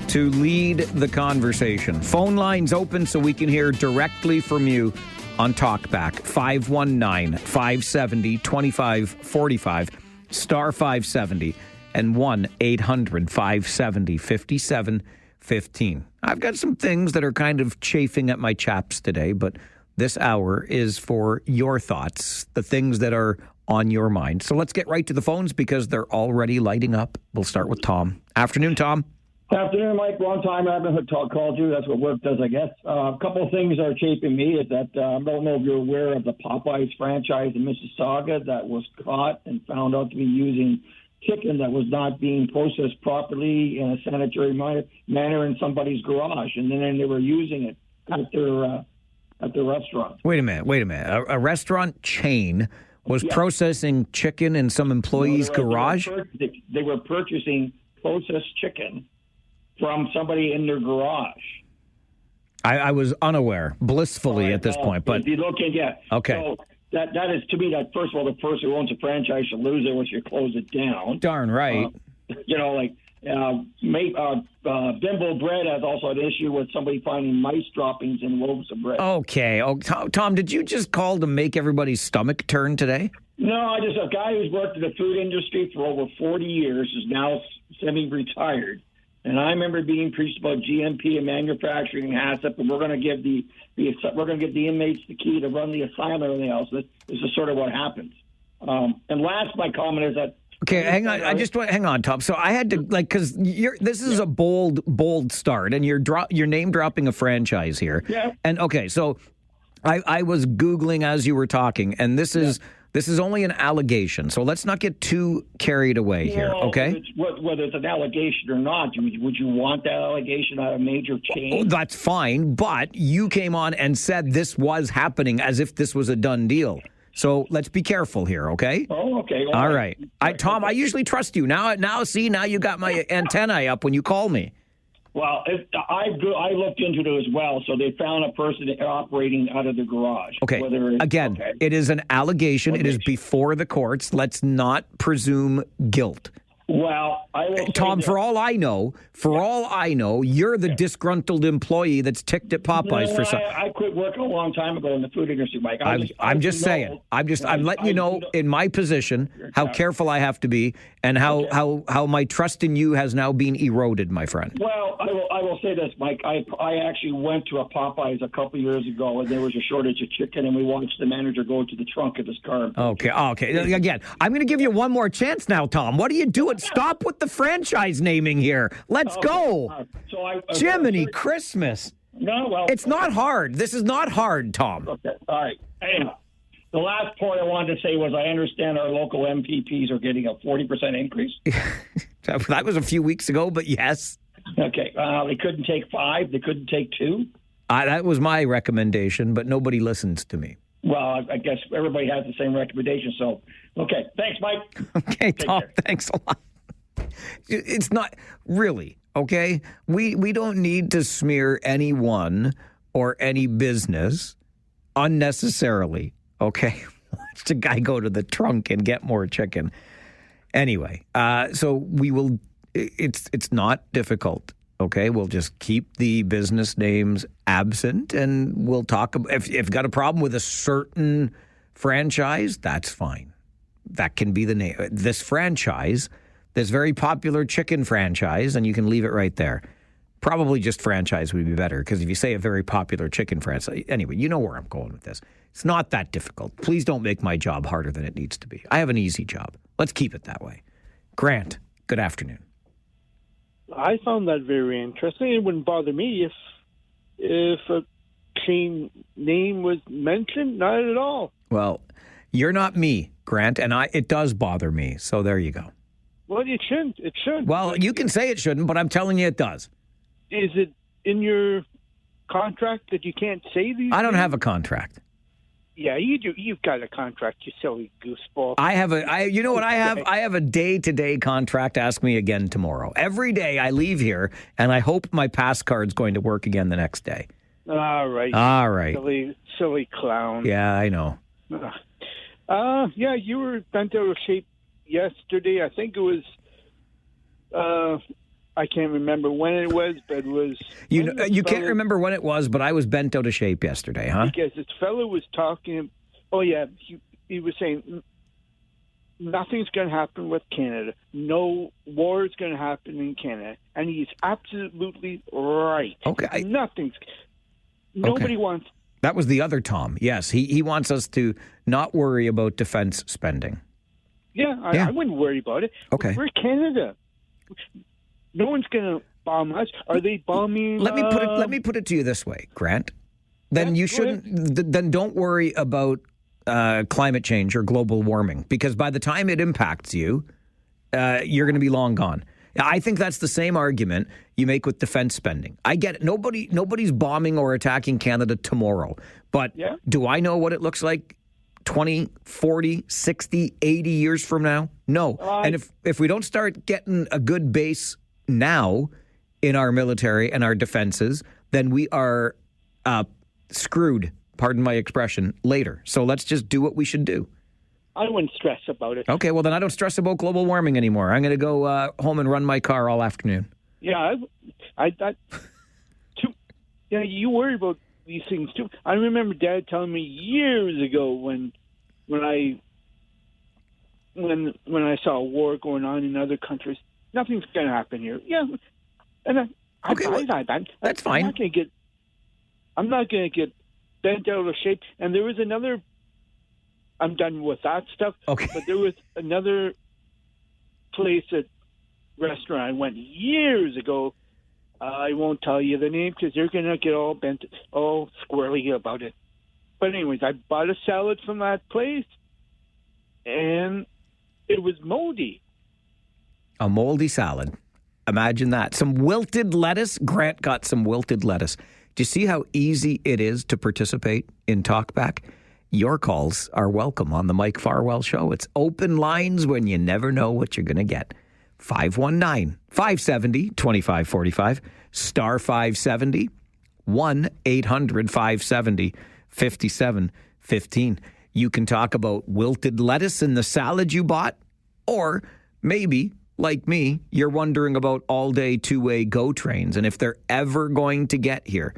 to lead the conversation. Phone lines open so we can hear directly from you on Talkback. 519-570-2545, star 570, and 1-800-570-5715. I've got some things that are kind of chafing at my chaps today, but this hour is for your thoughts, the things that are on your mind. So let's get right to the phones because they're already lighting up. We'll start with Tom. Afternoon, Tom. Afternoon, Mike. Long time I haven't called you. That's what work does, I guess. A couple of things are chafing me. Is that I don't know if you're aware of the Popeyes franchise in Mississauga that was caught and found out to be using chicken that was not being processed properly in a sanitary manner in somebody's garage, and then they were using it at their restaurant. Wait a minute. A restaurant chain was processing chicken in some employee's garage? They were purchasing processed chicken from somebody in their garage. I was unaware, blissfully at this point. But if you look in, okay. So that is, to me, that first of all, the person who owns a franchise should lose it once you close it down. Darn right. Bimbo Bread has also an issue with somebody finding mice droppings in loaves of bread. Okay. Oh, Tom, did you just call to make everybody's stomach turn today? No, a guy who's worked in the food industry for over 40 years is now semi-retired. And I remember being preached about GMP and manufacturing HACCP, and we're going to give the inmates the key to run the asylum and everything else. This is sort of what happens. And last, my comment is that. Okay, hang on. Hang on, Tom. So I had to because this is a bold start, and you're name dropping a franchise here. Yeah. And okay, so I was Googling as you were talking, and this is This is only an allegation, so let's not get too carried away here, okay? Whether it's an allegation or not, would you want that allegation at a major change? Oh, that's fine, but you came on and said this was happening as if this was a done deal. So let's be careful here, okay? Oh, okay. All right. Tom, I usually trust you. Now you got my antennae up when you call me. Well, I looked into it as well. So they found a person operating out of the garage. Okay. Again, it is an allegation. It is before the courts. Let's not presume guilt. Well, I will Tom, for all I know, you're the disgruntled employee that's ticked at Popeyes for some. I quit working a long time ago in the food industry, Mike. I'm just saying. I'm letting you know in my position how careful I have to be and how my trust in you has now been eroded, my friend. Well, I will say this, Mike. I actually went to a Popeyes a couple years ago, and there was a shortage of chicken, and we watched the manager go to the trunk of his car. Okay. Again, I'm going to give you one more chance now, Tom. What are you doing? Stop with the franchise naming here. Let's go. Jiminy Christmas. No, well, it's not hard. This is not hard, Tom. Okay. All right. Anyhow, the last point I wanted to say was I understand our local MPPs are getting a 40% increase. That was a few weeks ago, but yes. Okay. They couldn't take 5. They couldn't take 2. That was my recommendation, but nobody listens to me. Well, I guess everybody has the same recommendation. So, okay. Thanks, Mike. Okay, Tom. Thanks a lot. It's not really, okay? We don't need to smear anyone or any business unnecessarily, okay? Watch the guy go to the trunk and get more chicken. Anyway, so we will, it's not difficult, okay? We'll just keep the business names absent and we'll talk, if you've got a problem with a certain franchise, that's fine. That can be the name. This franchise, this very popular chicken franchise, and you can leave it right there. Probably just franchise would be better, because if you say a very popular chicken franchise, anyway, you know where I'm going with this. It's not that difficult. Please don't make my job harder than it needs to be. I have an easy job. Let's keep it that way. Grant, good afternoon. I found that very interesting. It wouldn't bother me if a clean name was mentioned. Not at all. Well, you're not me, Grant, and it does bother me. So there you go. Well, it shouldn't. It should. Well, you can say it shouldn't, but I'm telling you it does. Is it in your contract that you can't say these I don't things? have a contract. Yeah, you do. You've got a contract, you silly gooseball. You know what I have? I have a day-to-day contract. Ask me again tomorrow. Every day I leave here, and I hope my pass card's going to work again the next day. All right. All right. Silly clown. Yeah, I know. Yeah, you were bent out of shape yesterday. I think it was, I can't remember when it was, but it was... You can't remember when it was, but I was bent out of shape yesterday, huh? Because this fellow was talking, he was saying, nothing's going to happen with Canada. No war is going to happen in Canada. And he's absolutely right. Okay. Nobody wants... That was the other Tom. Yes, he wants us to not worry about defense spending. Yeah, I wouldn't worry about it. Okay. We're Canada. No one's going to bomb us. Are they bombing? Let me put it to you this way, Grant. Then you shouldn't. Then don't worry about climate change or global warming, because by the time it impacts you, you're going to be long gone. I think that's the same argument you make with defense spending. I get it. Nobody's bombing or attacking Canada tomorrow. But do I know what it looks like 20, 40, 60, 80 years from now? No. And if we don't start getting a good base now in our military and our defenses, then we are screwed, pardon my expression, later. So let's just do what we should do. I wouldn't stress about it. Okay, well, then I don't stress about global warming anymore. I'm going to go home and run my car all afternoon. Yeah, you worry about these things too. I remember Dad telling me years ago when I saw a war going on in other countries, nothing's going to happen here. Yeah, and that's fine. I'm not going to get bent out of shape. And there was another. I'm done with that stuff. Okay. But there was another place restaurant I went years ago. I won't tell you the name because you're going to get all squirrely about it. But anyways, I bought a salad from that place. and it was moldy. A moldy salad. Imagine that. Some wilted lettuce. Grant got some wilted lettuce. Do you see how easy it is to participate in Talkback? Your calls are welcome on the Mike Farwell Show. It's open lines when you never know what you're going to get. 519-570-2545, star 570, 1-800-570-5715. You can talk about wilted lettuce in the salad you bought, or maybe, like me, you're wondering about all-day two-way GO trains and if they're ever going to get here,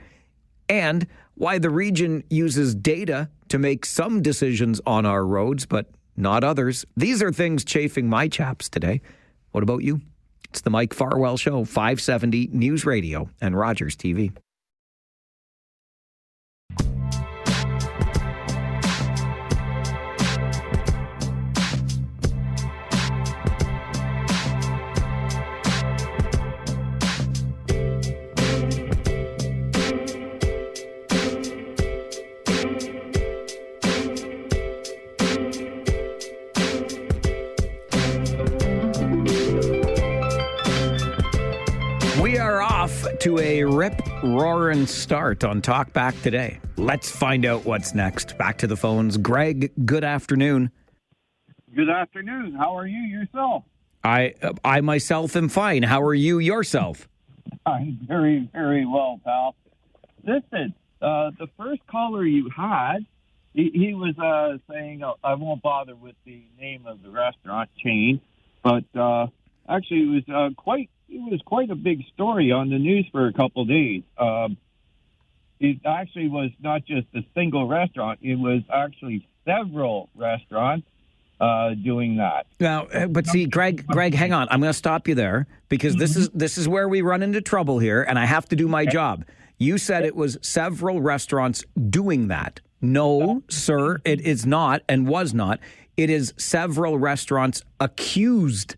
and why the region uses data to make some decisions on our roads, but not others. These are things chafing my chaps today. What about you? It's the Mike Farwell Show, 570 News Radio and Rogers TV. To a rip-roaring start on Talkback today. Let's find out what's next. Back to the phones. Greg, good afternoon. Good afternoon. How are you yourself? I myself am fine. How are you yourself? I'm very, very well, pal. Listen, the first caller you had, he was saying, I won't bother with the name of the restaurant chain, but actually it was quite a big story on the news for a couple of days. It actually was not just a single restaurant. It was actually several restaurants doing that. Now, but see, Greg, hang on. I'm going to stop you there because this is where we run into trouble here, and I have to do my job. You said it was several restaurants doing that. No, sir, it is not and was not. It is several restaurants accused.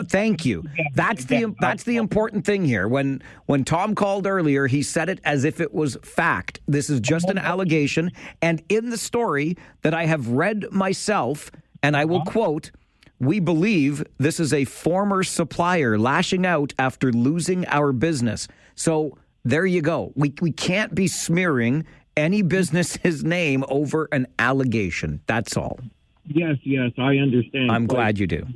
Thank you. That's the important thing here. When Tom called earlier, he said it as if it was fact. This is just an allegation. And in the story that I have read myself, and I will quote, "We believe this is a former supplier lashing out after losing our business." So there you go. We can't be smearing any business's name over an allegation. That's all. Yes, I understand. I'm glad you do.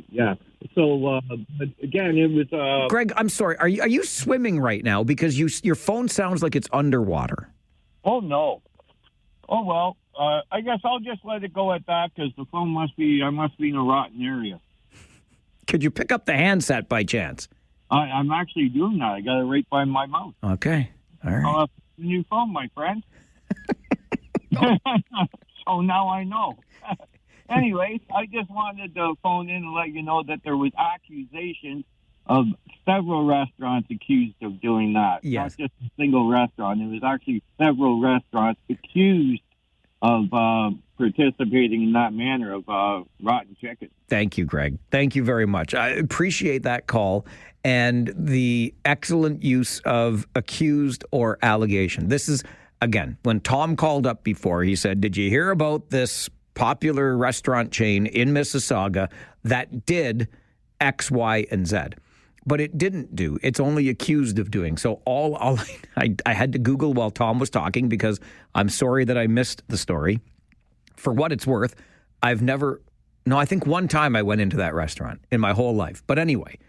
Yeah. So, but again, it was... Greg, I'm sorry. Are you swimming right now? Because your phone sounds like it's underwater. Oh, no. Oh, well, I guess I'll just let it go at that because the phone I must be in a rotten area. Could you pick up the handset by chance? I'm actually doing that. I got it right by my mouth. Okay. All right. I'll have a new phone, my friend. So now I know. Anyways, I just wanted to phone in and let you know that there was accusations of several restaurants accused of doing that. Yes. Not just a single restaurant. It was actually several restaurants accused of participating in that manner of rotten chicken. Thank you, Greg. Thank you very much. I appreciate that call and the excellent use of accused or allegation. This is... Again, when Tom called up before, he said, did you hear about this popular restaurant chain in Mississauga that did X, Y, and Z? But it didn't do. It's only accused of doing. So I had to Google while Tom was talking because I'm sorry that I missed the story. For what it's worth, I think one time I went into that restaurant in my whole life. But anyway,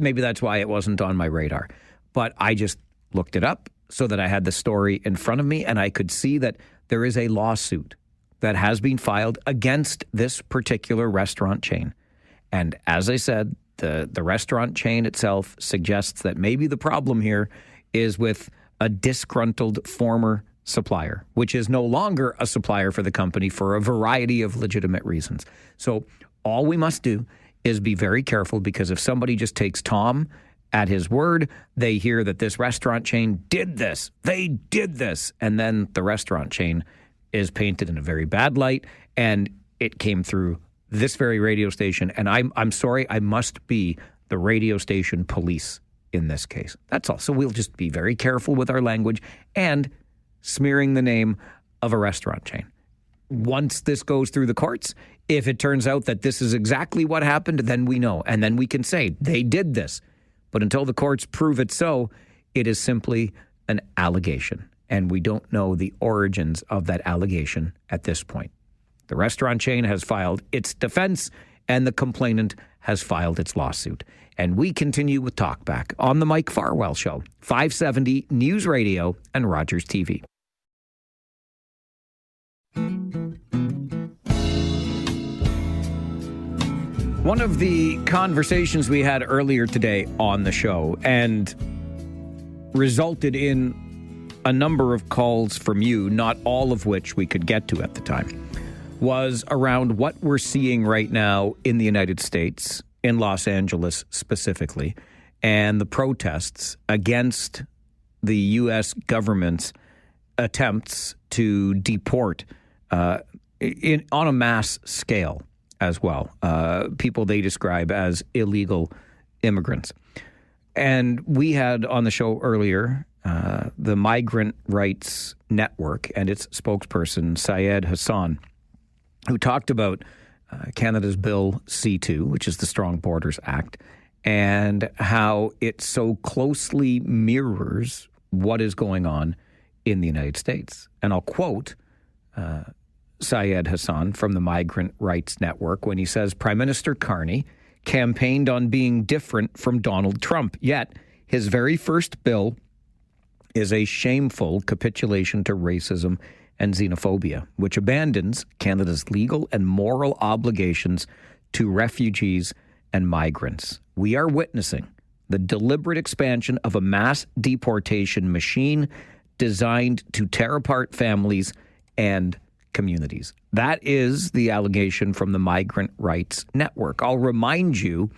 maybe that's why it wasn't on my radar. But I just looked it up so that I had the story in front of me, and I could see that there is a lawsuit that has been filed against this particular restaurant chain. And as I said, the restaurant chain itself suggests that maybe the problem here is with a disgruntled former supplier, which is no longer a supplier for the company for a variety of legitimate reasons. So all we must do is be very careful, because if somebody just takes Tom at his word, they hear that this restaurant chain did this, they did this, and then the restaurant chain is painted in a very bad light, and it came through this very radio station, and I'm sorry, I must be the radio station police in this case. That's all. So we'll just be very careful with our language and smearing the name of a restaurant chain. once this goes through the courts, if it turns out that this is exactly what happened, then we know. And then we can say they did this. But until the courts prove it so, it is simply an allegation. And we don't know the origins of that allegation at this point. The restaurant chain has filed its defense, and the complainant has filed its lawsuit. And we continue with Talkback on the Mike Farwell Show, 570 News Radio and Rogers TV. One of the conversations we had earlier today on the show and resulted in a number of calls from you, not all of which we could get to at the time, was around what we're seeing right now in the United States, in Los Angeles specifically, and the protests against the U.S. government's attempts to deport on a mass scale as well, people they describe as illegal immigrants. And we had on the show earlier the Migrant Rights Network and its spokesperson, Syed Hassan, who talked about Canada's Bill C-2, which is the Strong Borders Act, and how it so closely mirrors what is going on in the United States. And I'll quote Syed Hassan from the Migrant Rights Network when he says, Prime Minister Carney campaigned on being different from Donald Trump, yet his very first bill is a shameful capitulation to racism and xenophobia, which abandons Canada's legal and moral obligations to refugees and migrants. We are witnessing the deliberate expansion of a mass deportation machine designed to tear apart families and communities. That is the allegation from the Migrant Rights Network. I'll remind you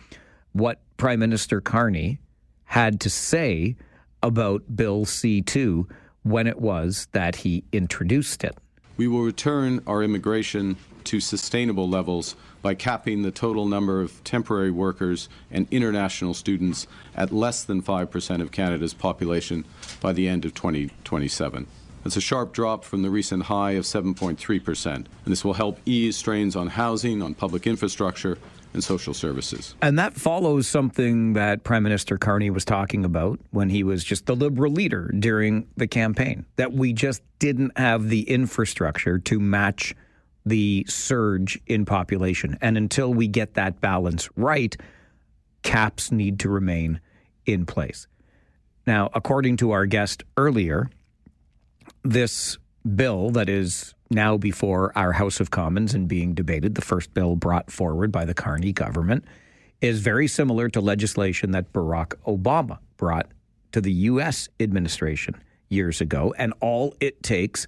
what Prime Minister Carney had to say about Bill C-2 when it was that he introduced it. We will return our immigration to sustainable levels by capping the total number of temporary workers and international students at less than 5% of Canada's population by the end of 2027. That's a sharp drop from the recent high of 7.3%, and this will help ease strains on housing, on public infrastructure, and social services. And that follows something that Prime Minister Carney was talking about when he was just the Liberal leader during the campaign, that we just didn't have the infrastructure to match the surge in population. And until we get that balance right, caps need to remain in place. Now, according to our guest earlier, this bill that is now before our House of Commons and being debated, the first bill brought forward by the Carney government, is very similar to legislation that Barack Obama brought to the U.S. administration years ago. And all it takes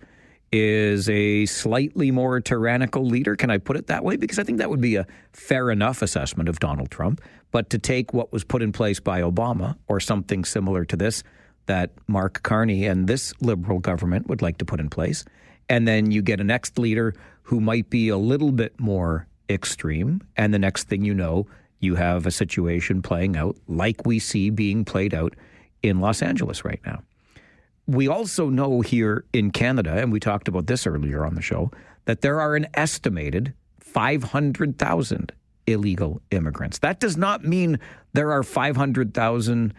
is a slightly more tyrannical leader. Can I put it that way? Because I think that would be a fair enough assessment of Donald Trump. But to take what was put in place by Obama or something similar to this that Mark Carney and this Liberal government would like to put in place, and then you get a next leader who might be a little bit more extreme, and the next thing you know, you have a situation playing out like we see being played out in Los Angeles right now. We also know here in Canada, and we talked about this earlier on the show, that there are an estimated 500,000 illegal immigrants. That does not mean there are 500,000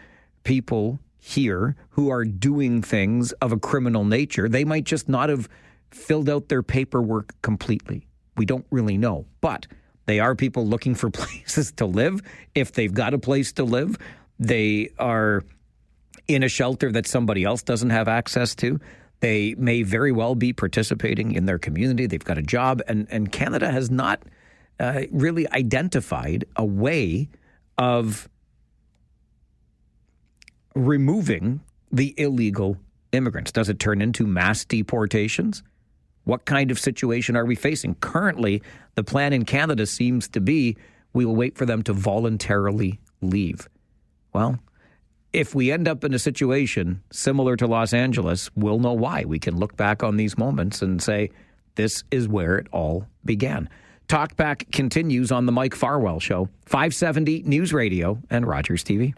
people here who are doing things of a criminal nature. They might just not have filled out their paperwork completely. We don't really know. But they are people looking for places to live. If they've got a place to live, they are in a shelter that somebody else doesn't have access to. They may very well be participating in their community. They've got a job. And Canada has not really identified a way of removing the illegal immigrants. Does it turn into mass deportations? What kind of situation are we facing? Currently, the plan in Canada seems to be we will wait for them to voluntarily leave. Well, if we end up in a situation similar to Los Angeles, we'll know why. We can look back on these moments and say, this is where it all began. Talkback continues on the Mike Farwell Show, 570 News Radio and Rogers TV.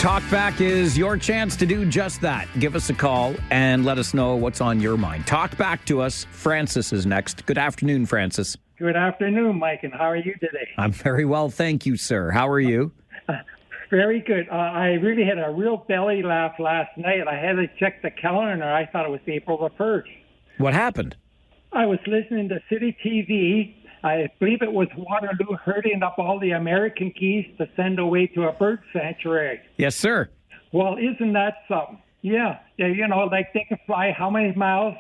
Talkback is your chance to do just that. Give us a call and let us know what's on your mind. Talk back to us. Francis is next. Good afternoon, Francis. Good afternoon, Mike, and how are you today? I'm very well, thank you, sir. How are you? Very good. I really had a real belly laugh last night. I had to check the calendar, and I thought it was April the 1st. What happened? I was listening to City TV. I believe it was Waterloo herding up all the American geese to send away to a bird sanctuary. Yes, sir. Well, isn't that something? Yeah, you know, like they can fly how many miles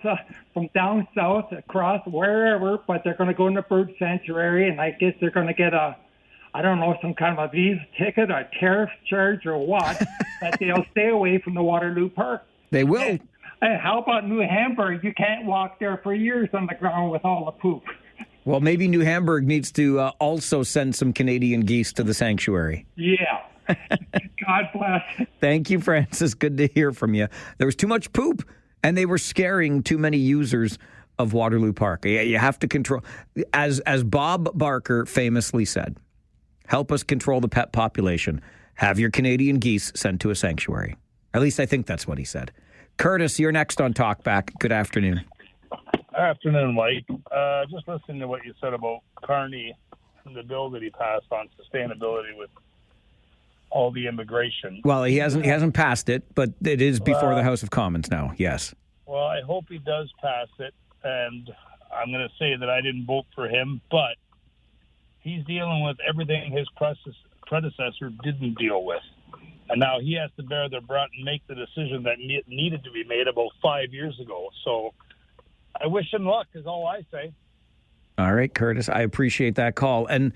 from down south across wherever, but they're going to go in the bird sanctuary, and I guess they're going to get some kind of a visa ticket, a tariff charge, or what, that they'll stay away from the Waterloo Park. They will. Hey, how about New Hamburg? You can't walk there for years on the ground with all the poop. Well, maybe New Hamburg needs to also send some Canadian geese to the sanctuary. Yeah. God bless. Thank you, Francis. Good to hear from you. There was too much poop, and they were scaring too many users of Waterloo Park. You have to control. As Bob Barker famously said, help us control the pet population. Have your Canadian geese sent to a sanctuary. At least I think that's what he said. Curtis, you're next on Talkback. Good afternoon. Afternoon, Mike. Just listening to what you said about Carney and the bill that he passed on sustainability with all the immigration. Well, he hasn't passed it, but it is before the House of Commons now. Yes. Well, I hope he does pass it, and I'm going to say that I didn't vote for him, but he's dealing with everything his predecessor didn't deal with. And now he has to bear the brunt and make the decision that needed to be made about 5 years ago. So I wish him luck, is all I say. All right, Curtis, I appreciate that call. And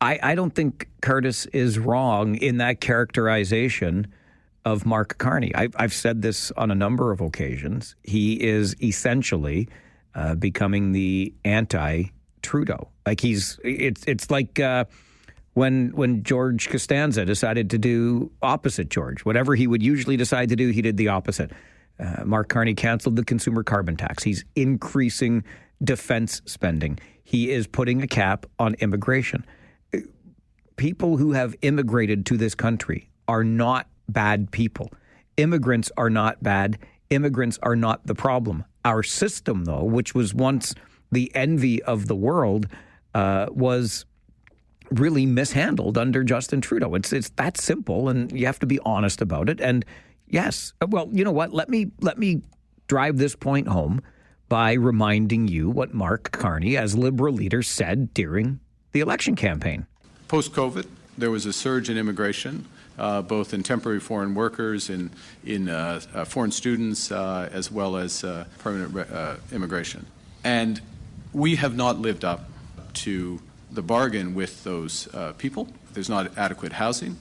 I don't think Curtis is wrong in that characterization of Mark Carney. I've said this on a number of occasions. He is essentially becoming the anti-Trudeau. Like it's like when George Costanza decided to do opposite George. Whatever he would usually decide to do, he did the opposite. Mark Carney canceled the consumer carbon tax. He's increasing defense spending. He is putting a cap on immigration. People who have immigrated to this country are not bad people. Immigrants are not bad. Immigrants are not the problem. Our system, though, which was once the envy of the world, was really mishandled under Justin Trudeau. It's that simple, and you have to be honest about it. And yes, well, you know what? Let me drive this point home by reminding you what Mark Carney, as Liberal leader, said during the election campaign. Post-COVID, there was a surge in immigration, both in temporary foreign workers, in foreign students, as well as permanent immigration. And we have not lived up to the bargain with those people. There's not adequate housing.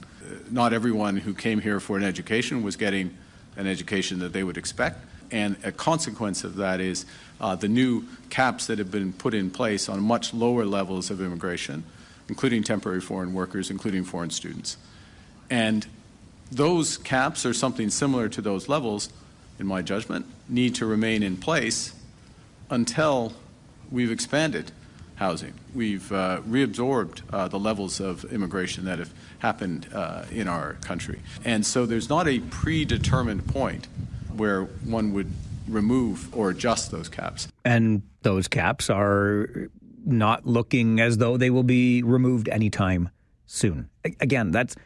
Not everyone who came here for an education was getting an education that they would expect. And a consequence of that is the new caps that have been put in place on much lower levels of immigration, including temporary foreign workers, including foreign students. And those caps, or something similar to those levels, in my judgment, need to remain in place until we've expanded housing. We've reabsorbed the levels of immigration that have happened in our country. And so there's not a predetermined point where one would remove or adjust those caps. And those caps are not looking as though they will be removed anytime soon. Again, that's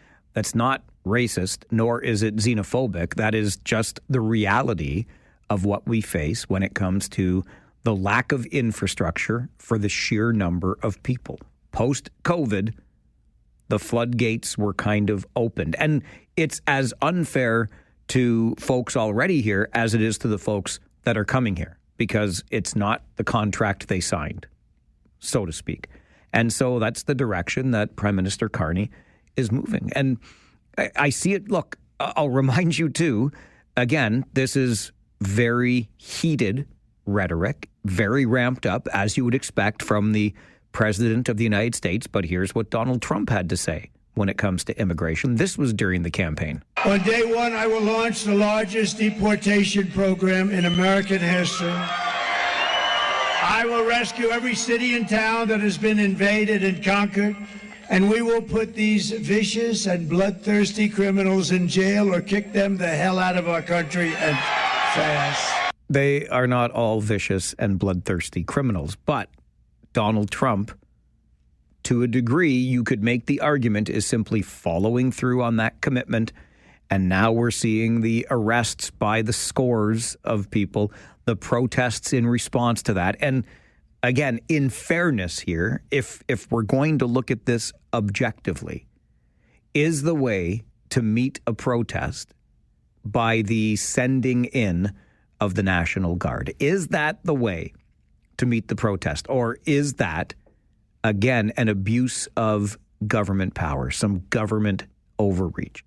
not racist, nor is it xenophobic. That is just the reality of what we face when it comes to the lack of infrastructure for the sheer number of people. Post-COVID, the floodgates were kind of opened. And it's as unfair to folks already here as it is to the folks that are coming here, because it's not the contract they signed, so to speak. And so that's the direction that Prime Minister Carney is moving. And I see it. Look, I'll remind you too, again, this is very heated rhetoric, very ramped up, as you would expect from the President of the United States. But here's what Donald Trump had to say when it comes to immigration. This was during the campaign. On day one, I will launch the largest deportation program in American history. I will rescue every city and town that has been invaded and conquered, and we will put these vicious and bloodthirsty criminals in jail or kick them the hell out of our country and fast. They are not all vicious and bloodthirsty criminals, but Donald Trump, to a degree, you could make the argument, is simply following through on that commitment. And now we're seeing the arrests by the scores of people, the protests in response to that. And again, in fairness here, if we're going to look at this objectively, is the way to meet a protest by the sending in of the National Guard? Is that the way to meet the protest? Or is that, again, an abuse of government power, some government overreach?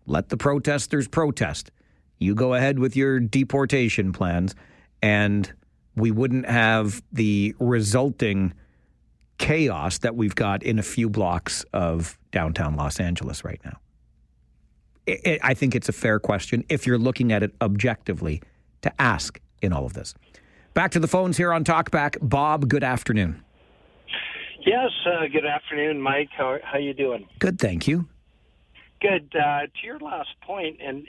Let the protesters protest. You go ahead with your deportation plans, and we wouldn't have the resulting chaos that we've got in a few blocks of downtown Los Angeles right now. I think it's a fair question, if you're looking at it objectively, to ask in all of this. Back to the phones here on Talkback. Bob, good afternoon. Yes, good afternoon, Mike. How you doing? Good, thank you. Good. To your last point, and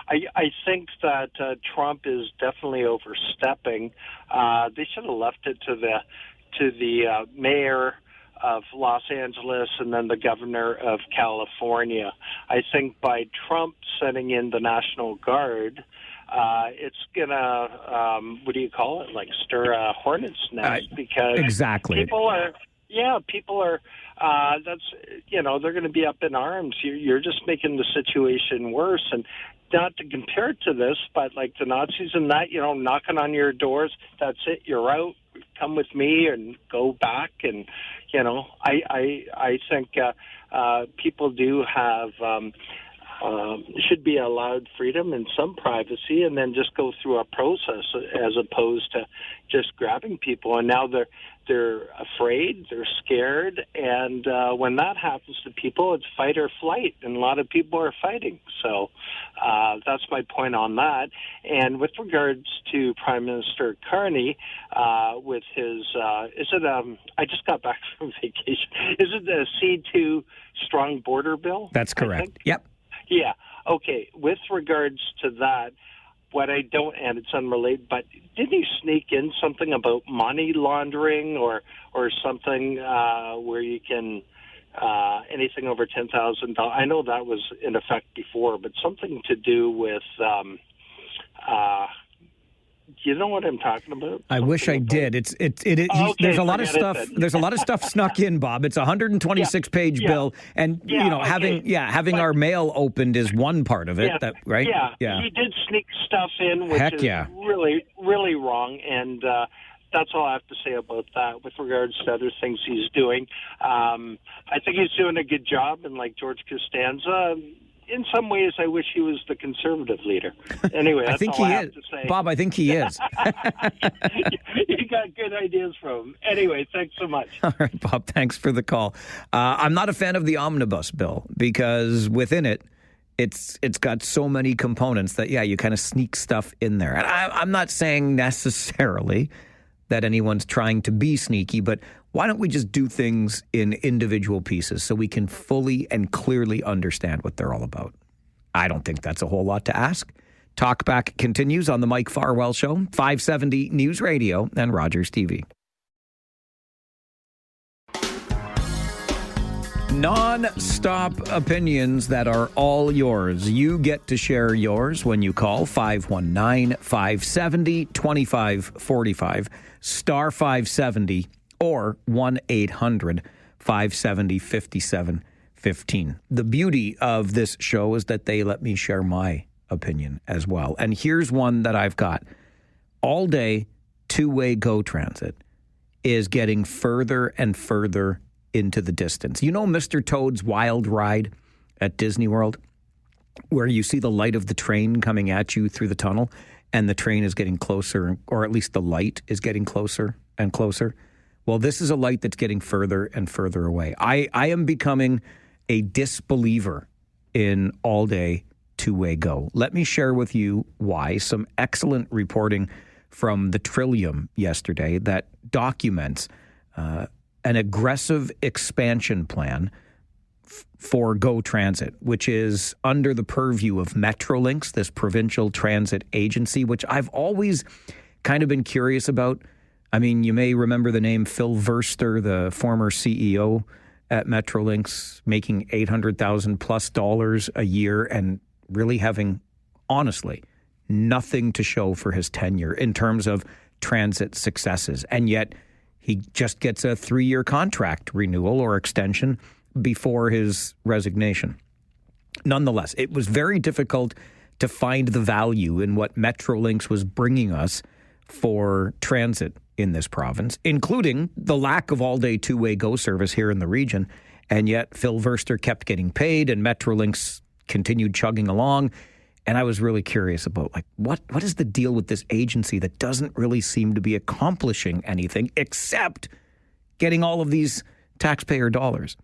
I think that Trump is definitely overstepping. They should have left it to the mayor of Los Angeles and then the governor of California. I think by Trump sending in the National Guard, it's gonna what do you call it? Like stir a hornet's nest, because exactly people are. That's, they're going to be up in arms. You're just making the situation worse. And not to compare it to this, but like the Nazis and that, knocking on your doors, that's it, you're out, come with me and go back. And, I think people do have, should be allowed freedom and some privacy, and then just go through a process as opposed to just grabbing people. And now they're afraid, they're scared, and when that happens to people, it's fight or flight, and a lot of people are fighting. So that's my point on that. And with regards to Prime Minister Carney, with his, I just got back from vacation. Is it the C2 Strong Border Bill? That's correct. Yep. Yeah. Okay. With regards to that, what I don't, and it's unrelated, but didn't he sneak in something about money laundering or something where you can anything over $10,000? I know that was in effect before, but something to do with. You know what I'm talking about? I wish I did. Okay, there's a lot of stuff. There's a lot of stuff snuck in, Bob. It's a 126-page bill, and having our mail opened is one part of it. Yeah, right? Yeah. He did sneak stuff in, which is really, really wrong, and that's all I have to say about that. With regards to other things he's doing, I think he's doing a good job, and like George Costanza. In some ways, I wish he was the conservative leader. Anyway, that's all I have to say. Bob, I think he is. You got good ideas from him. Anyway, thanks so much. All right, Bob, thanks for the call. I'm not a fan of the omnibus bill because within it's got so many components that, you kind of sneak stuff in there. And I'm not saying necessarily that anyone's trying to be sneaky, but why don't we just do things in individual pieces so we can fully and clearly understand what they're all about? I don't think that's a whole lot to ask. Talkback continues on the Mike Farwell Show, 570 News Radio and Rogers TV. Non-stop opinions that are all yours. You get to share yours when you call 519-570-2545, star 570, or 1-800-570-5715. The beauty of this show is that they let me share my opinion as well. And here's one that I've got. All day, two-way GO transit is getting further and further into the distance. You know Mr. Toad's Wild Ride at Disney World, where you see the light of the train coming at you through the tunnel, and the train is getting closer, or at least the light is getting closer and closer? Well, this is a light that's getting further and further away. I am becoming a disbeliever in all-day two-way GO. Let me share with you why. Some excellent reporting from the Trillium yesterday that documents an aggressive expansion plan for GO Transit, which is under the purview of Metrolinx, this provincial transit agency, which I've always kind of been curious about. I mean, you may remember the name Phil Verster, the former CEO at Metrolinx, making $800,000+ a year and really having, honestly, nothing to show for his tenure in terms of transit successes. And yet he just gets a 3-year contract renewal or extension before his resignation. Nonetheless, it was very difficult to find the value in what Metrolinx was bringing us for transit in this province, including the lack of all-day two-way GO service here in the region. And yet Phil Verster kept getting paid and Metrolinx continued chugging along. And I was really curious about, like, what is the deal with this agency that doesn't really seem to be accomplishing anything except getting all of these taxpayer dollars?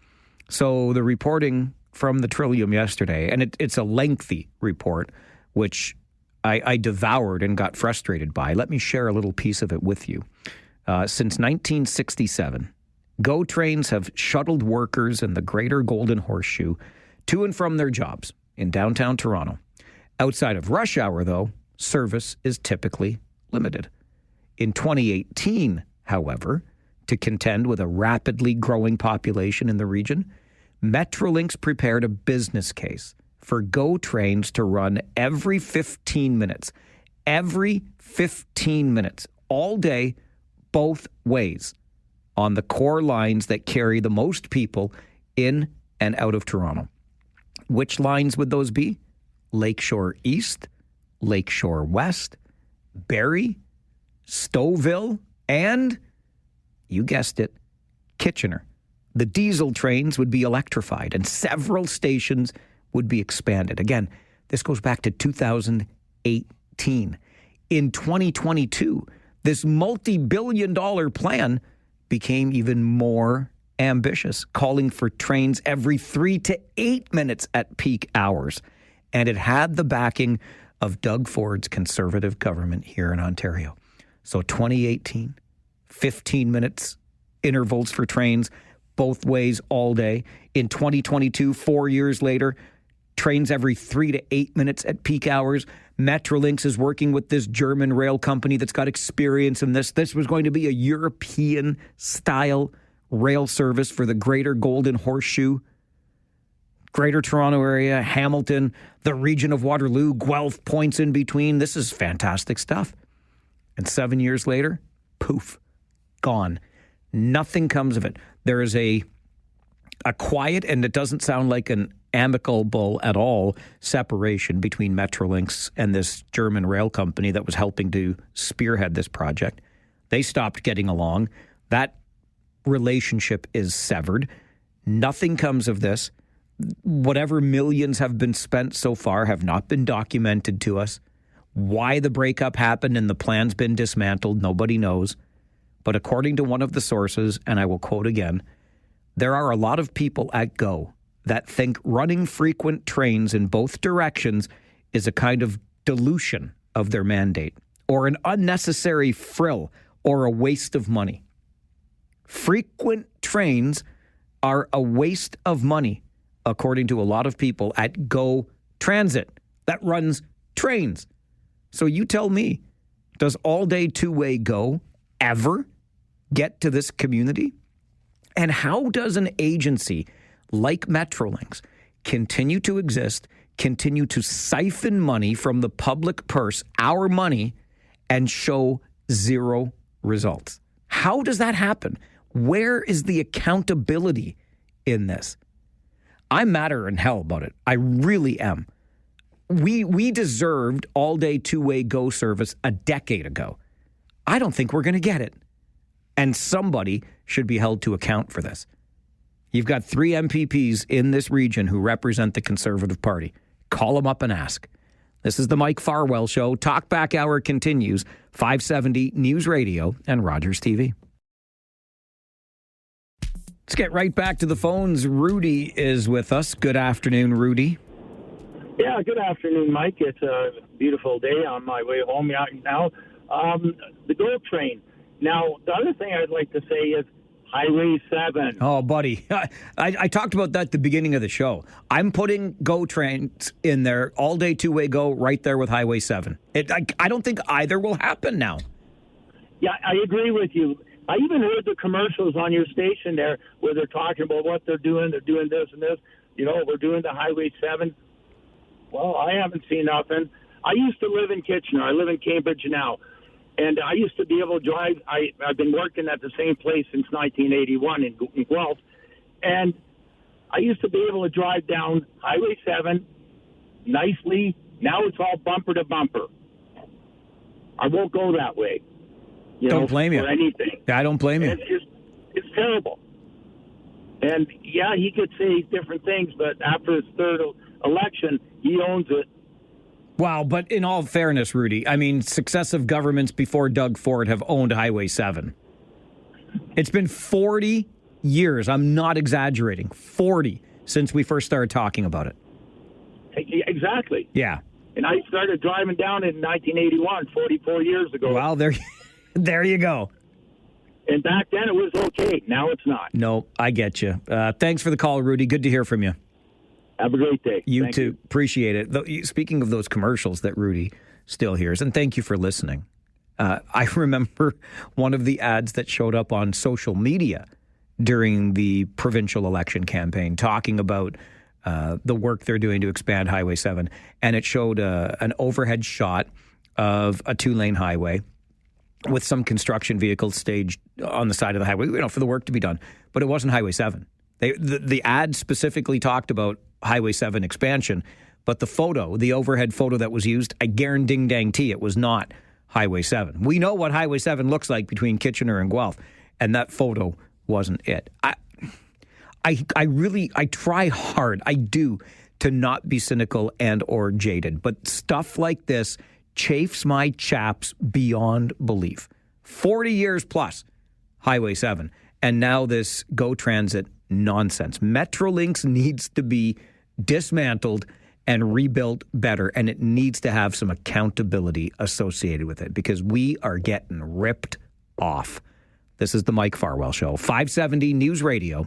So the reporting from the Trillium yesterday, and it's a lengthy report, which I devoured and got frustrated by. Let me share a little piece of it with you. Since 1967, GO trains have shuttled workers in the Greater Golden Horseshoe to and from their jobs in downtown Toronto. Outside of rush hour, though, service is typically limited. In 2018, however, to contend with a rapidly growing population in the region, Metrolinx prepared a business case for GO trains to run every 15 minutes. Every 15 minutes, all day, both ways, on the core lines that carry the most people in and out of Toronto. Which lines would those be? Lakeshore East, Lakeshore West, Barrie, Stouffville, and, you guessed it, Kitchener. The diesel trains would be electrified and several stations would be expanded. Again, this goes back to 2018. In 2022, this multi-billion-dollar plan became even more ambitious, calling for trains every 3 to 8 minutes at peak hours. And it had the backing of Doug Ford's Conservative government here in Ontario. So 2018, 15 minutes intervals for trains, both ways all day. In 2022, 4 years later, trains every 3 to 8 minutes at peak hours. Metrolinx is working with this German rail company that's got experience in this. This was going to be a European-style rail service for the Greater Golden Horseshoe, Greater Toronto Area, Hamilton, the region of Waterloo, Guelph, points in between. This is fantastic stuff. And 7 years later, poof, gone. Nothing comes of it. There is a quiet, and it doesn't sound like an amicable at all, separation between Metrolinx and this German rail company that was helping to spearhead this project. They stopped getting along. That relationship is severed. Nothing comes of this. Whatever millions have been spent so far have not been documented to us. Why the breakup happened and the plan's been dismantled, nobody knows. But according to one of the sources, and I will quote again, there are a lot of people at GO that think running frequent trains in both directions is a kind of dilution of their mandate, or an unnecessary frill, or a waste of money. Frequent trains are a waste of money, according to a lot of people at GO Transit that runs trains. So you tell me, does all-day two-way GO ever get to this community? And how does an agency like Metrolinx continue to exist, continue to siphon money from the public purse, our money, and show zero results? How does that happen? Where is the accountability in this? I'm madder in hell about it. I really am. We deserved all-day two-way GO service a decade ago. I don't think we're going to get it. And somebody should be held to account for this. You've got 3 MPPs in this region who represent the Conservative Party. Call them up and ask. This is the Mike Farwell Show. Talkback Hour continues. 570 News Radio and Rogers TV. Let's get right back to the phones. Rudy is with us. Good afternoon, Rudy. Yeah, good afternoon, Mike. It's a beautiful day on my way home now. The GO train. Now, the other thing I'd like to say is, Highway 7. Oh, buddy. I talked about that at the beginning of the show. I'm putting GO trains in there, all-day two-way GO, right there with Highway 7. I don't think either will happen now. Yeah, I agree with you. I even heard the commercials on your station there where they're talking about what they're doing. They're doing this and this. We're doing the Highway 7. Well, I haven't seen nothing. I used to live in Kitchener. I live in Cambridge now. And I used to be able to drive. I've been working at the same place since 1981 in Guelph. And I used to be able to drive down Highway 7 nicely. Now it's all bumper to bumper. I won't go that way. Don't blame you. For anything. Yeah, I don't blame you. It's terrible. And, yeah, he could say different things, but after his third election, he owns it. Wow, but in all fairness, Rudy, I mean, successive governments before Doug Ford have owned Highway 7. It's been 40 years. I'm not exaggerating. 40 since we first started talking about it. Exactly. Yeah. And I started driving down in 1981, 44 years ago. Well, there you go. And back then it was okay. Now it's not. No, I get you. Thanks for the call, Rudy. Good to hear from you. Have a great day. You Thank too. You. Appreciate it. Speaking of those commercials that Rudy still hears, and thank you for listening. I remember one of the ads that showed up on social media during the provincial election campaign talking about the work they're doing to expand Highway 7. And it showed an overhead shot of a two-lane highway with some construction vehicles staged on the side of the highway, for the work to be done. But it wasn't Highway 7. The ad specifically talked about Highway 7 expansion, but the overhead photo that was used, I guarantee it was not Highway 7. We know what Highway 7 looks like between Kitchener and Guelph, and that photo wasn't it. I try hard, I do, to not be cynical and or jaded, but stuff like this chafes my chaps beyond belief. 40 years plus, Highway 7, and now this GO Transit nonsense. Metrolinx needs to be dismantled and rebuilt better, and it needs to have some accountability associated with it because we are getting ripped off. This is the Mike Farwell Show, 570 News Radio,